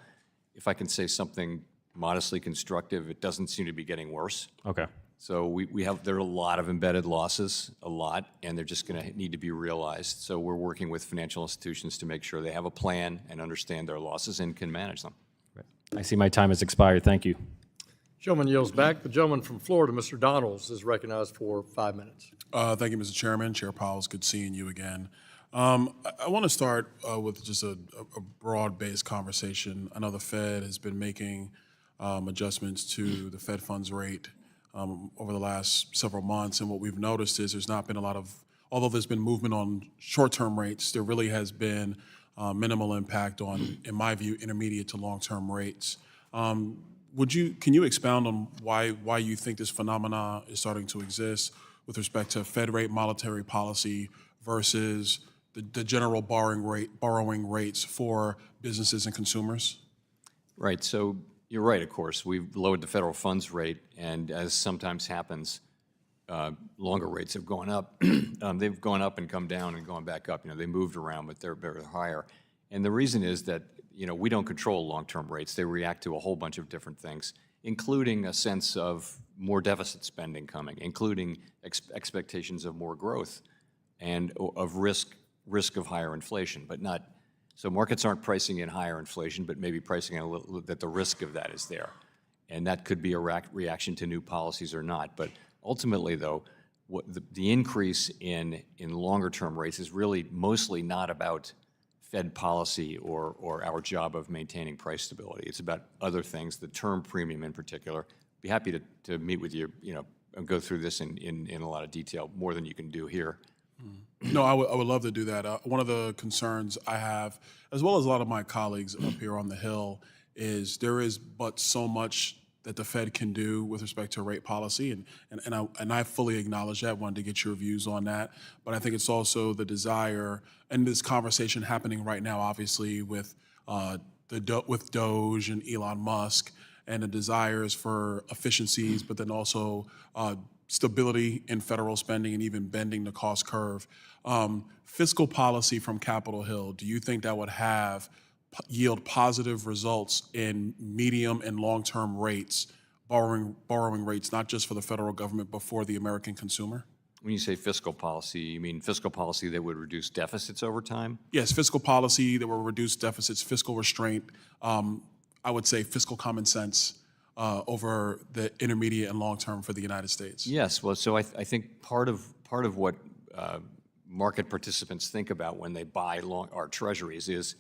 If I can say something modestly constructive, it doesn't seem to be getting worse. Okay. So there are a lot of embedded losses, and they're just going to need to be realized. So we're working with financial institutions to make sure they have a plan and understand their losses and can manage them. I see my time has expired. Thank you. Gentleman yields back. The gentleman from Florida, Mr. Donalds, is recognized for 5 minutes. Thank you, Mr. Chairman. Chair Powell, it's good seeing you again. I want to start with just a broad-based conversation. I know the Fed has been making adjustments to the Fed funds rate over the last several months, and what we've noticed is there's not been a lot of, although there's been movement on short-term rates, there really has been minimal impact on, in my view, intermediate to long-term rates. Can you expound on why you think this phenomena is starting to exist with respect to Fed rate monetary policy versus the general borrowing rates for businesses and consumers? Right. So you're right, of course. We've lowered the federal funds rate, and as sometimes happens, longer rates have gone up. They've gone up and come down and gone back up. They moved around, but they're higher. And the reason is that we don't control long-term rates. They react to a whole bunch of different things, including a sense of more deficit spending coming, including expectations of more growth and of risk of higher inflation, but not. So markets aren't pricing in higher inflation, but maybe pricing in that the risk of that is there. And that could be a reaction to new policies or not. But ultimately, though, the increase in longer-term rates is really mostly not about Fed policy or our job of maintaining price stability. It's about other things, the term premium in particular. Be happy to meet with you, and go through this in a lot of detail, more than you can do here. No, I would love to do that. One of the concerns I have, as well as a lot of my colleagues up here on the Hill, is there is but so much that the Fed can do with respect to rate policy, and I fully acknowledge that. Wanted to get your views on that, but I think it's also the desire, and this conversation happening right now, obviously with with Doge and Elon Musk, and the desires for efficiencies, but then also stability in federal spending and even bending the cost curve. Fiscal policy from Capitol Hill, do you think that would yield positive results in medium and long-term rates, borrowing rates, not just for the federal government, but for the American consumer? When you say fiscal policy, you mean fiscal policy that would reduce deficits over time? Yes, fiscal policy that will reduce deficits, fiscal restraint, I would say fiscal common sense over the intermediate and long term for the United States. Yes, well, so I think part of what market participants think about when they buy our treasuries is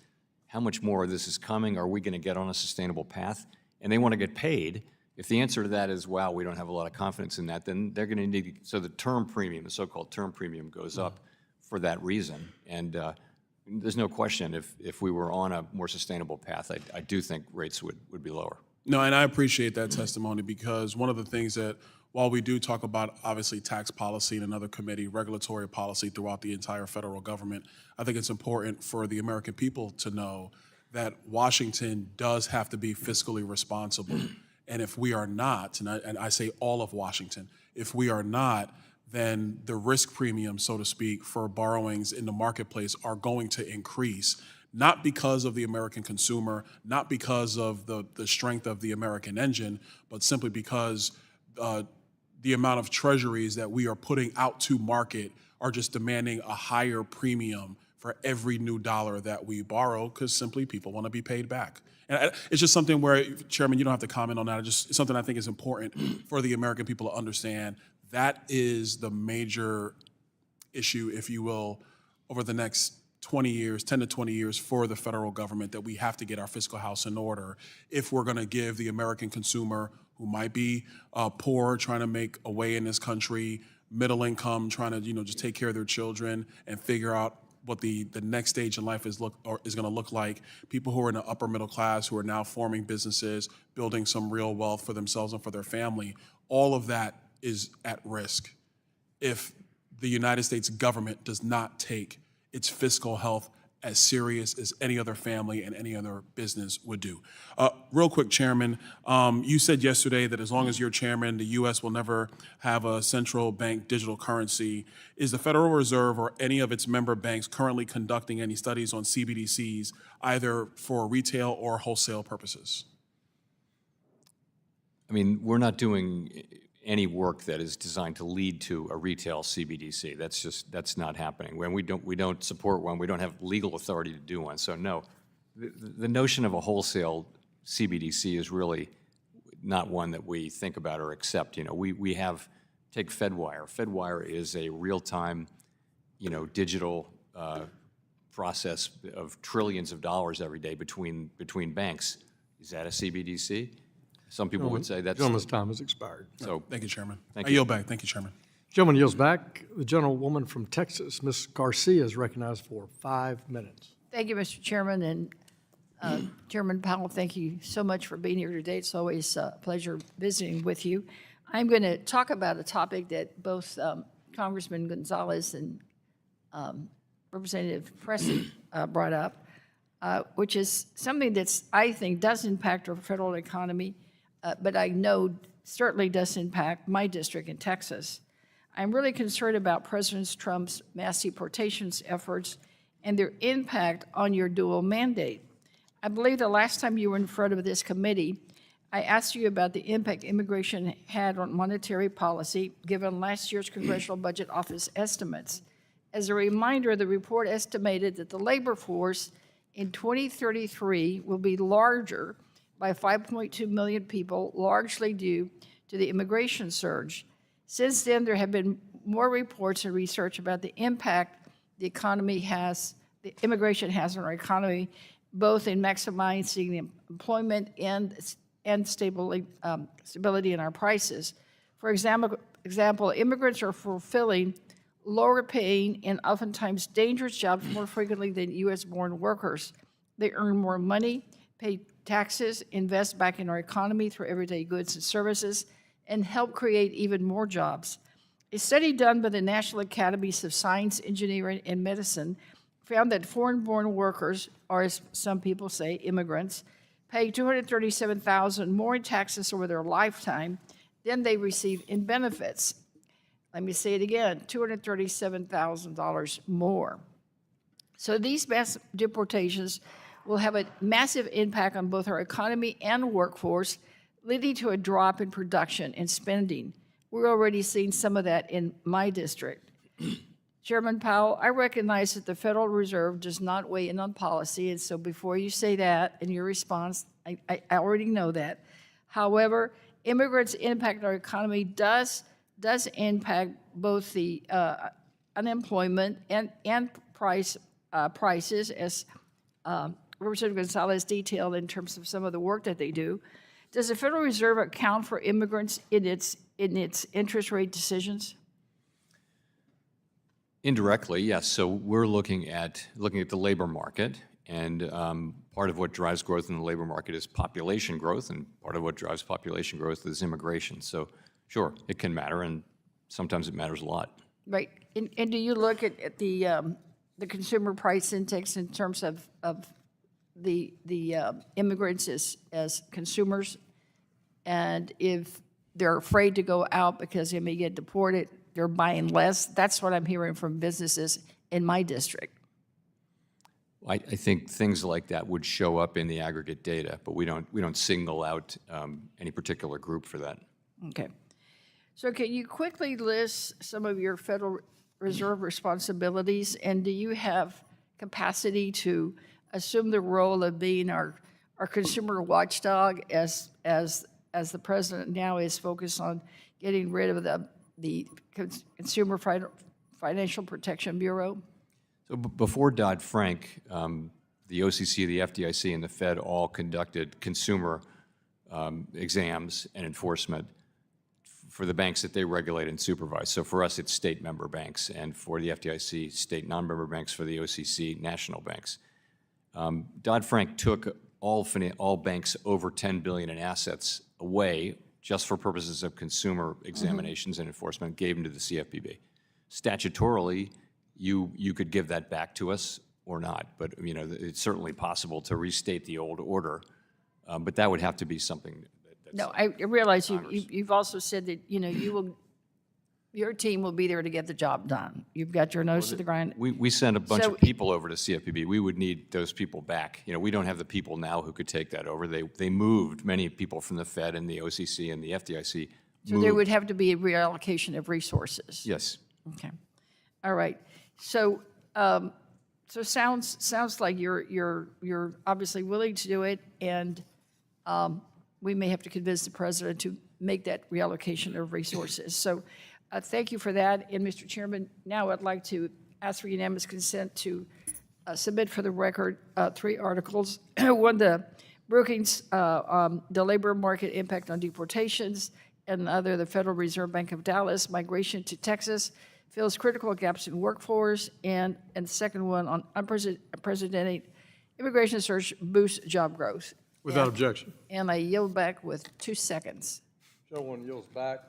how much more of this is coming, are we going to get on a sustainable path? And they want to get paid, If the answer to that is, wow, we don't have a lot of confidence in that, then they're going to need, so the term premium, the so-called term premium goes up for that reason. And there's no question if we were on a more sustainable path, I do think rates would be lower. No, and I appreciate that testimony, because one of the things that, while we do talk about obviously tax policy in another committee, regulatory policy throughout the entire federal government, I think it's important for the American people to know that Washington does have to be fiscally responsible. And if we are not, and I say all of Washington, if we are not, then the risk premium, so to speak, for borrowings in the marketplace are going to increase, not because of the American consumer, not because of the strength of the American engine, but simply because the amount of treasuries that we are putting out to market are just demanding a higher premium for every new dollar that we borrow, because simply people want to be paid back. And it's just something where, Chairman, you don't have to comment on that. It's something I think is important for the American people to understand. That is the major issue, if you will, over the next 20 years, 10 to 20 years for the federal government, that we have to get our fiscal house in order if we're going to give the American consumer, who might be poor, trying to make a way in this country, middle income, trying to just take care of their children and figure out what the next stage in life is going to look like. People who are in the upper middle class, who are now forming businesses, building some real wealth for themselves and for their family, all of that is at risk if the United States government does not take its fiscal health as serious as any other family and any other business would do. Real quick, Chairman, you said yesterday that as long as you're chairman, the U.S. will never have a central bank digital currency. Is the Federal Reserve or any of its member banks currently conducting any studies on CBDCs, either for retail or wholesale purposes? I mean, we're not doing any work that is designed to lead to a retail CBDC. That's not happening. When we don't support one, we don't have legal authority to do one. So no, the notion of a wholesale CBDC is really not one that we think about or accept. We have, take Fedwire. Fedwire is a real-time, digital process of trillions of dollars every day between banks. Is that a CBDC? Some people would say that's... Gentleman's time has expired. So, thank you, Chairman. Thank I yield back. Thank you, Chairman. Gentleman yields back. The gentlewoman from Texas, Ms. Garcia, is recognized for 5 minutes. Thank you, Mr. Chairman, and Chairman Powell, thank you so much for being here today. It's always a pleasure visiting with you. I'm going to talk about a topic that both Congressman Gonzalez and Representative Preston brought up, which is something that's, I think, does impact our federal economy, but I know certainly does impact my district in Texas. I'm really concerned about President Trump's mass deportations efforts and their impact on your dual mandate. I believe the last time you were in front of this committee, I asked you about the impact immigration had on monetary policy, given last year's Congressional Budget Office estimates. As a reminder, the report estimated that the labor force in 2033 will be larger by 5.2 million people, largely due to the immigration surge. Since then, there have been more reports and research about the impact the immigration has on our economy, both in maximizing the employment and stability in our prices. For example, immigrants are fulfilling lower paying and oftentimes dangerous jobs more frequently than U.S.-born workers. They earn more money, pay taxes, invest back in our economy through everyday goods and services, and help create even more jobs. A study done by the National Academies of Science, Engineering, and Medicine found that foreign-born workers, or as some people say, immigrants, pay $237,000 more in taxes over their lifetime than they receive in benefits. Let me say it again, $237,000 more. So these mass deportations will have a massive impact on both our economy and workforce, leading to a drop in production and spending. We're already seeing some of that in my district. Chairman Powell, I recognize that the Federal Reserve does not weigh in on policy, and so before you say that in your response, I already know that. However, immigrants' impact on our economy does impact both the unemployment and prices, as Representative Gonzalez detailed in terms of some of the work that they do. Does the Federal Reserve account for immigrants in its interest rate decisions? Indirectly, yes. So we're looking at the labor market, and part of what drives growth in the labor market is population growth, and part of what drives population growth is immigration. So sure, it can matter, and sometimes it matters a lot. Right. And do you look at the consumer price index in terms of the immigrants as consumers? And if they're afraid to go out because they may get deported, they're buying less? That's what I'm hearing from businesses in my district. I think things like that would show up in the aggregate data, but we don't single out any particular group for that. Okay. So can you quickly list some of your Federal Reserve responsibilities, and do you have capacity to assume the role of being our consumer watchdog as the president now is focused on getting rid of the Consumer Financial Protection Bureau? So before Dodd-Frank, the OCC, the FDIC, and the Fed all conducted consumer exams and enforcement for the banks that they regulate and supervise. So for us, it's state member banks, and for the FDIC, state non-member banks, for the OCC, national banks. Dodd-Frank took all banks over $10 billion in assets away just for purposes of consumer examinations and enforcement, gave them to the CFPB. Statutorily, you could give that back to us or not, but it's certainly possible to restate the old order, but that would have to be something. No, I realize you've also said that your team will be there to get the job done. You've got your nose to the grind. We sent a bunch of people over to CFPB. We would need those people back. We don't have the people now who could take that over. They moved many people from the Fed and the OCC and the FDIC. So there would have to be a reallocation of resources. Yes. Okay. All right. So sounds like you're obviously willing to do it, and we may have to convince the president to make that reallocation of resources. So thank you for that. And Mr. Chairman, now I'd like to ask for unanimous consent to submit for the record 3 articles. One, the Brookings, the labor market impact on deportations, and the other, the Federal Reserve Bank of Dallas, migration to Texas, fills critical gaps in workforce, and the second one on unprecedented immigration surge boosts job growth. Without objection. And I yield back with 2 seconds. Joe, one yields back.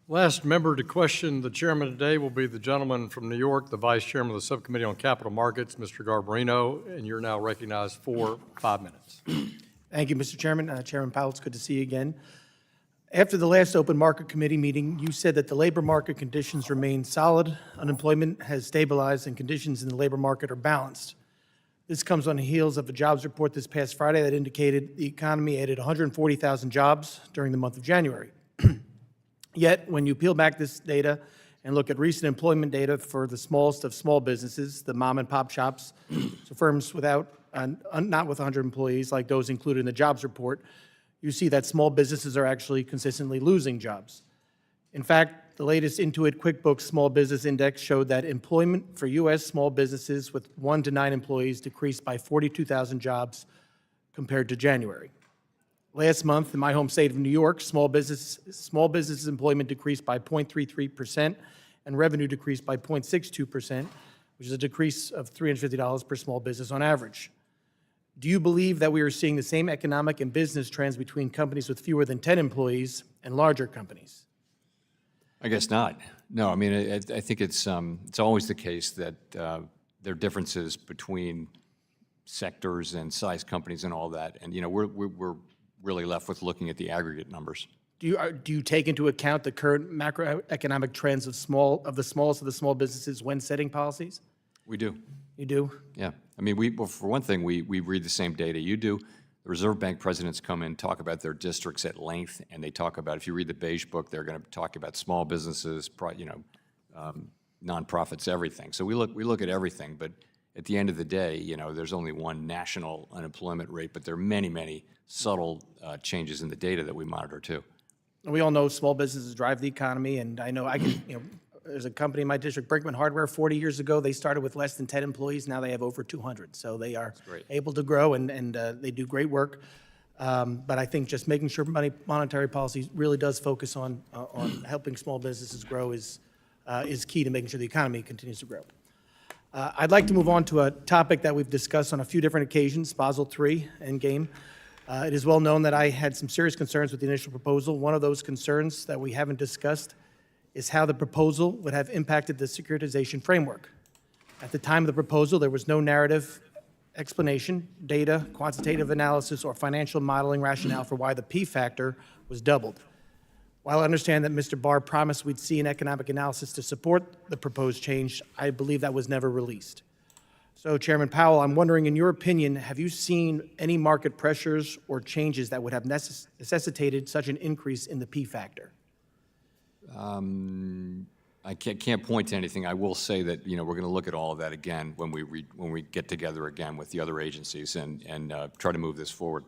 Last member to question the chairman today will be the gentleman from New York, the vice chairman of the Subcommittee on Capital Markets, Mr. Garbarino, and you're now recognized for 5 minutes. Thank you, Mr. Chairman. Chairman Powell, it's good to see you again. After the last open market committee meeting, you said that the labor market conditions remain solid, unemployment has stabilized, and conditions in the labor market are balanced. This comes on the heels of a jobs report this past Friday that indicated the economy added 140,000 jobs during the month of January. Yet, when you peel back this data and look at recent employment data for the smallest of small businesses, the mom and pop shops, so firms without, not with 100 employees like those included in the jobs report, you see that small businesses are actually consistently losing jobs. In fact, the latest Intuit QuickBooks Small Business Index showed that employment for U.S. small businesses with 1 to 9 employees decreased by 42,000 jobs compared to January. Last month, in my home state of New York, small business employment decreased by 0.33%, and revenue decreased by 0.62%, which is a decrease of $350 per small business on average. Do you believe that we are seeing the same economic and business trends between companies with fewer than 10 employees and larger companies? I guess not. No, I mean, I think it's always the case that there are differences between sectors and size companies and all that, and we're really left with looking at the aggregate numbers. Do you take into account the current macroeconomic trends of the smallest of the small businesses when setting policies? We do. You do? Yeah. I mean, well, for one thing, we read the same data you do. The Reserve Bank presidents come in, talk about their districts at length, and they talk about, if you read the Beige Book, they're going to talk about small businesses, nonprofits, everything. So we look at everything, but at the end of the day, there's only one national unemployment rate, but there are many, many subtle changes in the data that we monitor too. We all know small businesses drive the economy, and I know there's a company in my district, Brinkman Hardware, 40 years ago, they started with less than 10 employees. Now they have over 200. So they are able to grow, and they do great work. But I think just making sure monetary policy really does focus on helping small businesses grow is key to making sure the economy continues to grow. I'd like to move on to a topic that we've discussed on a few different occasions, Basel III Endgame. It is well known that I had some serious concerns with the initial proposal. One of those concerns that we haven't discussed is how the proposal would have impacted the securitization framework. At the time of the proposal, there was no narrative explanation, data, quantitative analysis, or financial modeling rationale for why the P factor was doubled. While I understand that Mr. Barr promised we'd see an economic analysis to support the proposed change, I believe that was never released. So, Chairman Powell, I'm wondering, in your opinion, have you seen any market pressures or changes that would have necessitated such an increase in the P factor? I can't point to anything. I will say that, we're going to look at all of that again when we get together again with the other agencies and try to move this forward.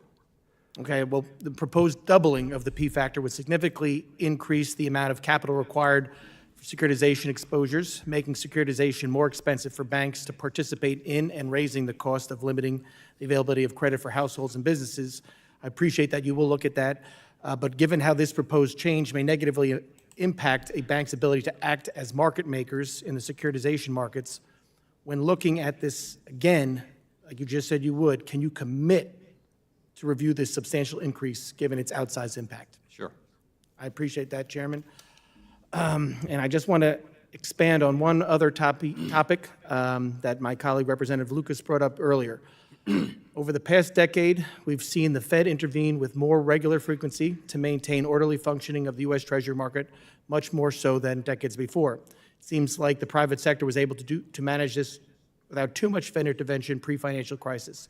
Okay, well, the proposed doubling of the P factor would significantly increase the amount of capital required for securitization exposures, making securitization more expensive for banks to participate in and raising the cost of limiting the availability of credit for households and businesses. I appreciate that you will look at that, but given how this proposed change may negatively impact a bank's ability to act as market makers in the securitization markets, when looking at this again, like you just said you would, can you commit to review this substantial increase given its outsized impact? Sure. I appreciate that, Chairman. And I just want to expand on one other topic that my colleague Representative Lucas brought up earlier. Over the past decade, we've seen the Fed intervene with more regular frequency to maintain orderly functioning of the U.S. Treasury market, much more so than decades before. It seems like the private sector was able to manage this without too much Fed intervention pre-financial crisis.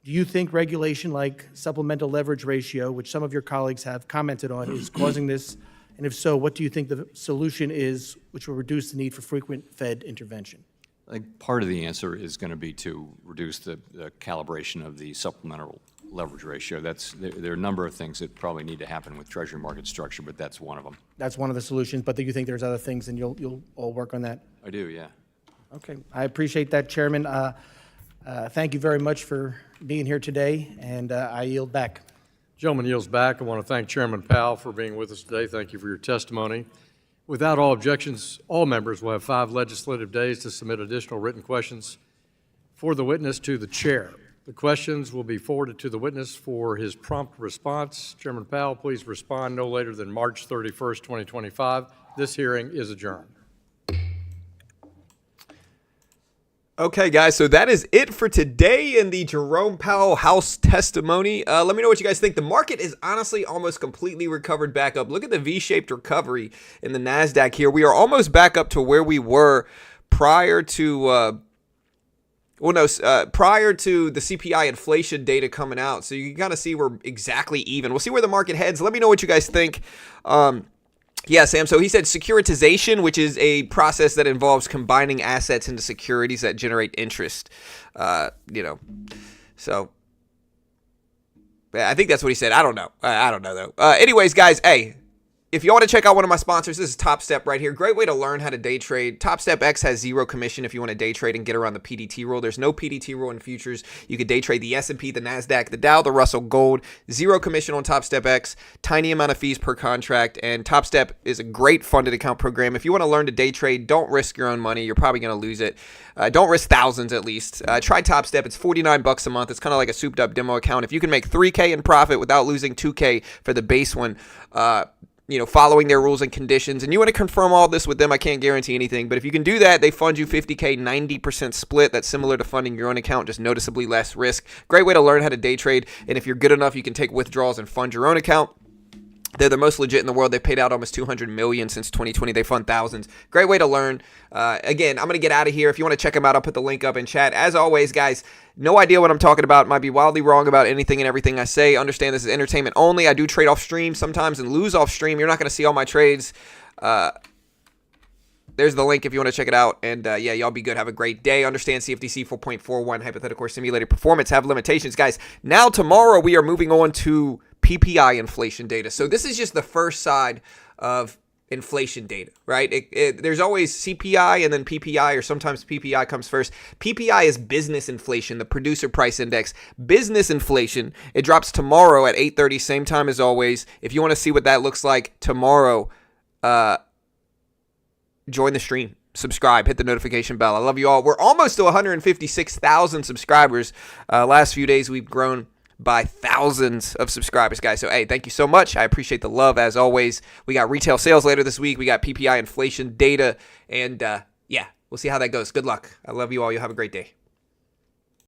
Do you think regulation like supplemental leverage ratio, which some of your colleagues have commented on, is causing this? And if so, what do you think the solution is which will reduce the need for frequent Fed intervention? I think part of the answer is going to be to reduce the calibration of the supplemental leverage ratio. There are a number of things that probably need to happen with Treasury market structure, but that's one of them. That's one of the solutions, but do you think there's other things, and you'll all work on that? I do, yeah. Okay, I appreciate that, Chairman. Thank you very much for being here today, and I yield back. Gentleman yields back. I want to thank Chairman Powell for being with us today. Thank you for your testimony. Without all objections, all members will have 5 legislative days to submit additional written questions for the witness to the chair. The questions will be forwarded to the witness for his prompt response. Chairman Powell, please respond no later than March 31st, 2025. This hearing is adjourned. Okay, guys, so that is it for today in the Jerome Powell House testimony. Let me know what you guys think. The market is honestly almost completely recovered back up. Look at the V-shaped recovery in the NASDAQ here. We are almost back up to where we were prior to, prior to the CPI inflation data coming out. So you can kind of see we're exactly even. We'll see where the market heads. Let me know what you guys think. Yeah, Sam, so he said securitization, which is a process that involves combining assets into securities that generate interest, so yeah, I think that's what he said. I don't know. I don't know, though. Anyways, guys, hey, if you want to check out one of my sponsors, this is Top Step right here. Great way to learn how to day trade. Top Step X has 0 commission if you want to day trade and get around the PDT rule. There's no PDT rule in futures. You could day trade the S&P, the NASDAQ, the Dow, the Russell, gold. 0 commission on Top Step X. Tiny amount of fees per contract. And Top Step is a great funded account program. If you want to learn to day trade, don't risk your own money. You're probably going to lose it. Don't risk thousands at least. Try Top Step. It's $49 a month. It's kind of like a souped up demo account. If you can make $3K in profit without losing $2K for the base one, following their rules and conditions, and you want to confirm all this with them, I can't guarantee anything, but if you can do that, they fund you $50K, 90% split. That's similar to funding your own account, just noticeably less risk. Great way to learn how to day trade, and if you're good enough, you can take withdrawals and fund your own account. They're the most legit in the world. They've paid out almost $200 million since 2020. They fund thousands. Great way to learn. Again, I'm going to get out of here. If you want to check them out, I'll put the link up in chat. As always, guys, no idea what I'm talking about. Might be wildly wrong about anything and everything I say. Understand this is entertainment only. I do trade off stream sometimes and lose off stream. You're not going to see all my trades. There's the link if you want to check it out. And yeah, y'all be good. Have a great day. Understand CFTC 4.41 hypothetical or simulated performance have limitations, guys. Now, tomorrow, we are moving on to PPI inflation data. So this is just the first side of inflation data, right? There's always CPI and then PPI, or sometimes PPI comes first. PPI is business inflation, the producer price index. Business inflation, it drops tomorrow at 8:30, same time as always. If you want to see what that looks like tomorrow, join the stream. Subscribe, hit the notification bell. I love you all. We're almost to 156,000 subscribers. Last few days, we've grown by thousands of subscribers, guys. So, hey, thank you so much. I appreciate the love, as always. We got retail sales later this week. We got PPI inflation data. And, yeah, we'll see how that goes. Good luck. I love you all. You have a great day.